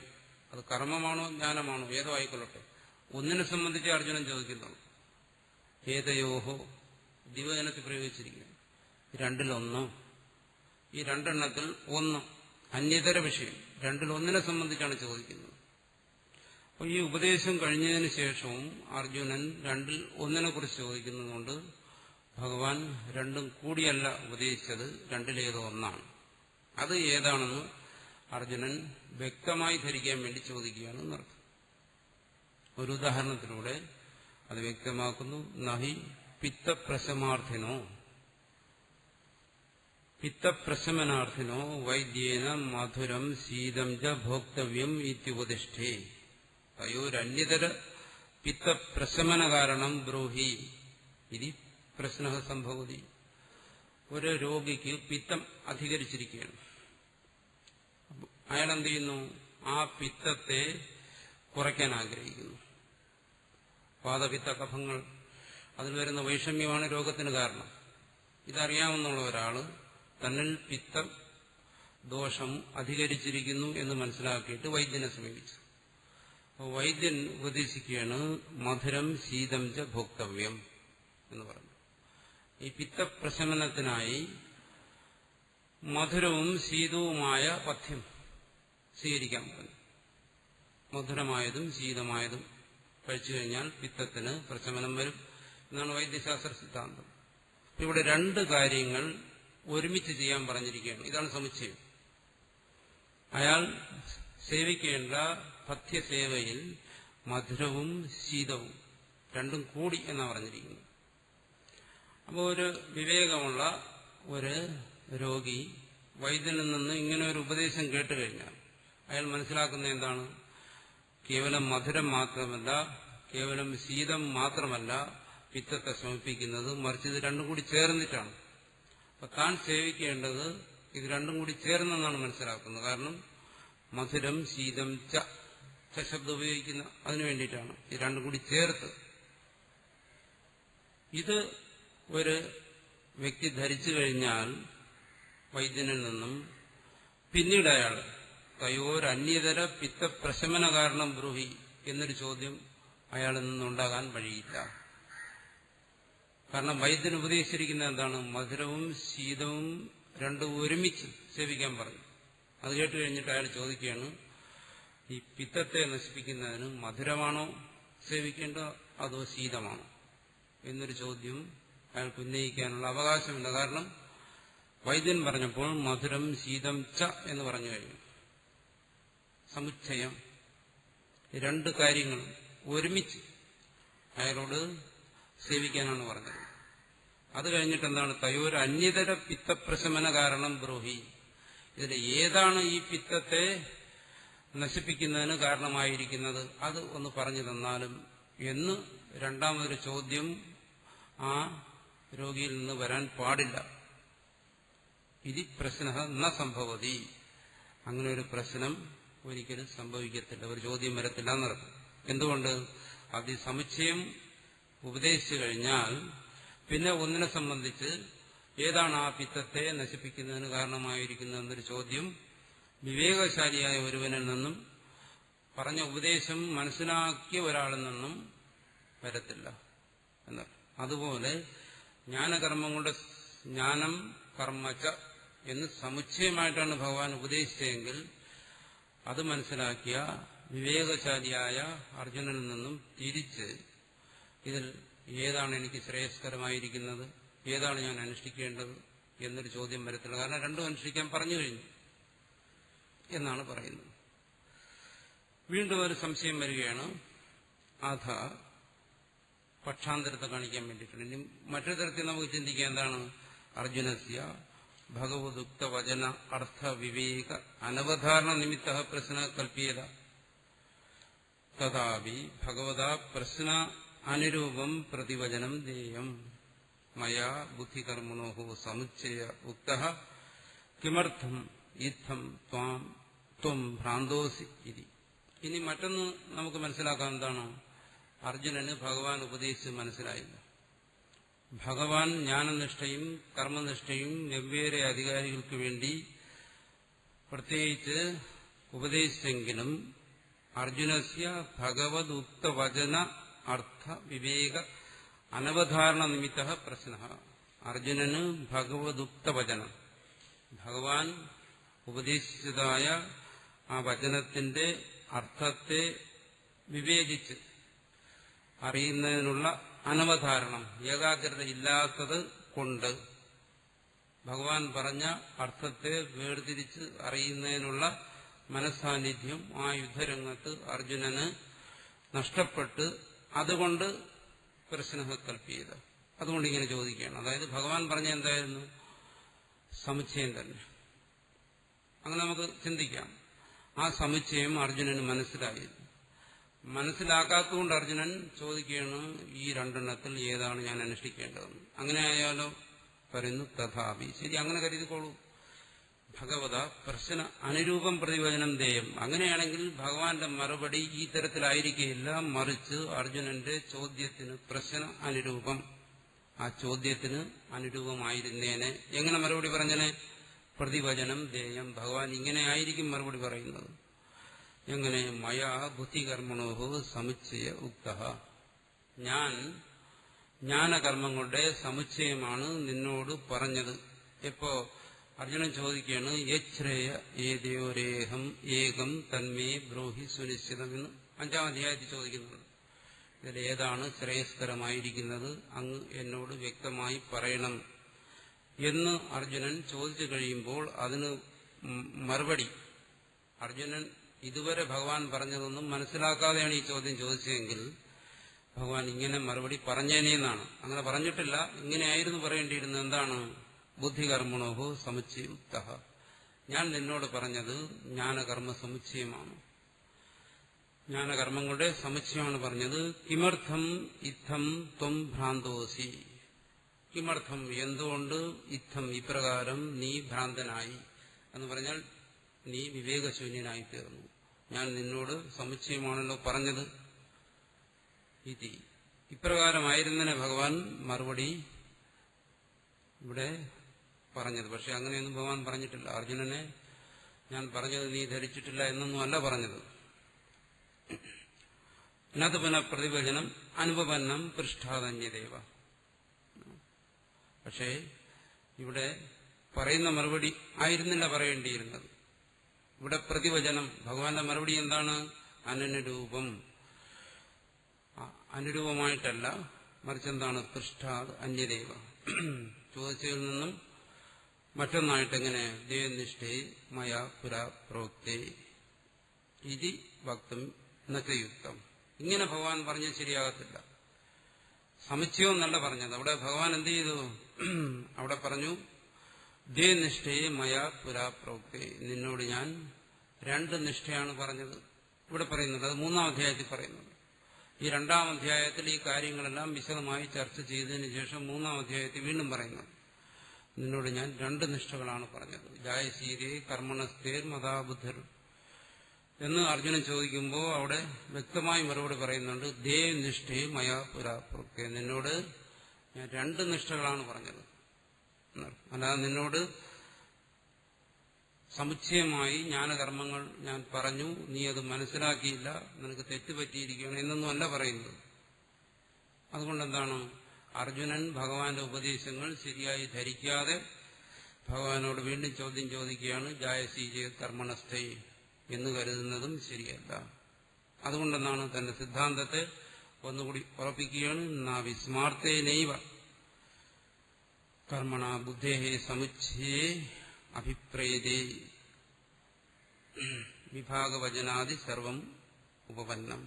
അത് കർമ്മമാണോ ജ്ഞാനമാണോ ഏതോ ആയിക്കൊള്ളട്ടെ, ഒന്നിനെ സംബന്ധിച്ച് അർജുനൻ ചോദിക്കുന്നുള്ളൂ. ഏതയോഹോ ദിവചനത്തിൽ പ്രയോഗിച്ചിരിക്കുന്നു, രണ്ടിലൊന്ന്. ഈ രണ്ടെണ്ണത്തിൽ ഒന്ന് അന്യതര വിഷയം, രണ്ടിൽ ഒന്നിനെ സംബന്ധിച്ചാണ് ചോദിക്കുന്നത്. അപ്പോൾ ഈ ഉപദേശം കഴിഞ്ഞതിന് ശേഷവും അർജുനൻ രണ്ടിൽ ഒന്നിനെ കുറിച്ച് ചോദിക്കുന്നതുകൊണ്ട് ഭഗവാൻ രണ്ടും കൂടിയല്ല ഉപദേശിച്ചത്, രണ്ടിലേതോ ഒന്നാണ്. അത് ഏതാണെന്ന് അർജുനൻ വ്യക്തമായി ധരിക്കാൻ വേണ്ടി ചോദിക്കുകയാണ് എന്നർത്ഥം. ഒരു ഉദാഹരണത്തിലൂടെ അത് വ്യക്തമാക്കുന്നു. നഹി പിത്തപ്രശമാർത്ഥിനോ പിത്തപ്രശമനാർത്ഥിനോ വൈദ്യേന മധുരം ശീതം ച ഭോക്തവ്യം ഇത്യുപദിഷ്ഠേ തയോരന്യതര പിത്തപ്രശമന കാരണം ബ്രൂഹി ഇതി പ്രശ്ന സംഭവതി. ഒരു രോഗിക്ക് പിത്തം അധികരിച്ചിരിക്കുകയാണ്. അയാൾ എന്ത് ചെയ്യുന്നു? ആ പിത്തത്തെ കുറയ്ക്കാൻ ആഗ്രഹിക്കുന്നു. വാതപിത്ത കഫങ്ങൾ, അതിൽ വരുന്ന വൈഷമ്യമാണ് രോഗത്തിന് കാരണം. ഇതറിയാവുന്ന ഒരാൾ തന്നിൽ പിത്തം ദോഷം അധികരിച്ചിരിക്കുന്നു എന്ന് മനസ്സിലാക്കിയിട്ട് വൈദ്യനെ സമീപിച്ചു. അപ്പോൾ വൈദ്യൻ ഉപദേശിക്കുകയാണ് മധുരം ശീതം ച ഭോക്തവ്യം എന്ന് പറഞ്ഞു. ഈ പിത്തപ്രശമനത്തിനായി മധുരവും ശീതവുമായ പഥ്യം സ്വീകരിക്കാൻ പറഞ്ഞു. മധുരമായതും ശീതമായതും കഴിച്ചു കഴിഞ്ഞാൽ പിത്തത്തിന് പ്രശമനം വരും എന്നാണ് വൈദ്യശാസ്ത്ര സിദ്ധാന്തം. ഇവിടെ രണ്ട് കാര്യങ്ങൾ ഒരുമിച്ച് ചെയ്യാൻ പറഞ്ഞിരിക്കുകയാണ്. ഇതാണ് സമുച്ചയം. അയാൾ സേവിക്കേണ്ട പഥ്യസേവയിൽ മധുരവും ശീതവും രണ്ടും കൂടി എന്നാണ് പറഞ്ഞിരിക്കുന്നത്. അപ്പോൾ ഒരു വിവേകമുള്ള ഒരു രോഗി വൈദ്യനിൽ നിന്ന് ഇങ്ങനെ ഒരു ഉപദേശം കേട്ടുകഴിഞ്ഞാൽ അയാൾ മനസ്സിലാക്കുന്ന എന്താണ്? കേവലം മധുരം മാത്രമല്ല, കേവലം ശീതം മാത്രമല്ല പിത്തത്തെ ശമിപ്പിക്കുന്നത്, മറിച്ച് ഇത് രണ്ടും കൂടി ചേർന്നിട്ടാണ്. അപ്പൊ താൻ സേവിക്കേണ്ടത് ഇത് രണ്ടും കൂടി ചേർന്നെന്നാണ് മനസ്സിലാക്കുന്നത്. കാരണം മധുരം ശീതം ച ശബ്ദം ഉപയോഗിക്കുന്ന അതിനു വേണ്ടിയിട്ടാണ്, ഇത് രണ്ടും കൂടി ചേർത്ത്. ഇത് ഒരു വ്യക്തി ധരിച്ചു കഴിഞ്ഞാൽ വൈദ്യനിൽ നിന്നും പിന്നീട് അയാൾ തയോരന്യതര പിത്തപ്രശമന കാരണം ബ്രൂഹി എന്നൊരു ചോദ്യം അയാളിൽ നിന്നുണ്ടാകാൻ വഴിയില്ല. കാരണം വൈദ്യൻ ഉപദേശിച്ചിരിക്കുന്ന എന്താണ്? മധുരവും ശീതവും രണ്ടും ഒരുമിച്ച് സേവിക്കാൻ പറഞ്ഞു. അത് കേട്ട് കഴിഞ്ഞിട്ട് അയാൾ ചോദിക്കുകയാണ്, ഈ പിത്തത്തെ നശിപ്പിക്കുന്നതിന് മധുരമാണോ സേവിക്കേണ്ടത് അതോ ശീതമാണോ എന്നൊരു ചോദ്യം അയാൾക്ക് ഉന്നയിക്കാനുള്ള അവകാശമില്ല. കാരണം വൈദ്യൻ പറഞ്ഞപ്പോൾ മധുരം ശീതം ച എന്ന് പറഞ്ഞു കഴിഞ്ഞു. സമുച്ചയം, രണ്ട് കാര്യങ്ങൾ ഒരുമിച്ച് അയാളോട് സേവിക്കാനാണ് പറഞ്ഞത്. അത് കഴിഞ്ഞിട്ട് എന്താണ്, തയോര് അന്യതര പിത്തപ്രശമന കാരണം ബ്രൂഹി, ഇതിൽ ഏതാണ് ഈ പിത്തത്തെ നശിപ്പിക്കുന്നതിന് കാരണമായിരിക്കുന്നത് അത് ഒന്ന് പറഞ്ഞു തന്നാലും എന്ന് രണ്ടാമതൊരു ചോദ്യം ആ രോഗിയിൽ നിന്ന് വരാൻ പാടില്ല. ഇത് പ്രശ്ന ന സംഭവതി, അങ്ങനെ ഒരു പ്രശ്നം ഒരിക്കലും സംഭവിക്കത്തില്ല, ഒരു ചോദ്യം വരത്തില്ല എന്നർത്ഥം. എന്തുകൊണ്ട്? അത് സമുച്ചയം ഉപദേശിച്ചു കഴിഞ്ഞാൽ പിന്നെ ഒന്നിനെ സംബന്ധിച്ച് ഏതാണ് ആ പിത്തത്തെ നശിപ്പിക്കുന്നതിന് കാരണമായിരിക്കുന്നതെന്നൊരു ചോദ്യം വിവേകശാലിയായ ഒരുവനിൽ നിന്നും പറഞ്ഞ ഉപദേശം മനസ്സിലാക്കിയ ഒരാളിൽ നിന്നും വരത്തില്ല എന്നർത്ഥം. അതുപോലെ ജ്ഞാനകർമ്മങ്ങളുടെ ജ്ഞാനം കർമ്മച്ച എന്ന് സമുച്ചയമായിട്ടാണ് ഭഗവാൻ ഉപദേശിച്ചതെങ്കിൽ അത് മനസ്സിലാക്കിയ വിവേകശാലിയായ അർജുനനിൽ നിന്നും തിരിച്ച് ഇതിൽ ഏതാണ് എനിക്ക് ശ്രേയസ്കരമായിരിക്കുന്നത്, ഏതാണ് ഞാൻ അനുഷ്ഠിക്കേണ്ടത് എന്നൊരു ചോദ്യം വരത്തില്ല. കാരണം രണ്ടും അനുഷ്ഠിക്കാൻ പറഞ്ഞു കഴിഞ്ഞു എന്നാണ് പറയുന്നത്. വീണ്ടും ഒരു സംശയം വരികയാണ്. അഥ പക്ഷാന്തരത്തെ കാണിക്കാൻ വേണ്ടിയിട്ടുണ്ട്. ഇനി മറ്റൊരു തരത്തിൽ നമുക്ക് ചിന്തിക്കാം. എന്താണ്? അർജുനസ്യ ഭഗവതുക്ത വചന അർത്ഥ വിവേക അനവധാരണ നിമിത്ത പ്രശ്ന കൽപ്പിയത തഥാപി ഭഗവതാ പ്രശ്ന അനുരൂപം പ്രതിവചനം ദേയം മയാ ബുദ്ധികർമ്മണോ സമുച്ചയ ഉക്തഃ കിമർത്ഥം ഇത്തം ത്വം ഭ്രാന്തോസി ഇതി. ഇനി മറ്റൊന്ന് നമുക്ക് മനസ്സിലാക്കാം. എന്താണ്? അർജുനന് ഭഗവാൻ ഉപദേശിച്ച് മനസ്സിലായില്ല. ഭഗവാൻ ജ്ഞാനനിഷ്ഠയും കർമ്മനിഷ്ഠയും വെവ്വേറെ അധികാരികൾക്ക് വേണ്ടി പ്രത്യേകിച്ച് ഉപദേശിച്ചെങ്കിലും അർജുനസ്യ ഭഗവത് ഉക്തവചന അർത്ഥ വിവേക അനവധാരണ നിമിത്ത പ്രശ്ന. അർജുനന് ഭഗവതുക്തവചനം, ഭഗവാൻ ഉപദേശിച്ചതായ ആ വചനത്തിന്റെ അർത്ഥത്തെ വിവേചിച്ച് അറിയുന്നതിനുള്ള അനവധാരണം, ഏകാഗ്രത ഇല്ലാത്തത് കൊണ്ട് ഭഗവാൻ പറഞ്ഞ അർത്ഥത്തെ വേർതിരിച്ച് അറിയുന്നതിനുള്ള മനസ്സാന്നിധ്യം ആ യുദ്ധരംഗത്ത് അർജുനന് നഷ്ടപ്പെട്ട് അതുകൊണ്ട് പ്രശ്ന കൽപ്പിയത്. അതുകൊണ്ട് ഇങ്ങനെ ചോദിക്കുകയാണ്. അതായത് ഭഗവാൻ പറഞ്ഞ എന്തായിരുന്നു? സമുച്ചയം തന്നെ. അങ്ങനെ നമുക്ക് ചിന്തിക്കാം. ആ സമുച്ചയം അർജുനന് മനസ്സിലായി. മനസ്സിലാക്കാത്തതുകൊണ്ട് അർജുനൻ ചോദിക്കുകയാണ്, ഈ രണ്ടെണ്ണത്തിൽ ഏതാണ് ഞാൻ അനുഷ്ഠിക്കേണ്ടതെന്ന്. അങ്ങനെ ആയാലോ? പറയുന്നു തഥാപി. ശരി, അങ്ങനെ കരുതിക്കോളൂ. ഭഗവത പ്രശ്ന അനുരൂപം പ്രതിവചനം ദേയം. അങ്ങനെയാണെങ്കിൽ ഭഗവാന്റെ മറുപടി ഈ തരത്തിലായിരിക്കുകയില്ല, മറിച്ച് അർജുനന്റെ ചോദ്യത്തിന് പ്രശ്ന അനുരൂപം, ആ ചോദ്യത്തിന് അനുരൂപമായിരുന്നേനെ. എങ്ങനെ മറുപടി പറഞ്ഞനെ? പ്രതിവചനം ദേയം. ഭഗവാൻ ഇങ്ങനെ ആയിരിക്കും മറുപടി പറയുന്നത്. എങ്ങനെ? മയാ ബുദ്ധികർമ്മണോ സമുച്ചയ ഉക്ത. ഞാൻ ജ്ഞാനകർമ്മങ്ങളുടെ സമുച്ചയമാണ് നിന്നോട് പറഞ്ഞത്. എപ്പോ? അർജുനൻ ചോദിക്കുകയാണ്, യശ്രേയ ഏതയോരേഹം ഏകം തന്മേ ബ്രൂഹി സുനിശ്ചിതം എന്ന് 5-ാം അധ്യായത്തിൽ ചോദിക്കുന്നുണ്ട്. ഇതിൽ ഏതാണ് ശ്രേയസ്കരമായിരിക്കുന്നത് അങ്ങ് എന്നോട് വ്യക്തമായി പറയണം എന്ന് അർജുനൻ ചോദിച്ചു കഴിയുമ്പോൾ അതിന് മറുപടി, അർജുനൻ ഇതുവരെ ഭഗവാൻ പറഞ്ഞതൊന്നും മനസ്സിലാക്കാതെയാണ് ഈ ചോദ്യം ചോദിച്ചതെങ്കിൽ ഭഗവാൻ ഇങ്ങനെ മറുപടി പറഞ്ഞേനെന്നാണ്. അങ്ങനെ പറഞ്ഞിട്ടില്ല, ഇങ്ങനെയായിരുന്നു പറയേണ്ടിയിരുന്നത്. എന്താണ്? ബുദ്ധികർമ്മണോ സമുച്ചയുക്ത. ഞാൻ നിന്നോട് പറഞ്ഞത് ജ്ഞാനകർമ്മ സമുച്ചയമാണ്, ജ്ഞാനകർമ്മങ്ങളുടെ സമുച്ചയമാണ് പറഞ്ഞത്. കിമർത്ഥം ഇത്തം ത്വം ഭ്രാന്തോസി. കിമർത്ഥം, എന്തുകൊണ്ട്, ഇത്തം ഇപ്രകാരം നീ ഭ്രാന്തനായി എന്ന് പറഞ്ഞാൽ നീ വിവേകശൂന്യനായി തീർന്നു. ഞാൻ നിന്നോട് സമുച്ചയമാണല്ലോ പറഞ്ഞത്. ഇതി ഇപ്രകാരമായിരുന്നതിനെ ഭഗവാൻ മറുപടി ഇവിടെ പറഞ്ഞത്. പക്ഷെ അങ്ങനെയൊന്നും ഭഗവാൻ പറഞ്ഞിട്ടില്ല. അർജുനനെ ഞാൻ പറഞ്ഞത് നീ ധരിച്ചിട്ടില്ല എന്നൊന്നും അല്ല പറഞ്ഞത്. എന്നത് പുനഃ പ്രതിവചനം അനുപന്നം പൃഷ്ഠാതന്യദേവ. പക്ഷേ ഇവിടെ പറയുന്ന മറുപടി ആയിരുന്നില്ല പറയേണ്ടിയിരുന്നത്. ഇവിടെ പ്രതിവചനം. ഭഗവാന്റെ മറുപടി എന്താണ്? അനനുരൂപം. അനുരൂപമായിട്ടല്ല, മറിച്ചെന്താണ്? പൃഷ്ഠാത് അന്യദേവ. ചോദിച്ചതിൽ നിന്നും മറ്റൊന്നായിട്ടെങ്ങനെ? ദേവനിഷ്ഠേ മയാ പുരാ പ്രോക്തേ ഇതി വക്തും നയുക്തം. ഇങ്ങനെ ഭഗവാൻ പറഞ്ഞത് ശരിയാകത്തില്ല. സമുച്ചയം എന്നല്ല പറഞ്ഞത്. അവിടെ ഭഗവാൻ എന്ത് ചെയ്തു? അവിടെ പറഞ്ഞു ദേവനിഷ്ഠേ മയാ പുരാ പ്രോക്തേ. നിന്നോട് ഞാൻ 2 നിഷ്ഠയാണ് പറഞ്ഞത്. ഇവിടെ പറയുന്നുണ്ട്. അത് 3-ാം അധ്യായത്തിൽ പറയുന്നുണ്ട്. ഈ 2-ാം അധ്യായത്തിൽ ഈ കാര്യങ്ങളെല്ലാം വിശദമായി ചർച്ച ചെയ്തതിന് ശേഷം 3-ാം അധ്യായത്തിൽ വീണ്ടും പറയുന്നത് നിന്നോട് ഞാൻ 2 നിഷ്ഠകളാണ് പറഞ്ഞത്. ജായസീരേ കർമ്മണസ്തേർ മതാബുദ്ധർ എന്ന് അർജുനൻ ചോദിക്കുമ്പോൾ അവിടെ വ്യക്തമായി മറുപടി പറയുന്നുണ്ട്. ദേവ് നിഷ്ഠേ മയാ പുരാ പ്രോക്തേ. നിന്നോട് ഞാൻ 2 നിഷ്ഠകളാണ് പറഞ്ഞത്. അല്ലാതെ നിന്നോട് സമുച്ചയമായി ജ്ഞാനകർമ്മങ്ങൾ ഞാൻ പറഞ്ഞു, നീ അത് മനസ്സിലാക്കിയില്ല, നിനക്ക് തെറ്റുപറ്റിയിരിക്കുകയാണ് എന്നൊന്നും അല്ല പറയുന്നത്. അതുകൊണ്ടെന്താണ്? അർജുനൻ ഭഗവാന്റെ ഉപദേശങ്ങൾ ശരിയായി ധരിക്കാതെ ഭഗവാനോട് വീണ്ടും ചോദ്യം ചോദിക്കുകയാണ്. ജായസീജേ കർമ്മണസ്ഥേ എന്ന് കരുതുന്നതും ശരിയല്ല. അതുകൊണ്ടെന്നാണ് തന്റെ സിദ്ധാന്തത്തെ ഒന്നുകൂടി ഉറപ്പിക്കുകയാണ്. നാ വിസ്മാർത്തേനൈവ കർമ്മണ ബുദ്ധേഹേ സമുച്ചയേ അഭിപ്രേതേ വിഭാഗവചനാദി സർവം ഉപപന്നം.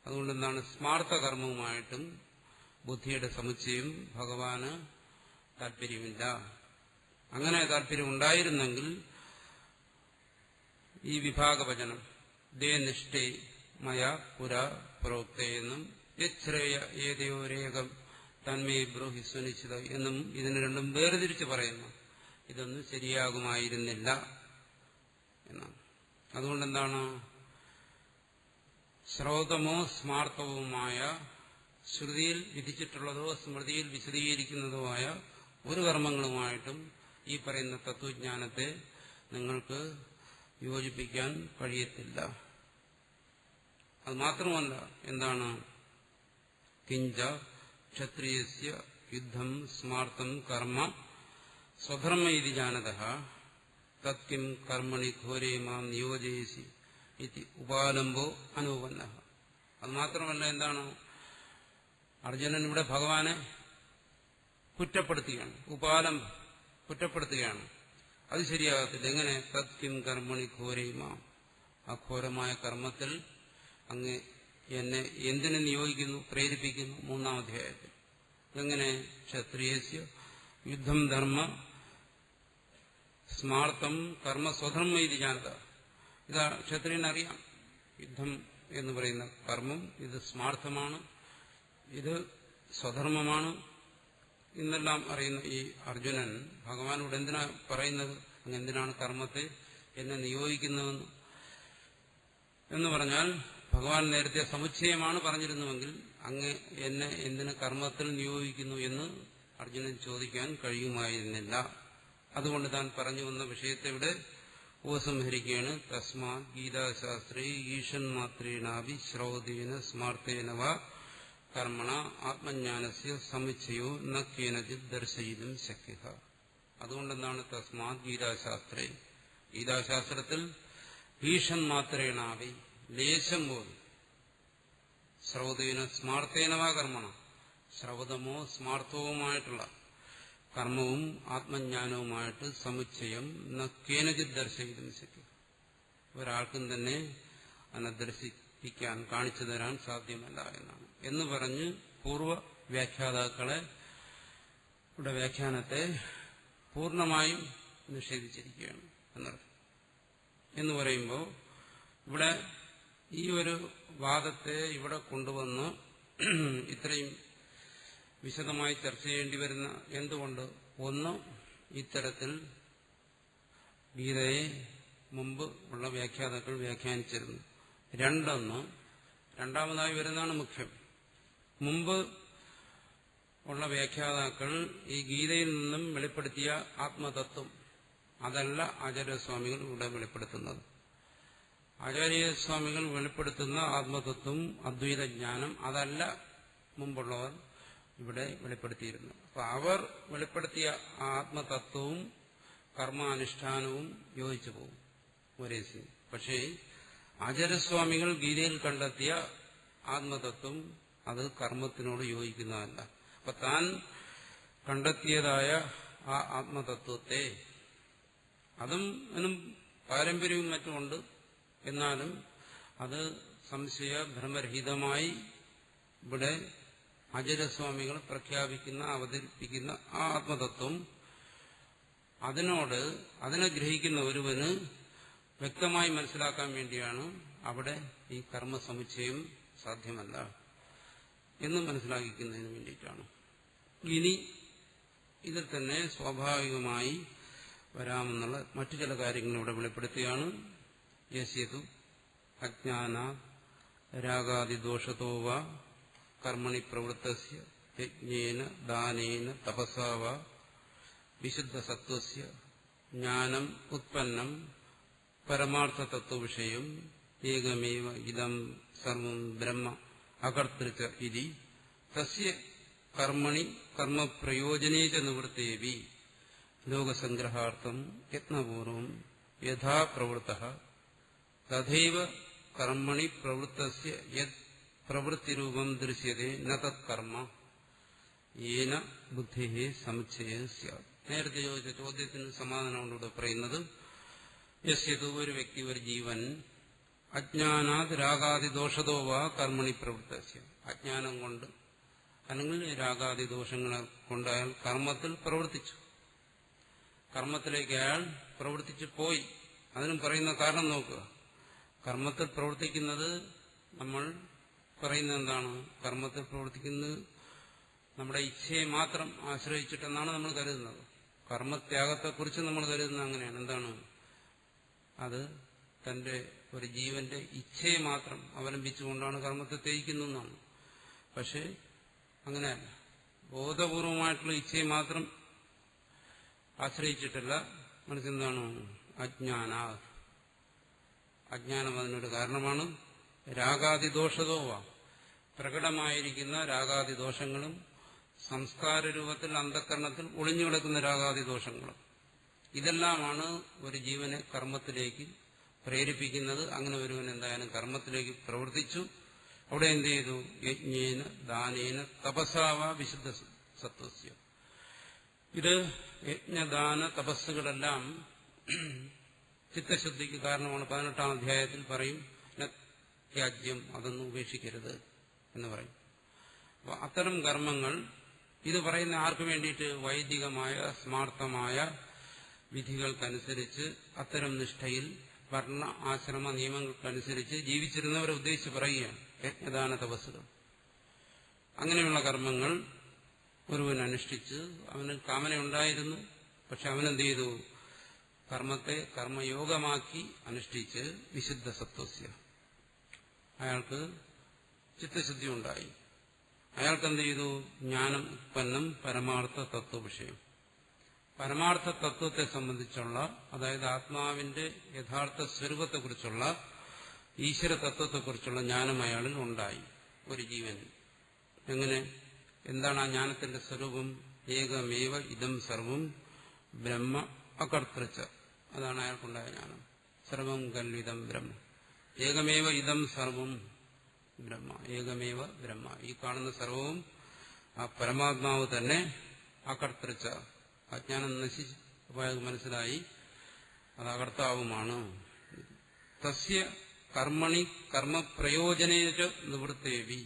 അതുകൊണ്ടെന്താണ്? സ്മാർത്ഥ കർമ്മവുമായിട്ടും ബുദ്ധിയുടെ സമുച്ചയം ഭഗവാന് താല്പര്യമില്ല. അങ്ങനെ താല്പര്യം ഉണ്ടായിരുന്നെങ്കിൽ ഈ വിഭാഗവചനം ദേനിഷ്ഠേ മയാ പുരാ പ്രോക്തയെന്നും യശ്രേയ ഏതയോരേകം തന്മേ ബ്രൂഹി സുനിശ്ചിത എന്നും ഇതിന് രണ്ടും വേർതിരിച്ച് പറയുന്നു. ഇതൊന്നും ശരിയാകുമായിരുന്നില്ല എന്നാണ്. അതുകൊണ്ടെന്താണ്? ശ്രോതമോ സ്മാർത്ഥവുമായ ശ്രുതിയിൽ വിധിച്ചിട്ടുള്ളതോ സ്മൃതിയിൽ വിശദീകരിക്കുന്നതോ ആയ ഒരു കർമ്മങ്ങളുമായിട്ടും ഈ പറയുന്ന തത്വജ്ഞാനത്തെ നിങ്ങൾക്ക് യോജിപ്പിക്കാൻ കഴിയത്തില്ല. അത് മാത്രമല്ല, എന്താണ്? കിഞ്ച ക്ഷത്രിയസ്യ യുദ്ധം സ്മാർത്ഥം കർമ്മ സ്വധർമ്മ ഇതി ജാനതഃ തത്കിം കർമ്മണി ഘോരേ മാം നിയോജയസി ഇതി ഉപാലംബോ അനുപന്നഃ. അത് മാത്രമല്ല, എന്താണ്? അർജുനൻ ഇവിടെ ഭഗവാനെ കുറ്റപ്പെടുത്തുകയാണ്. ഉപാലംബം കുറ്റപ്പെടുത്തുകയാണ്. അത് ശരിയാകത്തില്ല. എങ്ങനെ? തത്കിം കർമ്മണി ഘോരേ മാം. ആ ഘോരമായ കർമ്മത്തിൽ അങ്ങ് എന്നെ എന്തിനു നിയോഗിക്കുന്നു, പ്രേരിപ്പിക്കുന്നു? 3-ാം അധ്യായത്തിൽ. എങ്ങനെ? ക്ഷത്രിയസ്യ യുദ്ധം ധർമ്മ സ്മാർത്ഥം കർമ്മ സ്വധർമ്മ ഇത് ജാനത. ഇതാ ക്ഷത്രിയനറിയാം. യുദ്ധം എന്ന് പറയുന്ന കർമ്മം ഇത് സ്മാർത്ഥമാണ്, ഇത് സ്വധർമ്മമാണ് എന്നെല്ലാം അറിയുന്ന ഈ അർജുനൻ ഭഗവാനോട് എന്തിനാ പറയുന്നത്? അങ്ങ് എന്തിനാണ് കർമ്മത്തെ എന്നെ നിയോഗിക്കുന്നതെന്ന്? എന്ന് പറഞ്ഞാൽ ഭഗവാൻ നേരത്തെ സമുച്ചയമാണ് പറഞ്ഞിരുന്നുവെങ്കിൽ അങ്ങ് എന്നെ എന്തിന് കർമ്മത്തിൽ നിയോഗിക്കുന്നു എന്ന് അർജുനൻ ചോദിക്കാൻ കഴിയുമായിരുന്നില്ല. അതുകൊണ്ട് താൻ പറഞ്ഞു വന്ന വിഷയത്തെ ഇവിടെ ഉപസംഹരിക്കുകയാണ്. തസ്മാ ഗീതാശാസ്ത്രേ ഈശൻ മാത്രേണാഭി ശ്രൗതേന സ്മാർത്ഥേന വാ കർമ്മണ ആത്മജ്ഞാനസ്യ സമുച്ചയോ ന കേനചിത് ദർശയിതും ശക്യഃ. അതുകൊണ്ടെന്താണ്? തസ്മാത് ഗീതാശാസ്ത്രേ, ഗീതാശാസ്ത്രത്തിൽ ഈശൻ മാത്രേണാഭി ലേശം പോലും ശ്രൗതേന സ്മാർത്ഥേനവാ കർമ്മണ, ശ്രൗതമോ സ്മാർത്ഥവുമായിട്ടുള്ള കർമ്മവും ആത്മജ്ഞാനവുമായിട്ട് സമുച്ചയം കേനചിത് ദർശയിതും ശക്യം. ഒരാൾക്കും തന്നെ അതിനെ ദർശിപ്പിക്കാൻ, കാണിച്ചു തരാൻ സാധ്യമല്ല എന്നാണ്. എന്ന് പറഞ്ഞ് പൂർവ്വ വ്യാഖ്യാതാക്കളെ ഇവിടെ വ്യാഖ്യാനത്തെ പൂർണ്ണമായും നിഷേധിച്ചിരിക്കുകയാണ് എന്നർത്ഥം. എന്ന് പറയുമ്പോൾ ഇവിടെ ഈ ഒരു വാദത്തെ ഇവിടെ കൊണ്ടുവന്ന് ഇത്രയും വിശദമായി ചർച്ച ചെയ്യേണ്ടി വരുന്ന എന്തുകൊണ്ട്? ഒന്ന്, ഇത്തരത്തിൽ ഗീതയെ മുമ്പ് ഉള്ള വ്യാഖ്യാതാക്കൾ വ്യാഖ്യാനിച്ചിരുന്നു. രണ്ടാമതായി വരുന്നതാണ് മുഖ്യം. മുമ്പ് ഉള്ള വ്യാഖ്യാതാക്കൾ ഈ ഗീതയിൽ നിന്നും വെളിപ്പെടുത്തിയ ആത്മതത്വം അതല്ല ആചാര്യസ്വാമികൾ ഇവിടെ വെളിപ്പെടുത്തുന്നത്. ആചാര്യസ്വാമികൾ വെളിപ്പെടുത്തുന്ന ആത്മതത്വം, അദ്വൈതജ്ഞാനം അതല്ല മുമ്പുള്ളവർ ഇവിടെ വെളിപ്പെടുത്തിയിരുന്നു. അപ്പൊ അവർ വെളിപ്പെടുത്തിയ ആത്മതത്വവും കർമാനുഷ്ഠാനവും യോജിച്ചു പോകും ഒരേ സമയം. പക്ഷേ ആചാര്യസ്വാമികൾ ഗീതയിൽ കണ്ടെത്തിയ ആത്മതത്വം അത് കർമ്മത്തിനോട് യോജിക്കുന്നതല്ല. അപ്പൊ താൻ കണ്ടെത്തിയതായ ആ ആത്മതത്വത്തെ അതും പാരമ്പര്യവും മറ്റുമുണ്ട്, എന്നാലും അത് സംശയ ഭ്രമരഹിതമായി ഇവിടെ ആചാര്യസ്വാമികൾ പ്രഖ്യാപിക്കുന്ന അവതരിപ്പിക്കുന്ന ആ ആത്മതത്വം അതിനെ ഗ്രഹിക്കുന്ന ഒരുവന് വ്യക്തമായി മനസ്സിലാക്കാൻ വേണ്ടിയാണ് അവിടെ ഈ കർമ്മസമുച്ചയം സാധ്യമല്ല എന്ന് മനസ്സിലാക്കിക്കുന്നതിന് വേണ്ടിയിട്ടാണ്. ഇനി ഇതിൽ തന്നെ സ്വാഭാവികമായി വരാമെന്നുള്ള മറ്റു ചില കാര്യങ്ങൾ ഇവിടെ വെളിപ്പെടുത്തുകയാണ്. യസ്യതു അജ്ഞാന രാഗാദിദോഷതോ വാ കർമ്മണി പ്രവൃത്തസ്യ യജ്ഞേന ദാനേന തപസാ വാ വിശുദ്ധസത്വസ്യ ജ്ഞാനം ഉത്പന്നം പരമാർത്ഥതത്വവിഷയം ഏകമേവ ഇദം സർവം ബ്രഹ്മ അകർത്തൃച ഇതി തസ്യ കർമ്മണി കർമ്മപ്രയോജനേ ച നിവൃത്തേവി ലോകസംഗ്രഹാർത്ഥം യത്നപൂർവം യഥാ പ്രവൃത്തഃ തഥൈവ കർമ്മണി പ്രവൃത്തസ്യ യത് പ്രവൃത്തിരൂപം ദൃശ്യതേ ന തത് കർമ്മ യേന ബുദ്ധിഃ സമുച്ചയഃ സ്യാത്. നേരത്തെ ചോദിച്ച ചോദ്യത്തിന് സമാധാനമുണ്ട് പറയുന്നത്. യസ്യതു ഒരു വ്യക്തി, ഒരു ജീവൻ, അജ്ഞാനാത് രാഗാദിദോഷതോ വാ കർമ്മണി പ്രവൃത്തസ്യ, അജ്ഞാനം കൊണ്ട് അല്ലെങ്കിൽ രാഗാദിദോഷങ്ങളെ കൊണ്ട് അയാൾ കർമ്മത്തിൽ പ്രവർത്തിച്ചു, കർമ്മത്തിലേക്ക് അയാൾ പ്രവർത്തിച്ചു പോയി. അതിനും പറയുന്ന കാരണം നോക്കുക. കർമ്മത്തിൽ പ്രവർത്തിക്കുന്നത് നമ്മൾ പറയുന്നത് എന്താണ്? കർമ്മത്തിൽ പ്രവർത്തിക്കുന്നത് നമ്മുടെ ഇച്ഛയെ മാത്രം ആശ്രയിച്ചിട്ടെന്നാണ് നമ്മൾ കരുതുന്നത്. കർമ്മത്യാഗത്തെക്കുറിച്ച് നമ്മൾ കരുതുന്നത് അങ്ങനെയാണ്. എന്താണ്? അത് തന്റെ ഒരു ജീവന്റെ ഇച്ഛയെ മാത്രം അവലംബിച്ചുകൊണ്ടാണ് കർമ്മത്തെ ത്യജിക്കുന്നതെന്നാണ്. പക്ഷെ അങ്ങനെയല്ല. ബോധപൂർവമായിട്ടുള്ള ഇച്ഛയെ മാത്രം ആശ്രയിച്ചിട്ടല്ല. മനസ്സെന്താണ്? അജ്ഞാനം അതിനൊരു കാരണമാണ്. രാഗാദിദോഷതോവാ, പ്രകടമായിരിക്കുന്ന രാഗാദിദോഷങ്ങളും സംസ്കാര രൂപത്തിൽ അന്ധക്കരണത്തിൽ ഒളിഞ്ഞുകിടക്കുന്ന രാഗാദിദോഷങ്ങളും, ഇതെല്ലാമാണ് ഒരു ജീവനെ കർമ്മത്തിലേക്ക് പ്രേരിപ്പിക്കുന്നത്. അങ്ങനെ ഒരുവൻ എന്തായാലും കർമ്മത്തിലേക്ക് പ്രവർത്തിച്ചു. അവിടെ എന്ത് ചെയ്തു? യജ്ഞേന ദാനേന തപസാവ വിശുദ്ധ സത്വസ്യ. ഇത് യജ്ഞദാന തപസ്സുകളെല്ലാം ചിത്തശുദ്ധിക്ക് കാരണമാണ്. 18-ാം അധ്യായത്തിൽ പറയും ത്യാജ്യം, അതൊന്നും ഉപേക്ഷിക്കരുത് എന്ന് പറയും. അപ്പൊ അത്തരം കർമ്മങ്ങൾ ഇത് പറയുന്ന ആർക്ക് വേണ്ടിയിട്ട്? വൈദികമായ സ്മാർത്ഥമായ വിധികൾക്കനുസരിച്ച് അത്തരം നിഷ്ഠയിൽ വർണ്ണ ആശ്രമ നിയമങ്ങൾക്കനുസരിച്ച് ജീവിച്ചിരുന്നവരെ ഉദ്ദേശിച്ച് പറയുകയാണ് യജ്ഞദാന തപസ്സുകൾ. അങ്ങനെയുള്ള കർമ്മങ്ങൾ ഒരുവൻ അനുഷ്ഠിച്ച് അവന് കാമനയുണ്ടായിരുന്നു. പക്ഷെ അവനെന്ത് ചെയ്തു? കർമ്മത്തെ കർമ്മയോഗമാക്കി അനുഷ്ഠിച്ച് വിശുദ്ധ സത്വസ്യ, അയാൾക്ക് ചിത്തശുദ്ധി ഉണ്ടായി. അയാൾക്കെന്ത് ചെയ്തു? ജ്ഞാനം ഉത്പന്നം പരമാർത്ഥ തത്വവിഷയം. പരമാർത്ഥ തത്വത്തെ സംബന്ധിച്ചുള്ള, അതായത് ആത്മാവിന്റെ യഥാർത്ഥ സ്വരൂപത്തെക്കുറിച്ചുള്ള, ഈശ്വര തത്വത്തെക്കുറിച്ചുള്ള ജ്ഞാനം അയാളിൽ ഉണ്ടായി ഒരു ജീവനിൽ. എങ്ങനെ? എന്താണ് ആ ജ്ഞാനത്തിന്റെ സ്വരൂപം? ഏകമേവ ഇദം സർവം ബ്രഹ്മ അകർത്തൃച്ച, അതാണ് അയാൾക്കുണ്ടായ ജ്ഞാനം. സർവം കൽവിദം ബ്രഹ്മ, ഏകമേവ ഇദം സർവം ബ്രഹ്മ, ഏകമേവ ബ്രഹ്മ, ഈ കാണുന്ന സർവവും ആ പരമാത്മാവ് തന്നെ. അകർത്തൃച്ച, അജ്ഞാനം നശിച്ച് മനസ്സിലായി അത് അകർത്താവുമാണ്. തസ്യ കർമ്മണി കർമ്മപ്രയോജനേച നിവൃത്തേവി,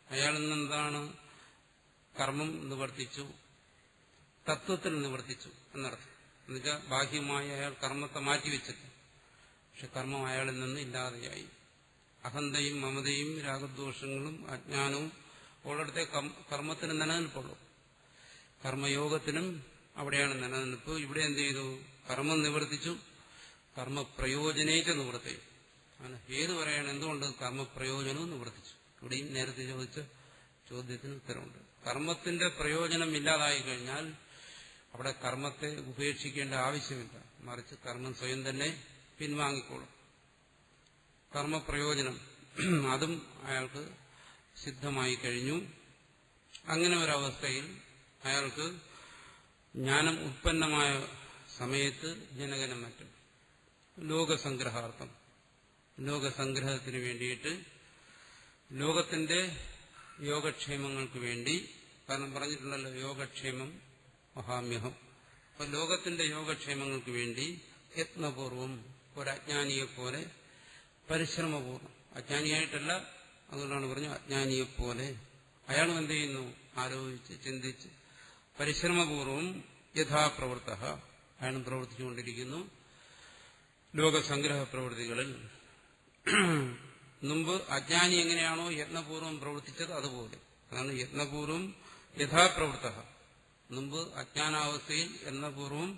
അയാളിൽ നിന്നെന്താണ്? കർമ്മം നിവർത്തിച്ചു, തത്വത്തിൽ നിവർത്തിച്ചു എന്നർത്ഥം. എന്നുവെച്ചാൽ ബാഹ്യമായി അയാൾ കർമ്മത്തെ മാറ്റിവെച്ചിട്ട്, പക്ഷെ കർമ്മം അയാളിൽ നിന്ന് ഇല്ലാതെയായി. അഹന്തയും മമതയും രാഗദോഷങ്ങളും അജ്ഞാനവും ഉള്ളിടത്തെ കർമ്മത്തിന് നിലനിൽപ്പുള്ളൂ. കർമ്മയോഗത്തിനും അവിടെയാണ് നിലനിൽപ്പ്. ഇവിടെ എന്ത് ചെയ്തു? കർമ്മം നിവർത്തിച്ചു, കർമ്മപ്രയോജനേച്ച നിവൃത്തി. അങ്ങനെ ഏത് പറയാണ്? എന്തുകൊണ്ട് കർമ്മപ്രയോജനവും നിവർത്തിച്ചു? ഇവിടെയും നേരത്തെ ചോദിച്ച ചോദ്യത്തിന് ഉത്തരവുണ്ട്. കർമ്മത്തിന്റെ പ്രയോജനം ഇല്ലാതായി കഴിഞ്ഞാൽ അവിടെ കർമ്മത്തെ ഉപേക്ഷിക്കേണ്ട ആവശ്യമില്ല, മറിച്ച് കർമ്മം സ്വയം തന്നെ പിൻവാങ്ങിക്കോളും. കർമ്മപ്രയോജനം അതും അയാൾക്ക് സിദ്ധമായി കഴിഞ്ഞു. അങ്ങനെ ഒരവസ്ഥയിൽ അയാൾക്ക് ജ്ഞാനം ഉത്പന്നമായ സമയത്ത് ജനകനും മറ്റും ലോകസംഗ്രഹാർത്ഥം, ലോകസംഗ്രഹത്തിന് വേണ്ടിയിട്ട്, ലോകത്തിന്റെ യോഗക്ഷേമങ്ങൾക്ക് വേണ്ടി. കാരണം പറഞ്ഞിട്ടുണ്ടല്ലോ യോഗക്ഷേമം മഹാമ്യഹം. അപ്പൊ ലോകത്തിന്റെ യോഗക്ഷേമങ്ങൾക്ക് വേണ്ടി യത്നപൂർവം ഒരജ്ഞാനിയെപ്പോലെ പരിശ്രമപൂർവ്വം, അജ്ഞാനിയായിട്ടല്ല, അതുകൊണ്ടാണ് പറഞ്ഞു അജ്ഞാനിയെപ്പോലെ അയാളും എന്ത് ചെയ്യുന്നു, ആലോചിച്ച് ചിന്തിച്ച് പരിശ്രമപൂർവം യഥാപ്രവൃത്ത അയാളും പ്രവർത്തിച്ചുകൊണ്ടിരിക്കുന്നു ലോകസംഗ്രഹ പ്രവൃത്തികളിൽ. മുമ്പ് അജ്ഞാനി എങ്ങനെയാണോ യത്നപൂർവ്വം പ്രവർത്തിച്ചത് അതുപോലെ. അതാണ് യത്നപൂർവം യഥാപ്രവൃത്ത. മുമ്പ് അജ്ഞാനാവസ്ഥയിൽ യത്നപൂർവം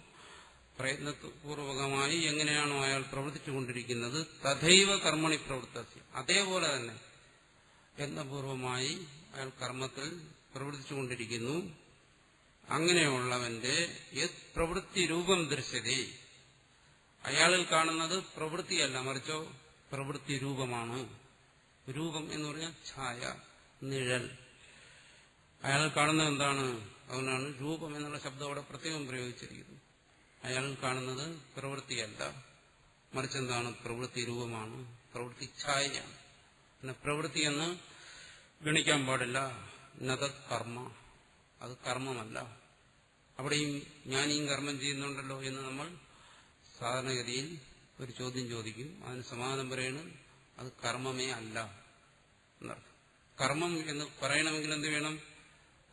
പ്രയത്നപൂർവകമായി എങ്ങനെയാണോ അയാൾ പ്രവർത്തിച്ചുകൊണ്ടിരിക്കുന്നത്, തഥൈവ കർമ്മണി പ്രവൃത്തി, അതേപോലെ തന്നെ യത്നപൂർവമായി അയാൾ കർമ്മത്തിൽ പ്രവർത്തിച്ചുകൊണ്ടിരിക്കുന്നു. അങ്ങനെയുള്ളവന്റെ യത് പ്രവൃത്തി രൂപം ദൃശ്യതേ, അയാളിൽ കാണുന്നത് പ്രവൃത്തിയല്ല, മറിച്ചോ പ്രവൃത്തി രൂപമാണ്. രൂപം എന്ന് പറഞ്ഞാൽ ഛായ, നിഴൽ. അയാൾ കാണുന്നത് എന്താണ്? അതുകൊണ്ടാണ് രൂപം എന്നുള്ള ശബ്ദം അവിടെ പ്രത്യേകം പ്രയോഗിച്ചിരിക്കുന്നത്. അയാൾ കാണുന്നത് പ്രവൃത്തിയല്ല, മറിച്ച് എന്താണ്? പ്രവൃത്തി രൂപമാണ്, പ്രവൃത്തി ഛായയാണ്. പിന്നെ പ്രവൃത്തി എന്ന് ഗണിക്കാൻ പാടില്ല. നത് കർമ്മ, അത് കർമ്മമല്ല. അവിടെയും ഞാനീം കർമ്മം ചെയ്യുന്നുണ്ടല്ലോ എന്ന് നമ്മൾ സാധാരണഗതിയിൽ ഒരു ചോദ്യം ചോദിക്കും. അതിന് സമാധാനം പറയണം, അത് കർമ്മമേ അല്ല എന്നർത്ഥം. കർമ്മം എന്ന് പറയണമെങ്കിൽ എന്ത് വേണം?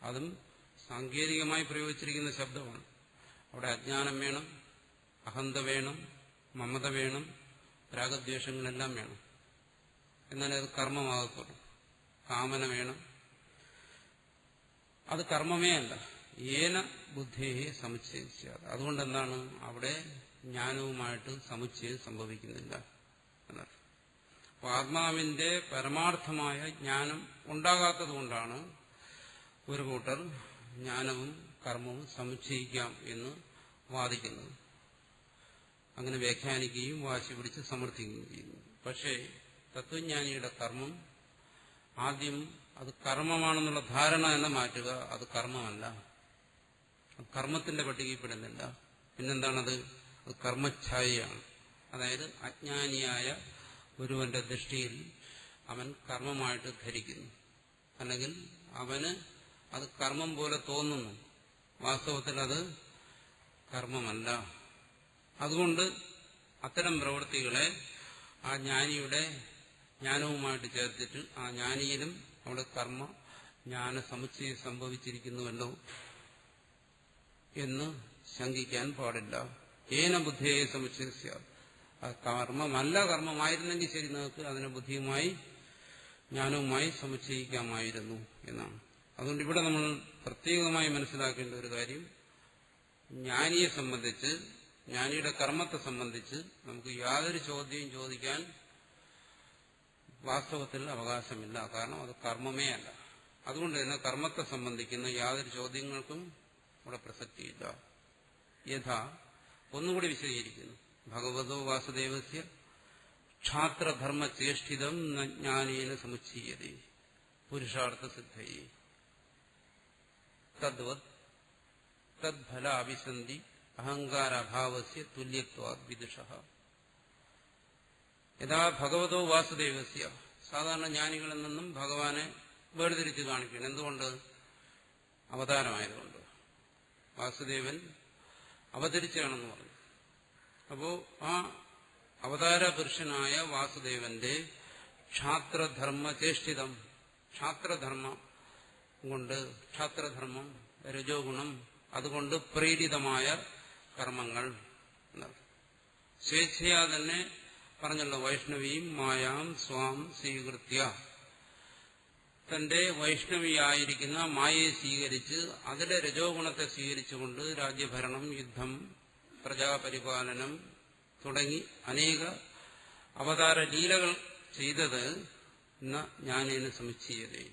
അതും സാങ്കേതികമായി പ്രയോഗിച്ചിരിക്കുന്ന ശബ്ദമാണ്. അവിടെ അജ്ഞാനം വേണം, അഹന്ത വേണം, മമത വേണം, രാഗദ്വേഷങ്ങളെല്ലാം വേണം. എന്നാലേ അത് കർമ്മമാകത്തുള്ളൂ. കാമന വേണം. അത് കർമ്മമേ അല്ല. ഏന ബുദ്ധിയെ സമുച്ചയിച്ചാൽ, അതുകൊണ്ടെന്താണ് അവിടെ ജ്ഞാനവുമായിട്ട് സമുച്ചയം സംഭവിക്കുന്നില്ല എന്നർത്ഥം. അപ്പൊ ആത്മാവിന്റെ പരമാർത്ഥമായ ജ്ഞാനം ഉണ്ടാകാത്തതുകൊണ്ടാണ് ഒരു കൂട്ടർ ജ്ഞാനവും കർമ്മവും സമുച്ചയിക്കാം എന്ന് വാദിക്കുന്നത്. അങ്ങനെ വ്യാഖ്യാനിക്കുകയും വാശി പിടിച്ച് സമർത്ഥിക്കുകയും ചെയ്യുന്നു. പക്ഷേ തത്വജ്ഞാനിയുടെ കർമ്മം ആദ്യം അത് കർമ്മമാണെന്നുള്ള ധാരണ എന്ന് മാറ്റുക. അത് കർമ്മമല്ല, അത് കർമ്മത്തിന്റെ പട്ടികയിൽപ്പെടുന്നില്ല. പിന്നെന്താണത്? അത് കർമ്മഛായയാണ്. അതായത് അജ്ഞാനിയായ ഒരുവന്റെ ദൃഷ്ടിയിൽ അവൻ കർമ്മമായിട്ട് ധരിക്കുന്നു, അല്ലെങ്കിൽ അവന് അത് കർമ്മം പോലെ തോന്നുന്നു. വാസ്തവത്തിൽ അത് കർമ്മമല്ല. അതുകൊണ്ട് അത്തരം പ്രവൃത്തികളെ ആ ജ്ഞാനിയുടെ ജ്ഞാനവുമായിട്ട് ചേർത്തിട്ട് ആ ജ്ഞാനിയിലും അവിടെ കർമ്മ ജ്ഞാന സമുച്ചയം സംഭവിച്ചിരിക്കുന്നുവല്ലോ എന്ന് ശങ്കിക്കാൻ പാടില്ല. ഏന ബുദ്ധിയെ സമുച്ചയ, കർമ്മമല്ല, കർമ്മമായിരുന്നെങ്കിൽ ശരി, നിങ്ങൾക്ക് അതിനെ ബുദ്ധിയുമായി ജ്ഞാനവുമായി സമുച്ചയിക്കാമായിരുന്നു എന്നാണ്. അതുകൊണ്ട് ഇവിടെ നമ്മൾ പ്രത്യേകമായി മനസ്സിലാക്കേണ്ട ഒരു കാര്യം, ജ്ഞാനിയെ സംബന്ധിച്ച്, ജ്ഞാനിയുടെ കർമ്മത്തെ സംബന്ധിച്ച് നമുക്ക് യാതൊരു ചോദ്യവും ചോദിക്കാൻ വാസ്തവത്തിൽ അവകാശമില്ല. കാരണം അത് കർമ്മമേ അല്ല. അതുകൊണ്ട് തന്നെ കർമ്മത്തെ സംബന്ധിക്കുന്ന യാതൊരു ചോദ്യങ്ങൾക്കും ഇവിടെ പ്രസക്തിയില്ല. യഥാ, ഒന്നുകൂടി വിശദീകരിക്കുന്നു, ഭഗവതോ വാസുദേവസ്യ ക്ഷാത്രധർമ്മചേഷ്ടിതം ജ്ഞാനേന സമുച്ചീയതേ പുരുഷാർത്ഥ സിദ്ധയേ തദ്വത് തദ്ഫല അഭിസന്ധി അഹങ്കാരഭാവസ്യ തുല്യത്വാദ് വിദുഷഃ. യഥാ ഭഗവതോ വാസുദേവസ്യ, സാധാരണ ജ്ഞാനികളിൽ നിന്നും ഭഗവാനെ വേർതിരിച്ച് കാണിക്കണം. എന്തുകൊണ്ട്? അവതാരമായതുകൊണ്ട്. വാസുദേവൻ അവതരിച്ചാണെന്ന് പറഞ്ഞു. അപ്പോ ആ അവതാര പുരുഷനായ വാസുദേവന്റെ ക്ഷാത്രധർമ്മചേഷ്ടിതം, ക്ഷാത്രധർമ്മം കൊണ്ട്, ക്ഷാത്രധർമ്മം രജോ ഗുണം, അതുകൊണ്ട് പ്രേരിതമായ കർമ്മങ്ങൾ. സ്വേച്ഛയാ തന്നെ പറഞ്ഞല്ലോ, വൈഷ്ണവിയും മായാം സ്വാം സ്വീകൃത്യ, തന്റെ വൈഷ്ണവിയായിരിക്കുന്ന മായയെ സ്വീകരിച്ച് അതിലെ രജോ ഗുണത്തെ സ്വീകരിച്ചുകൊണ്ട് രാജ്യഭരണം, യുദ്ധം, പ്രജാപരിപാലനം തുടങ്ങി അനേക അവതാര ലീലകൾ ചെയ്തത് ജ്ഞാനേന സമുച്ചയതേ,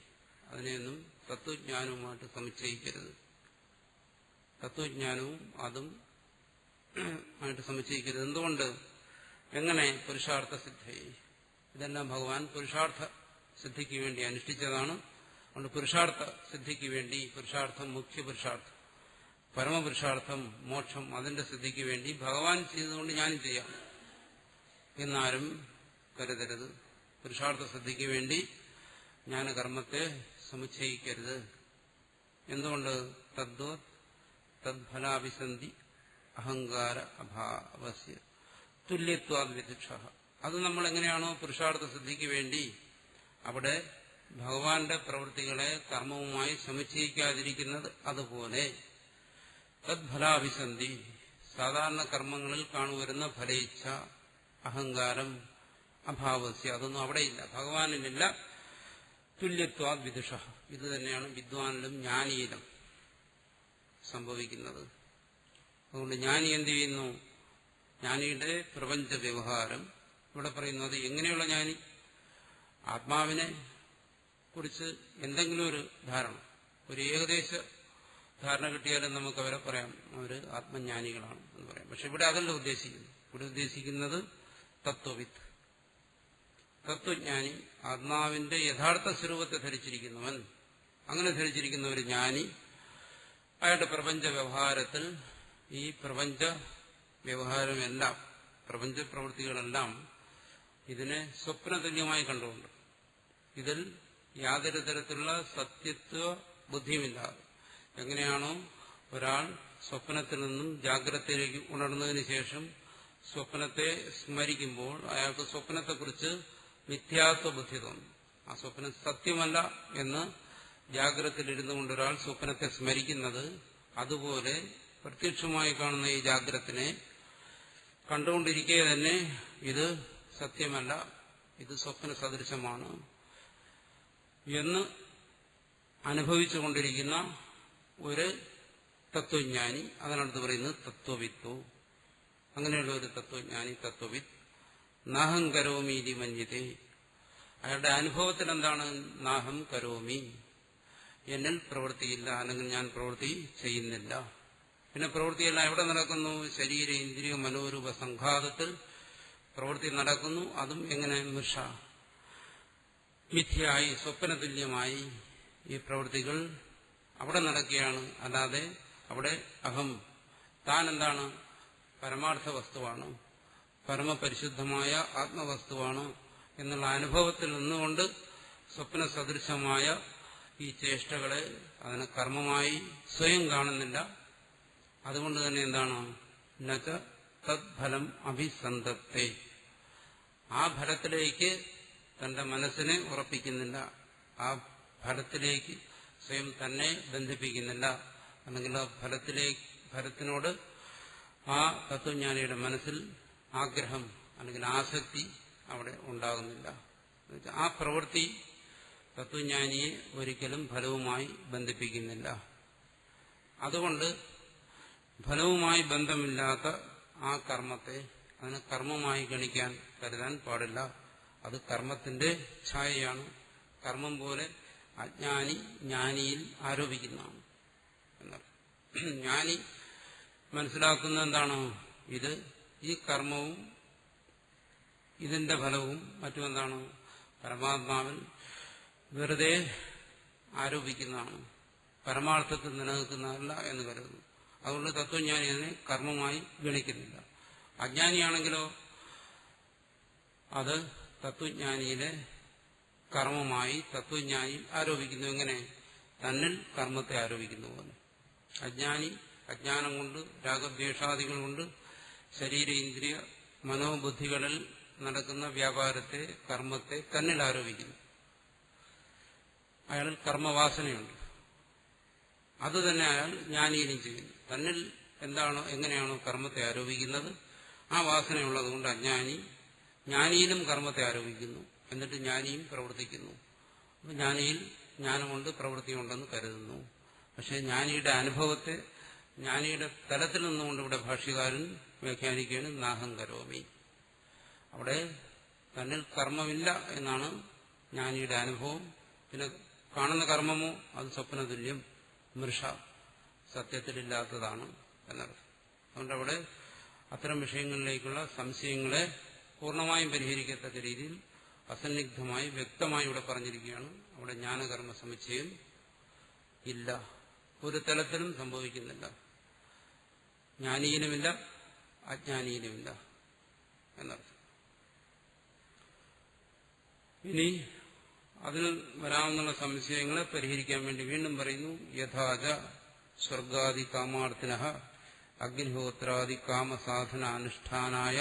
അതിനെയൊന്നും തത്വജ്ഞാനവുമായിട്ട് സമുച്ചയിക്കരുത്. തത്വജ്ഞാനവും അതും ആയിട്ട് സമുച്ചയിക്കരുത്. എന്തുകൊണ്ട്? എങ്ങനെ? പുരുഷാർത്ഥ സിദ്ധയെ, ഇതെല്ലാം ഭഗവാൻ പുരുഷാർത്ഥ സിദ്ധിക്ക് വേണ്ടി അനുഷ്ഠിച്ചതാണ്. അതുകൊണ്ട് പുരുഷാർത്ഥ സിദ്ധിക്ക് വേണ്ടി, പുരുഷാർത്ഥം മുഖ്യ പുരുഷാർത്ഥം, പരമപുരുഷാർത്ഥം മോക്ഷം അതിന്റെ സിദ്ധിക്ക് വേണ്ടി ഭഗവാൻ ചെയ്തതുകൊണ്ട് ഞാനും ചെയ്യാം എന്നാരും കരുതരുത്. പുരുഷാർത്ഥ സിദ്ധിക്ക് വേണ്ടി ജ്ഞാനകർമ്മത്തെ സമുച്ചയിക്കരുത്. എന്തുകൊണ്ട്? തദ്ഫലാഭിസന്ധി അഹങ്കാര അഭാവസ്യ തുല്യത്വാദ് വിദുഷ. അത് നമ്മൾ എങ്ങനെയാണോ പുരുഷാർത്ഥ സിദ്ധിക്ക് വേണ്ടി അവിടെ ഭഗവാന്റെ പ്രവൃത്തികളെ കർമ്മവുമായി സമുച്ചയിക്കാതിരിക്കുന്നത്, അതുപോലെ തദ്ഫലാഭിസന്ധി സാധാരണ കർമ്മങ്ങളിൽ കാണുവരുന്ന ഫലയിച്ഛ, അഹങ്കാരം, അഭാവസ്യ അതൊന്നും അവിടെയില്ല, ഭഗവാനിലില്ല. തുല്യത്വാദ് വിദുഷ. ഇത് തന്നെയാണ് വിദ്വാനിലും ജ്ഞാനിയിലും സംഭവിക്കുന്നത്. അതുകൊണ്ട് ജ്ഞാനി എന്ത് ചെയ്യുന്നു? ജ്ഞാനിയുടെ പ്രപഞ്ച വ്യവഹാരം ഇവിടെ പറയുന്നത് എങ്ങനെയുള്ള ജ്ഞാനി? ആത്മാവിനെ കുറിച്ച് എന്തെങ്കിലും ഒരു ധാരണ, ഒരു ഏകദേശ ധാരണ കിട്ടിയാലും നമുക്ക് അവരെ പറയാം അവർ ആത്മജ്ഞാനികളാണ് എന്ന് പറയാം. പക്ഷെ ഇവിടെ അതല്ല ഉദ്ദേശിക്കുന്നത്. ഇവിടെ ഉദ്ദേശിക്കുന്നത് തത്വവിത്ത്, തത്വജ്ഞാനി, ആത്മാവിന്റെ യഥാർത്ഥ സ്വരൂപത്തെ ധരിച്ചിരിക്കുന്നവൻ. അങ്ങനെ ധരിച്ചിരിക്കുന്ന ഒരു ജ്ഞാനി അയാളുടെ പ്രപഞ്ച വ്യവഹാരത്തിൽ ഈ പ്രപഞ്ച വ്യവഹാരമെല്ലാം, പ്രപഞ്ച പ്രവൃത്തികളെല്ലാം ഇതിനെ സ്വപ്നതുല്യമായി കണ്ടുകൊണ്ട്, ഇതിൽ യാതൊരു തരത്തിലുള്ള സത്യത്വ ബുദ്ധിയുമില്ലാതെ, എങ്ങനെയാണോ ഒരാൾ സ്വപ്നത്തിൽ നിന്നും ജാഗ്രതയിലേക്ക് ഉണർന്നതിന് ശേഷം സ്വപ്നത്തെ സ്മരിക്കുമ്പോൾ അയാൾക്ക് സ്വപ്നത്തെക്കുറിച്ച് മിഥ്യാത്വ ബുദ്ധി തോന്നും, ആ സ്വപ്നം സത്യമല്ല എന്ന് ജാഗ്രതയിലിരുന്നു കൊണ്ട് ഒരാൾ സ്വപ്നത്തെ സ്മരിക്കുന്നത്, അതുപോലെ പ്രത്യക്ഷമായി കാണുന്ന ഈ ജാഗ്രതത്തിനെ കണ്ടുകൊണ്ടിരിക്കെ തന്നെ ഇത് സത്യമല്ല, ഇത് സ്വപ്ന സദൃശമാണ് എന്ന് അനുഭവിച്ചുകൊണ്ടിരിക്കുന്ന ഒരു തത്വജ്ഞാനി, അതിനടുത്ത് പറയുന്നത് തത്വവിത്തോ. അങ്ങനെയുള്ള ഒരു തത്വജ്ഞാനി, തത്വവിത്ത്, നാഹം കരോമി ഇതി മന്യതേ. അയാളുടെ അനുഭവത്തിൽ എന്താണ്? നാഹം കരോമി, എന്നിൽ പ്രവൃത്തിയില്ല, അല്ലെങ്കിൽ ഞാൻ പ്രവൃത്തി ചെയ്യുന്നില്ല. പിന്നെ പ്രവൃത്തിയെല്ലാം എവിടെ നടക്കുന്നു? ശരീര ഇന്ദ്രിയ മനോരൂപ സംഘാതത്തിൽ പ്രവൃത്തി നടക്കുന്നു. അതും എങ്ങനെ? മിഷ, മിഥ്യയായി, സ്വപ്നതുല്യമായി ഈ പ്രവൃത്തികൾ അവിടെ നടക്കുകയാണ്. അല്ലാതെ അവിടെ അഹം, താൻ എന്താണ്? പരമാർത്ഥ വസ്തുവാണ്, പരമപരിശുദ്ധമായ ആത്മവസ്തുവാണ് എന്നുള്ള അനുഭവത്തിൽ നിന്നുകൊണ്ട് സ്വപ്ന സദൃശമായ ഈ ചേഷ്ടകളെ അതിനെ കർമ്മമായി സ്വയം കാണുന്നില്ല. അതുകൊണ്ട് തന്നെ എന്താണ്? നച തദ്ഫലം അഭിസന്ധത്തെ, ആ ഫലത്തിലേക്ക് തന്റെ മനസ്സിനെ ഉറപ്പിക്കുന്നില്ല, ആ ഫലത്തിലേക്ക് സ്വയം തന്നെ ബന്ധിപ്പിക്കുന്നില്ല, അല്ലെങ്കിൽ ആ ഫലത്തിനോട് ആ തത്വജ്ഞാനിയുടെ മനസ്സിൽ ആഗ്രഹം അല്ലെങ്കിൽ ആസക്തി അവിടെ ഉണ്ടാകുന്നില്ല. ആ പ്രവൃത്തി തത്വജ്ഞാനിയെ ഒരിക്കലും ഫലവുമായി ബന്ധിപ്പിക്കുന്നില്ല. അതുകൊണ്ട് ഫലവുമായി ബന്ധമില്ലാത്ത ആ കർമ്മത്തെ അതിനെ കർമ്മമായി ഗണിക്കാൻ കരുതാൻ പാടില്ല. അത് കർമ്മത്തിന്റെ ഛായയാണ്. കർമ്മം പോലെ അജ്ഞാനി ജ്ഞാനിയിൽ ആരോപിക്കുന്നതാണ് എന്നർത്ഥം. ജ്ഞാനി മനസ്സിലാക്കുന്ന എന്താണ്? ഇത് ഈ കർമ്മവും ഇതിന്റെ ഫലവും മറ്റുമെന്താണ്? പരമാത്മാവിൽ വെറുതെ ആരോപിക്കുന്നതാണ്, പരമാർത്ഥത്തിൽ നിലനിൽക്കുന്നതല്ല എന്ന് കരുതുന്നു. അതുകൊണ്ട് തത്വജ്ഞാനി അതിനെ കർമ്മമായി ഗണിക്കുന്നില്ല. അജ്ഞാനിയാണെങ്കിലോ അത് തത്വജ്ഞാനിയിലെ കർമ്മമായി തത്വജ്ഞാനി ആരോപിക്കുന്നു. എങ്ങനെ? തന്നിൽ കർമ്മത്തെ ആരോപിക്കുന്നു പോലെ. അജ്ഞാനി അജ്ഞാനം കൊണ്ട്, രാഗദ്വേഷാദികൾ കൊണ്ട് ശരീര ഇന്ദ്രിയ മനോബുദ്ധികളിൽ നടക്കുന്ന വ്യാപാരത്തെ, കർമ്മത്തെ തന്നിൽ ആരോപിക്കുന്നു. അയാളിൽ കർമ്മവാസനയുണ്ട്. അതുതന്നെ അയാൾ ജ്ഞാനിയിലും ചെയ്യുന്നു. തന്നിൽ എന്താണോ, എങ്ങനെയാണോ കർമ്മത്തെ ആരോപിക്കുന്നത്, ആ വാസനയുള്ളതുകൊണ്ട് അജ്ഞാനി ജ്ഞാനിയിലും കർമ്മത്തെ ആരോപിക്കുന്നു. എന്നിട്ട് ജ്ഞാനിയും പ്രവർത്തിക്കുന്നു. അപ്പോൾ ജ്ഞാനിയിൽ ജ്ഞാനമുണ്ട്, പ്രവൃത്തിയുണ്ടെന്ന് കരുതുന്നു. പക്ഷെ ജ്ഞാനിയുടെ അനുഭവത്തെ ജ്ഞാനിയുടെ തലത്തിൽ നിന്നുകൊണ്ട് ഇവിടെ ഭാഷ്യകാരൻ വ്യാഖ്യാനിക്കുകയാണ് നാഹം കരോമി. അവിടെ തന്നിൽ കർമ്മമില്ല എന്നാണ് ജ്ഞാനിയുടെ അനുഭവം. പിന്നെ കാണുന്ന കർമ്മമോ അത് സ്വപ്നതുല്യം, മൃഷ, സത്യത്തിലില്ലാത്തതാണ് എന്നർത്ഥം. അതുകൊണ്ട് അവിടെ അത്തരം വിഷയങ്ങളിലേക്കുള്ള സംശയങ്ങളെ പൂർണ്ണമായും പരിഹരിക്കത്തക്ക രീതിയിൽ അസന്നിഗ്ധമായി വ്യക്തമായി ഇവിടെ പറഞ്ഞിരിക്കുകയാണ്. അവിടെ ജ്ഞാനകർമ്മ സമുച്ചയം ഇല്ല, ഒരു തലത്തിലും സംഭവിക്കുന്നില്ല ജ്ഞാനിയിലുമില്ല, അജ്ഞാനിയിലുമില്ല എന്നർത്ഥം. ഇനി അതിൽ വരാവുന്ന സംശയങ്ങളെ പരിഹരിക്കാൻ വേണ്ടി വീണ്ടും പറയുന്നു. യഥാച സ്വർഗാദി കാമാർത്ഥിനഃ അഗ്നിഹോത്രാദി കാമസാധന അനുഷ്ഠാനായ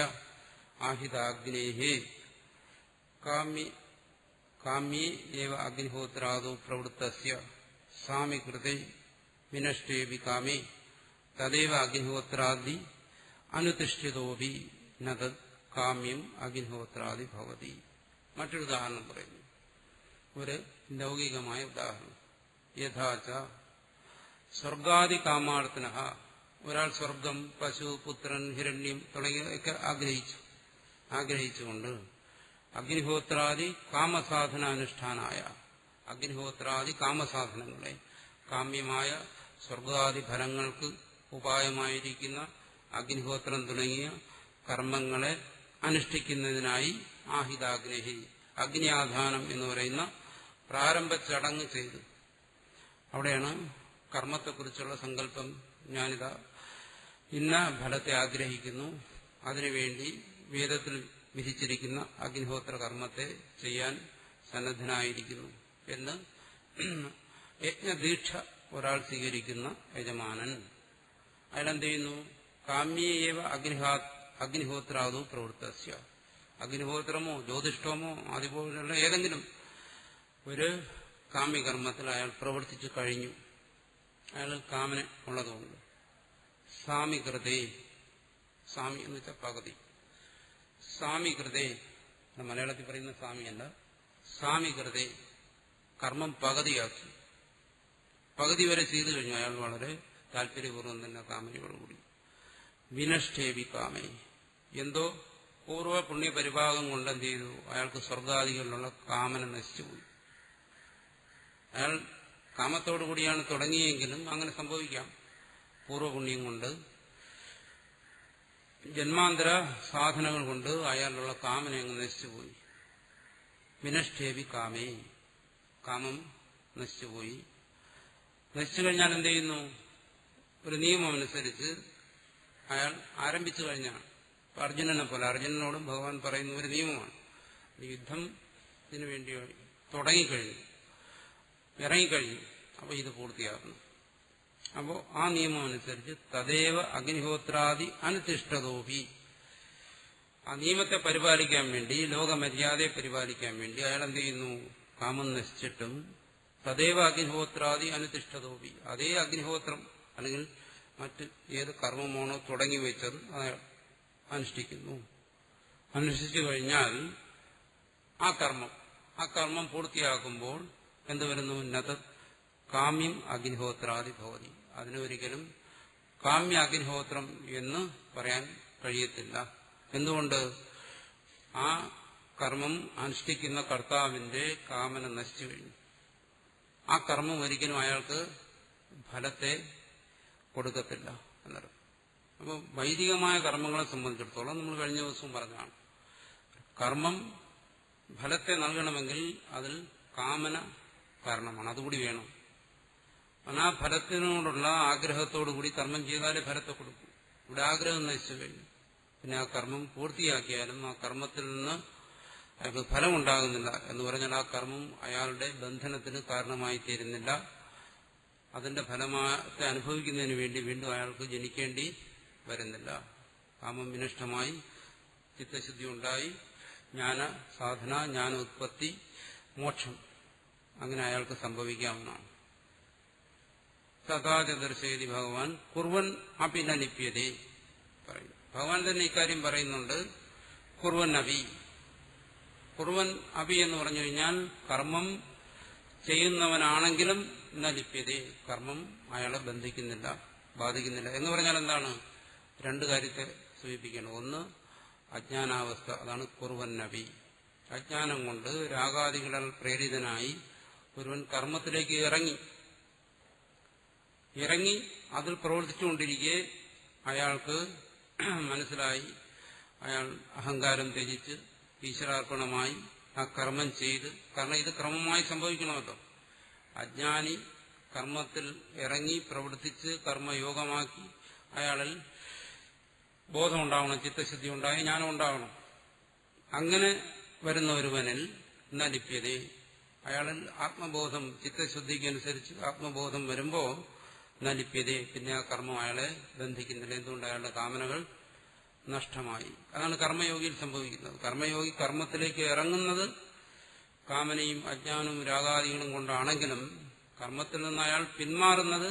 ആഹിതാഗ്നേഹേ കാമ്യേ ഏവ അഗ്നിഹോത്രാദോ പ്രവൃത്തസ്യ സാമികൃതേ വിനഷ്ടേവി കാമേ തദേവ അഗ്നിഹോത്രാദി അനുതിഷ്ഠിതോപി നത് കാമ്യം അഗ്നിഹോത്രാദി ഭവതി. മറ്റൊരു ഉദാഹരണം പറയുന്നു, ഒരു ലൗകികമായ ഉദാഹരണം. യഥാച സ്വർഗാദി കാമാർത്ഥിനഃ, ഒരാൾ സ്വർഗം, പശു, പുത്രൻ, ഹിരണ്യം തുടങ്ങിയവയൊക്കെ ആഗ്രഹിച്ചുകൊണ്ട് അഗ്നിഹോത്രാദി കാമസാധന അനുഷ്ഠാനായ, അഗ്നിഹോത്രാദി കാമസാധനങ്ങളെ, കാമ്യമായ സ്വർഗാദി ഫലങ്ങൾക്ക് ഉപായമായിരിക്കുന്ന അഗ്നിഹോത്രം തുടങ്ങിയ കർമ്മങ്ങളെ അനുഷ്ഠിക്കുന്നതിനായി ആഹിതാഗ്നേഹി, അഗ്നിയാധാനം എന്ന് പറയുന്ന പ്രാരംഭ ചടങ്ങ് ചെയ്തു. അവിടെയാണ് കർമ്മത്തെക്കുറിച്ചുള്ള സങ്കല്പം. ഞാനിതാ ഇന്ന ഫലത്തെ ആഗ്രഹിക്കുന്നു, അതിനുവേണ്ടി വേദത്തിൽ വിധിച്ചിരിക്കുന്ന അഗ്നിഹോത്ര കർമ്മത്തെ ചെയ്യാൻ സന്നദ്ധനായിരിക്കുന്നു എന്ന് യജ്ഞദീക്ഷ ഒരാൾ സ്വീകരിക്കുന്ന യജമാനൻ അയാളെന്ത് ചെയ്യുന്നു? കാമ്യേവ അഗ്നിഹോത്രാദോ പ്രവൃത്തസ്യ, അഗ്നിഹോത്രമോ ജ്യോതിഷ്ടമോ അതുപോലുള്ള ഏതെങ്കിലും ഒരു കാമ്യകർമ്മത്തിൽ അയാൾ പ്രവർത്തിച്ചു കഴിഞ്ഞു, അയാൾ കാമന ഉള്ളതുകൊണ്ട്. സാമികൃതേ, സാമി എന്ന് വെച്ചാൽ പകുതി, സാമികൃതേ, മലയാളത്തിൽ പറയുന്ന സാമിയല്ല, സാമികൃതേ, കർമ്മം പകുതിയാക്കി, പകുതി വരെ ചെയ്തു കഴിഞ്ഞു അയാൾ വളരെ താല്പര്യപൂർവ്വം തന്നെ കാമനയോടുകൂടി. വിനഷ്ടേവി കാമേ, എന്തോ പൂർവ്വ പുണ്യപരിഭാഗം കൊണ്ട് എന്ത് ചെയ്തു? അയാൾക്ക് സ്വർഗാദികളിലുള്ള കാമന നശിച്ചുപോയി. അയാൾ കാമത്തോടുകൂടിയാണ് തുടങ്ങിയെങ്കിലും അങ്ങനെ സംഭവിക്കാം. പൂർവ്വപുണ്യം കൊണ്ട്, ജന്മാന്തര സാധനങ്ങൾ കൊണ്ട് അയാളുള്ള കാമന അങ്ങ് നശിച്ചുപോയി. വിനഷ്ടേവി കാമേ, കാമം നശിച്ചുപോയി. നശിച്ചു കഴിഞ്ഞാൽ എന്ത് ചെയ്യുന്നു? ഒരു നിയമം അനുസരിച്ച് അയാൾ ആരംഭിച്ചു കഴിഞ്ഞാൽ, അർജുനനെ പോലെ, അർജുനനോടും ഭഗവാൻ പറയുന്ന ഒരു നിയമമാണ്, യുദ്ധത്തിന് വേണ്ടി തുടങ്ങിക്കഴിഞ്ഞു, ഇറങ്ങിക്കഴിഞ്ഞു, അപ്പോൾ ഇത് പൂർത്തിയാക്കണം. അപ്പോൾ ആ നിയമം അനുസരിച്ച് തദേവ അഗ്നിഹോത്രാദി അനുതിഷ്ഠതോപി, ആ നിയമത്തെ പരിപാലിക്കാൻ വേണ്ടി, ലോകമര്യാദയെ പരിപാലിക്കാൻ വേണ്ടി അയാൾ എന്ത് ചെയ്യുന്നു? കാമം നശിച്ചിട്ടും തദേവ അഗ്നിഹോത്രാദി അനുതിഷ്ഠതോപി, അതേ അഗ്നിഹോത്രം അല്ലെങ്കിൽ മറ്റ് ഏത് കർമ്മമാണോ തുടങ്ങി വെച്ചത് അയാൾ അനുഷ്ഠിക്കുന്നു. അനുഷ്ഠിച്ചു കഴിഞ്ഞാൽ ആ കർമ്മം പൂർത്തിയാക്കുമ്പോൾ എന്ത് വരുന്നു? നത് കാമ്യം അഗ്നിഹോത്രാദി ഭവതി, അതിനൊരിക്കലും കാമ്യ അഗ്നിഹോത്രം എന്ന് പറയാൻ കഴിയത്തില്ല. എന്തുകൊണ്ട്? ആ കർമ്മം അനുഷ്ഠിക്കുന്ന കർത്താവിന്റെ കാമന നശിച്ചു കഴിഞ്ഞു. ആ കർമ്മം ഒരിക്കലും അയാൾക്ക് ഫലത്തെ കൊടുക്കത്തില്ല എന്നർത്ഥം. അപ്പോൾ വൈദികമായ കർമ്മങ്ങളെ സംബന്ധിച്ചിടത്തോളം നമ്മൾ കഴിഞ്ഞ ദിവസവും പറഞ്ഞതാണ്, കർമ്മം ഫലത്തെ നൽകണമെങ്കിൽ അതിൽ കാമന കാരണമാണ്, അതുകൂടി വേണം. ആ ഫലത്തിനോടുള്ള ആഗ്രഹത്തോടുകൂടി കർമ്മം ചെയ്താലേ ഫലത്തെ കൊടുക്കും. ഇവിടെ ആഗ്രഹം നശിച്ചു കഴിഞ്ഞു, പിന്നെ ആ കർമ്മം പൂർത്തിയാക്കിയാലും ആ കർമ്മത്തിൽ നിന്ന് അയാൾക്ക് ഫലമുണ്ടാകുന്നില്ല എന്ന് പറഞ്ഞാൽ ആ കർമ്മം അയാളുടെ ബന്ധനത്തിന് കാരണമായി തീരുന്നില്ല. അതിന്റെ ഫലത്തെ അനുഭവിക്കുന്നതിന് വേണ്ടി വീണ്ടും അയാൾക്ക് ജനിക്കേണ്ടി വരുന്നില്ല. കാമം വിനഷ്ടമായി, ചിത്തശുദ്ധി ഉണ്ടായി, ജ്ഞാന സാധന, ജ്ഞാന ഉത്പത്തി, മോക്ഷം അങ്ങനെ അയാൾക്ക് സംഭവിക്കാവുന്നതാണ്. തഥാച ദർശയതി ഭഗവാൻ കുർവൻ അപി ന ലിപ്യതേ പറയും. ഭഗവാൻ തന്നെ ഇക്കാര്യം പറയുന്നുണ്ട്. കുർവൻ അപി, കുർവൻ അപി എന്ന് പറഞ്ഞു കഴിഞ്ഞാൽ കർമ്മം ചെയ്യുന്നവനാണെങ്കിലും ന ലിപ്യതേ, കർമ്മം അയാളെ ബന്ധിക്കുന്നില്ല, ബാധിക്കുന്നില്ല എന്ന് പറഞ്ഞാൽ എന്താണ്? രണ്ട് കാര്യത്തെ സൂചിപ്പിക്കണം. ഒന്ന് അജ്ഞാനാവസ്ഥ, അതാണ് കുർവൻ അപി. അജ്ഞാനം കൊണ്ട് രാഗാദികളാൽ പ്രേരിതനായി ഒരുവൻ കർമ്മത്തിലേക്ക് ഇറങ്ങി അതിൽ പ്രവർത്തിച്ചുകൊണ്ടിരിക്കെ അയാൾക്ക് മനസ്സിലായി, അയാൾ അഹങ്കാരം ത്യജിച്ച് ഈശ്വരാർപ്പണമായി ആ കർമ്മം ചെയ്ത്, കാരണം ഇത് ക്രമമായി സംഭവിക്കണമല്ലോ. അജ്ഞാനി കർമ്മത്തിൽ ഇറങ്ങി പ്രവർത്തിച്ച് കർമ്മയോഗമാക്കി അയാളിൽ ബോധമുണ്ടാവണം, ചിത്തശുദ്ധി ഉണ്ടായി ജ്ഞാനം ഉണ്ടാകണം. അങ്ങനെ വരുന്ന ഒരുവനിൽ ലിപ്യത, അയാളിൽ ആത്മബോധം, ചിത്തശുദ്ധിക്കനുസരിച്ച് ആത്മബോധം വരുമ്പോൾ ലിപ്യത, പിന്നെ ആ കർമ്മം അയാളെ ബന്ധിക്കുന്നില്ല. എന്തുകൊണ്ട്? അയാളുടെ കാമനകൾ നഷ്ടമായി. അതാണ് കർമ്മയോഗിയിൽ സംഭവിക്കുന്നത്. കർമ്മയോഗി കർമ്മത്തിലേക്ക് ഇറങ്ങുന്നത് കാമനയും അജ്ഞാനവും രാഗാദികളും കൊണ്ടാണെങ്കിലും കർമ്മത്തിൽ നിന്ന് അയാൾ പിന്മാറുന്നത്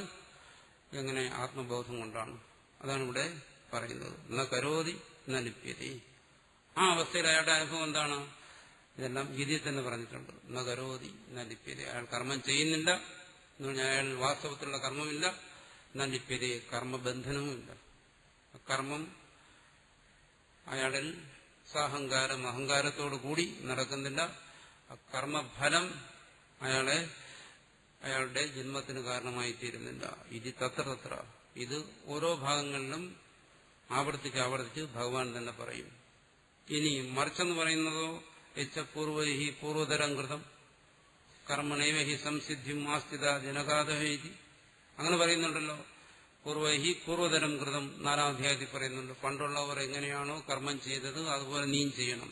എങ്ങനെ? ആത്മബോധം കൊണ്ടാണ്. അതാണ് ഇവിടെ പറയുന്നത്. ന കരോതി ന ലിപ്യതി. ആ അവസ്ഥയിൽ അയാളുടെ അനുഭവം എന്താണ്? ഇതെല്ലാം ഗീതയിൽ തന്നെ പറഞ്ഞിട്ടുണ്ട്. ന കരോതി ന ലിപ്യതി. അയാൾ കർമ്മം ചെയ്യുന്നില്ല എന്ന് പറഞ്ഞാൽ അയാൾ വാസ്തവത്തിലുള്ള കർമ്മമില്ല. ന ലിപ്യതി, കർമ്മബന്ധനവുമില്ല. കർമ്മം അയാളിൽ സാഹങ്കാരം, അഹങ്കാരത്തോടു കൂടി നടക്കുന്നില്ല. കർമ്മഫലം അയാളുടെ ജന്മത്തിന് കാരണമായി തീരുന്നില്ല. ഇത് തത്ര ഇത് ഓരോ ഭാഗങ്ങളിലും ആവർത്തിച്ച് ഭഗവാൻ തന്നെ പറയും. ഇനി മറിച്ചെന്ന് പറയുന്നതോ യച്ച പൂർവൈഹി പൂർവതരം കൃതം കർമ്മണൈവ ഹി സംസിദ്ധിം ആസ്ഥിത ജനകാദഹേതി. അങ്ങനെ പറയുന്നുണ്ടല്ലോ. പൂർവൈഹി പൂർവതരം കൃതം 4-ാം അധ്യായത്തിൽ പറയുന്നുണ്ട്. പണ്ടുള്ളവർ എങ്ങനെയാണോ കർമ്മം ചെയ്തത് അതുപോലെ നീയും ചെയ്യണം.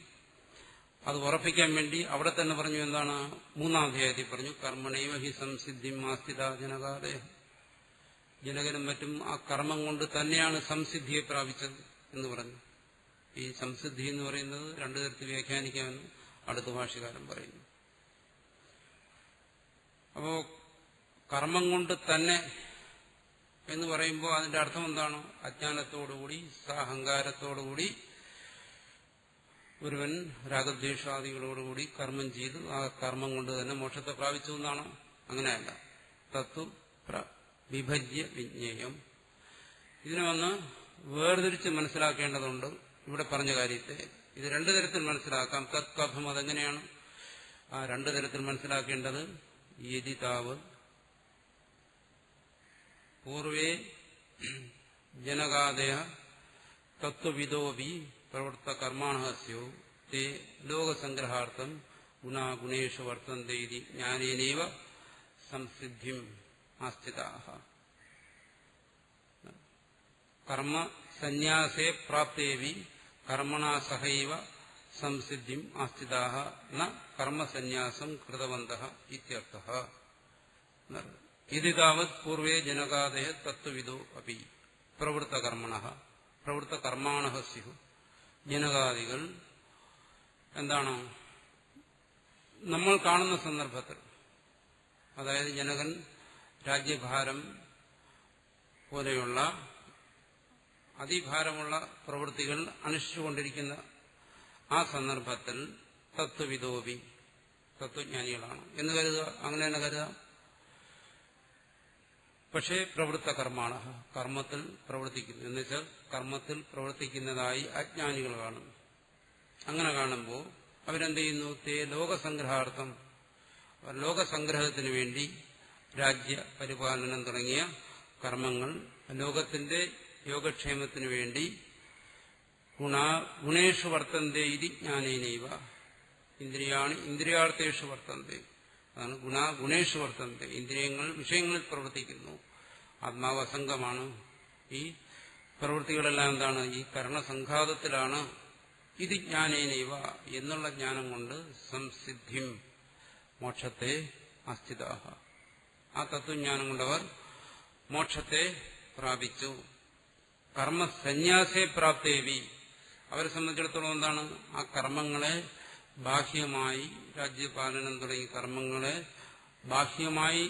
അത് ഉറപ്പിക്കാൻ വേണ്ടി അവിടെ തന്നെ പറഞ്ഞു. എന്താണ്? 3-ാം അധ്യായത്തിൽ പറഞ്ഞു കർമ്മണൈവ ഹി സംസിദ്ധിം ആസ്ഥിത ജനകാദയ. ജനകനും മറ്റും ആ കർമ്മം കൊണ്ട് തന്നെയാണ് സംസിദ്ധിയെ പ്രാപിച്ചത് എന്ന് പറഞ്ഞു. ഈ സംസിദ്ധി എന്ന് പറയുന്നത് 2 തരത്തിൽ വ്യാഖ്യാനിക്കാമെന്ന് അടുത്ത ഭാഷ്യകാരൻ പറയുന്നു. അപ്പോ കർമ്മം കൊണ്ട് തന്നെ എന്ന് പറയുമ്പോൾ അതിന്റെ അർത്ഥം എന്താണ്? അജ്ഞാനത്തോടുകൂടി സാഹങ്കാരത്തോടുകൂടി ഒരുവൻ രാഗദ്വേഷാദികളോടുകൂടി കർമ്മം ചെയ്തു ആ കർമ്മം കൊണ്ട് തന്നെ മോക്ഷത്തെ പ്രാപിച്ചു എന്നാണോ? അങ്ങനെയല്ല. തത്വ വിഭജ്യ വിജ്ഞേയം. ഇതിനെ വന്ന് വേർതിരിച്ച് മനസ്സിലാക്കേണ്ടതുണ്ട്. ഇവിടെ പറഞ്ഞ കാര്യത്തെ ഇത് 2 തരത്തിൽ മനസ്സിലാക്കാം. തത്കഥം അതെങ്ങനെയാണ്? ആ 2 തരത്തിൽ മനസ്സിലാക്കേണ്ടത് യതി താവ് പൂർവേ ജനകാദയ തത്വവിദോപി പ്രവൃത്ത കർമാണസ്യോ തേ ലോകസംഗ്രഹാർത്ഥം ഗുണാഗുണേഷു വർത്തന്തെ ഇതി ജ്ഞാനേനൈവ സംസിദ്ധിം ആസ്ഥിതാഃ. കർമ്മ സന്യാസേ പ്രാപ്തേവി കർമ്മണാ സഹൈവ സംസിദ്ധിം ആസ്ഥിതാഃ ന കർമ്മസന്യാസം കൃതവന്തഃ ഇത്യർത്ഥഃ. ഇതി താവത് പൂർവേ ജനകാദയ തത്വവിദോ അപി പ്രവൃത്ത കർമാണഃ സ്യുഃ. ജനകാദികൾ എന്താണ്? നമ്മൾ കാണുന്ന സന്ദർഭത്തിൽ, അതായത് ജനകൻ രാജ്യഭാരം പോലെയുള്ള അതിഭാരമുള്ള പ്രവൃത്തികൾ അനുഷ്ഠിച്ചുകൊണ്ടിരിക്കുന്ന ആ സന്ദർഭത്തിൽ തത്വവിദോപി തത്വജ്ഞാനികളാണ് എന്ന് കരുതുക. അങ്ങനെ തന്നെ കരുതാം. പക്ഷേ പ്രവൃത്ത കർമാണ, കർമ്മത്തിൽ പ്രവർത്തിക്കുന്നു എന്ന് വെച്ചാൽ കർമ്മത്തിൽ പ്രവർത്തിക്കുന്നതായി അജ്ഞാനികൾ കാണുന്നു. അങ്ങനെ കാണുമ്പോൾ അവരെന്ത് ചെയ്യുന്നു? തേ ലോകസംഗ്രഹാർത്ഥം, ലോകസംഗ്രഹത്തിന് വേണ്ടി രാജ്യ പരിപാലനം തുടങ്ങിയ കർമ്മങ്ങൾ ലോകത്തിന്റെ യോഗക്ഷേമത്തിനു വേണ്ടി ഗുണേഷു വർത്തന്തെ ഇതി ജ്ഞാനേനൈവ ഇന്ദ്രിയാർത്ഥേഷു വർത്തന്തെ. അതാണ് ഗുണേഷു വർത്തന്തെ. ഇന്ദ്രിയങ്ങൾ വിഷയങ്ങളിൽ പ്രവർത്തിക്കുന്നു. ആത്മാവ് അസംഗമാണ്. ഈ പ്രവൃത്തികളെല്ലാം എന്താണ്? ഈ കരണസംഘാതത്തിലാണ്. ഇത് ജ്ഞാനേനൈവ എന്നുള്ള ജ്ഞാനം കൊണ്ട് സംസിദ്ധിം മോക്ഷത്തെ അസ്ഥിതാഹ, ആ തത്വജ്ഞാനം കൊണ്ടവർ മോക്ഷത്തെ പ്രാപിച്ചു. കർമ്മസന്യാസേ പ്രാപ്തേവി, അവരെ സംബന്ധിച്ചിടത്തോളം എന്താണ്? ആ കർമ്മങ്ങളെ ബാഹ്യമായി, രാജ്യപാലനം തുടങ്ങിയ കർമ്മങ്ങളെ ബാഹ്യമായി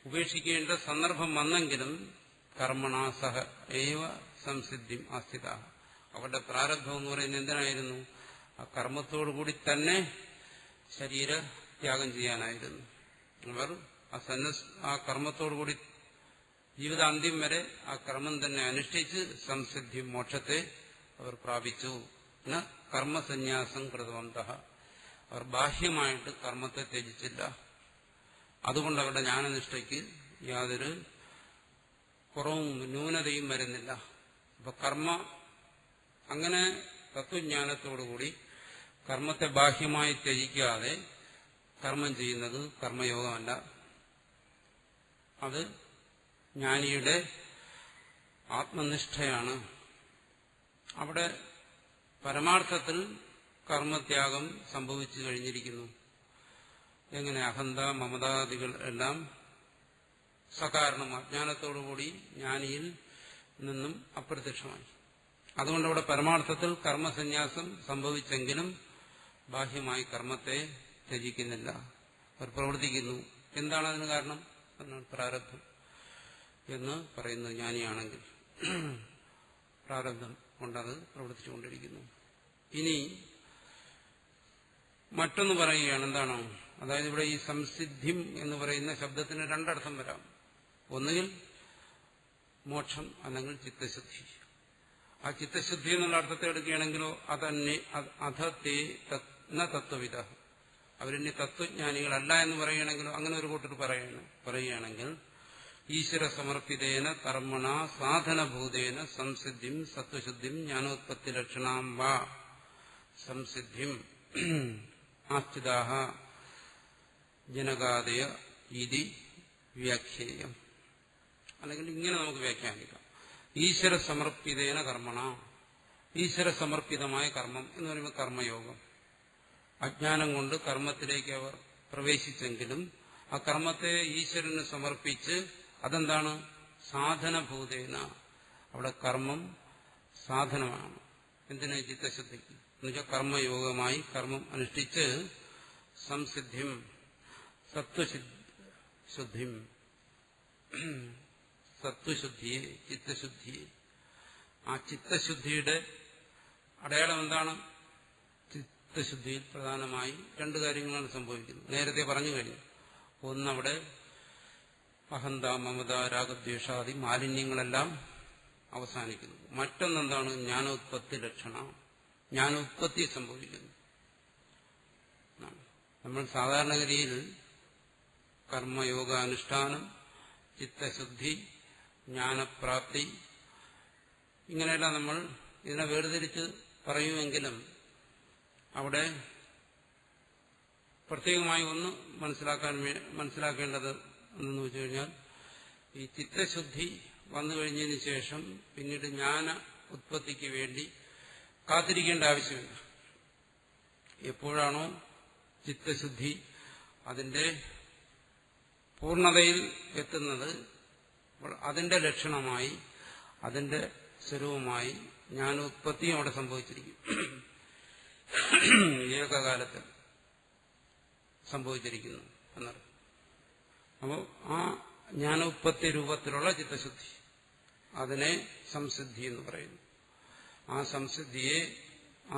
ഉപേക്ഷിക്കേണ്ട സന്ദർഭം വന്നെങ്കിലും കർമ്മണാ സഹ ഏവ സംസിദ്ധിം ആസ്ഥിത. അവരുടെ പ്രാരബ്ധം എന്ന് പറയുന്നത് എന്തിനായിരുന്നു? ആ കർമ്മത്തോടുകൂടി തന്നെ ശരീരത്യാഗം ചെയ്യാനായിരുന്നു. അവർ ആ കർമ്മത്തോടുകൂടി ജീവിതാന്ത്യം വരെ ആ കർമ്മം തന്നെ അനുഷ്ഠിച്ച് സംസിദ്ധി മോക്ഷത്തെ അവർ പ്രാപിച്ചു. കർമ്മസന്യാസം കൃതവന്തഃ, അവർ ബാഹ്യമായിട്ട് കർമ്മത്തെ ത്യജിച്ചില്ല. അതുകൊണ്ട് അവരുടെ ജ്ഞാനനിഷ്ഠയ്ക്ക് യാതൊരു കുറവും ന്യൂനതയും വരുന്നില്ല. അപ്പൊ കർമ്മ അങ്ങനെ തത്വജ്ഞാനത്തോടുകൂടി കർമ്മത്തെ ബാഹ്യമായി ത്യജിക്കാതെ കർമ്മം ചെയ്യുന്നത് കർമ്മയോഗമല്ല. അത് ജ്ഞാനിയുടെ ആത്മനിഷ്ഠയാണ്. അവിടെ പരമാർത്ഥത്തിൽ കർമ്മത്യാഗം സംഭവിച്ചു കഴിഞ്ഞിരിക്കുന്നു. എങ്ങനെ? അഹന്ത മമതാദികൾ എല്ലാം സകാരണം അജ്ഞാനത്തോടുകൂടി ജ്ഞാനിയിൽ നിന്നും അപ്രത്യക്ഷമായി. അതുകൊണ്ട് അവിടെ പരമാർത്ഥത്തിൽ കർമ്മസന്യാസം സംഭവിച്ചെങ്കിലും ബാഹ്യമായി കർമ്മത്തെ ത്യജിക്കുന്നില്ല, അവർ പ്രവർത്തിക്കുന്നു. എന്താണ് അതിന് കാരണം? എന്നാണ് പ്രാരബ്ധം എന്ന് പറയുന്നത്. ജ്ഞാനിയാണെങ്കിൽ പ്രാരബ്ധം കൊണ്ടത് പ്രവർത്തിച്ചുകൊണ്ടിരിക്കുന്നു. ഇനി മറ്റൊന്ന് പറയുകയാണ്. എന്താണോ? അതായത് ഇവിടെ ഈ സംസിദ്ധിം എന്ന് പറയുന്ന ശബ്ദത്തിന് രണ്ടർത്ഥം വരാം. ഒന്നുകിൽ മോക്ഷം, അല്ലെങ്കിൽ ചിത്തശുദ്ധി. ആ ചിത്തശുദ്ധി എന്നുള്ള അർത്ഥത്തെ എടുക്കുകയാണെങ്കിലോ അതന്നെ അധത്തെ തത്വവിധ, അവരിനി തത്വജ്ഞാനികളല്ല എന്ന് പറയുകയാണെങ്കിലോ അങ്ങനെ ഒരു കൂട്ടർ പറയുകയാണെങ്കിൽ ഈശ്വര സമർപ്പിതേന കർമ്മണ സാധനഭൂതേന സംസിദ്ധിം സത്വശുദ്ധിം ജ്ഞാനോത്പത്തി ലക്ഷണാം വാ സംസിദ്ധിം ആസ്ഥിതാഹ ജനകാദയ ഇതി വ്യാഖ്യേയം. അല്ലെങ്കിൽ ഇങ്ങനെ നമുക്ക് വ്യാഖ്യാനിക്കാം. ഈശ്വര സമർപ്പിതേന കർമ്മണ, ഈശ്വര സമർപ്പിതമായ കർമ്മം എന്ന് പറയുമ്പോൾ കർമ്മയോഗം. അജ്ഞാനം കൊണ്ട് കർമ്മത്തിലേക്ക് അവർ പ്രവേശിച്ചെങ്കിലും ആ കർമ്മത്തെ ഈശ്വരന് സമർപ്പിച്ച് അതെന്താണ്? സാധനഭൂതേന. അവിടെ കർമ്മം സാധനമാണ്. എന്തിന്? ചിത്തശുദ്ധിക്ക്. എന്നുവെച്ചാൽ കർമ്മയോഗമായി കർമ്മം അനുഷ്ഠിച്ച് സംസിദ്ധിം സത്വശുദ്ധിം, സത്വശുദ്ധിയെ, ചിത്തശുദ്ധിയെ. ആ ചിത്തശുദ്ധിയുടെ അടയാളം എന്താണ്? ചിത്തശുദ്ധിയിൽ പ്രധാനമായി രണ്ട് കാര്യങ്ങളാണ് സംഭവിക്കുന്നത്. നേരത്തെ പറഞ്ഞു കഴിഞ്ഞു. ഒന്നവിടെ അഹന്ത മമത രാഗദ്വേഷാദി മാലിന്യങ്ങളെല്ലാം അവസാനിക്കുന്നു. മറ്റൊന്നെന്താണ്? ജ്ഞാനോത്പത്തി ലക്ഷണം, ജ്ഞാനോത്പത്തി സംഭവിക്കുന്നു. നമ്മൾ സാധാരണഗതിയിൽ കർമ്മയോഗാനുഷ്ഠാനം, ചിത്തശുദ്ധി, ജ്ഞാനപ്രാപ്തി, ഇങ്ങനെയെല്ലാം നമ്മൾ ഇതിനെ വേർതിരിച്ച് പറയുമെങ്കിലും അവിടെ പ്രത്യേകമായി ഒന്ന് മനസ്സിലാക്കേണ്ടത് എന്തെന്ന് വെച്ചു കഴിഞ്ഞാൽ, ഈ ചിത്തശുദ്ധി വന്നു കഴിഞ്ഞതിന് ശേഷം പിന്നീട് ജ്ഞാന ഉത്പത്തിക്ക് വേണ്ടി കാത്തിരിക്കേണ്ട ആവശ്യമില്ല. എപ്പോഴാണോ ചിത്തശുദ്ധി അതിന്റെ പൂർണ്ണതയിൽ എത്തുന്നത്, അതിന്റെ ലക്ഷണമായി, അതിന്റെ സ്വരൂപമായി ജ്ഞാനോത്പത്തിയും അവിടെ സംഭവിച്ചിരിക്കും. ഏകകാലത്തിൽ സംഭവിച്ചിരിക്കുന്നു എന്നറിയാം. അപ്പോൾ ആ ജ്ഞാനോത്പത്തി രൂപത്തിലുള്ള ചിത്തശുദ്ധി, അതിനെ സംസിദ്ധി എന്ന് പറയുന്നു. ആ സംസിദ്ധിയെ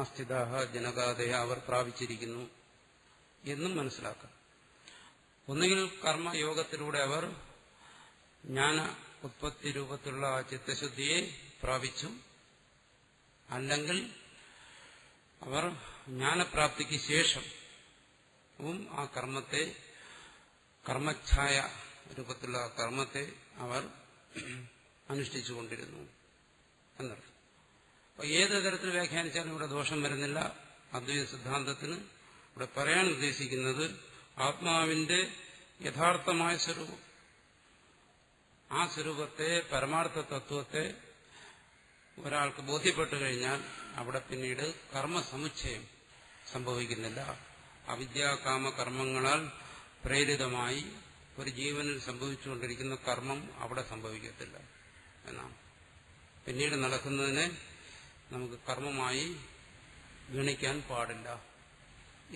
ആസ്ഥിതാഹ ജനകാദയ, അവർ പ്രാപിച്ചിരിക്കുന്നു എന്നും മനസ്സിലാക്കാം. ഒന്നുകിൽ കർമ്മയോഗത്തിലൂടെ അവർ ജ്ഞാന ഉത്പത്തി രൂപത്തിലുള്ള ആ ചിത്തശുദ്ധിയെ പ്രാപിച്ചു, അല്ലെങ്കിൽ അവർ ജ്ഞാനപ്രാപ്തിക്ക് ശേഷം ആ കർമ്മത്തെ, കർമ്മഛായ രൂപത്തിലുള്ള കർമ്മത്തെ അവർ അനുഷ്ഠിച്ചുകൊണ്ടിരുന്നു എന്നർത്ഥം. അപ്പൊ ഏത് തരത്തിൽ വ്യാഖ്യാനിച്ചാലും ഇവിടെ ദോഷം വരുന്നില്ല. അദ്വൈത സിദ്ധാന്തത്തിന് ഇവിടെ പറയാൻ ഉദ്ദേശിക്കുന്നത് ആത്മാവിന്റെ യഥാർത്ഥമായ സ്വരൂപം, ആ സ്വരൂപത്തെ, പരമാർത്ഥ തത്വത്തെ ഒരാൾക്ക് ബോധ്യപ്പെട്ടു കഴിഞ്ഞാൽ അവിടെ പിന്നീട് കർമ്മസമുച്ചയം സംഭവിക്കുന്നില്ല. അവിദ്യാകാമ കർമ്മങ്ങളാൽ പ്രേരിതമായി ഒരു ജീവനിൽ സംഭവിച്ചുകൊണ്ടിരിക്കുന്ന കർമ്മം അവിടെ സംഭവിക്കത്തില്ല എന്നാണ്. പിന്നീട് നടക്കുന്നതിനെ നമുക്ക് കർമ്മമായി ഗണിക്കാൻ പാടില്ല.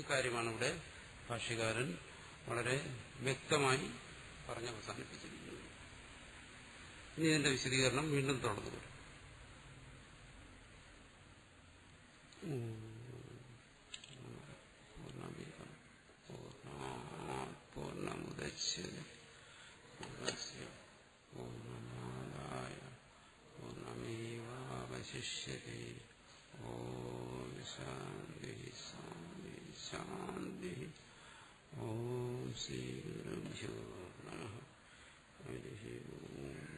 ഇക്കാര്യമാണ് ഇവിടെ ഭാഷ്യകാരൻ വളരെ വ്യക്തമായി പറഞ്ഞവസാനിപ്പിച്ചിരിക്കുന്നത്. ഇനി ഇതിന്റെ വിശദീകരണം വീണ്ടും തുടർന്നു വരും. പൂർണ്ണമുദച്ഛ്യതേ പൂർണ്ണമാദായ പൂർണ്ണമേവാവശിഷ്യതേ. ഓം ശാന്തി ശാന്തി ശാന്തി. ഓം ശ്രീ ഗുരുഭ്യോ നമഃ. ഹരി ഓം.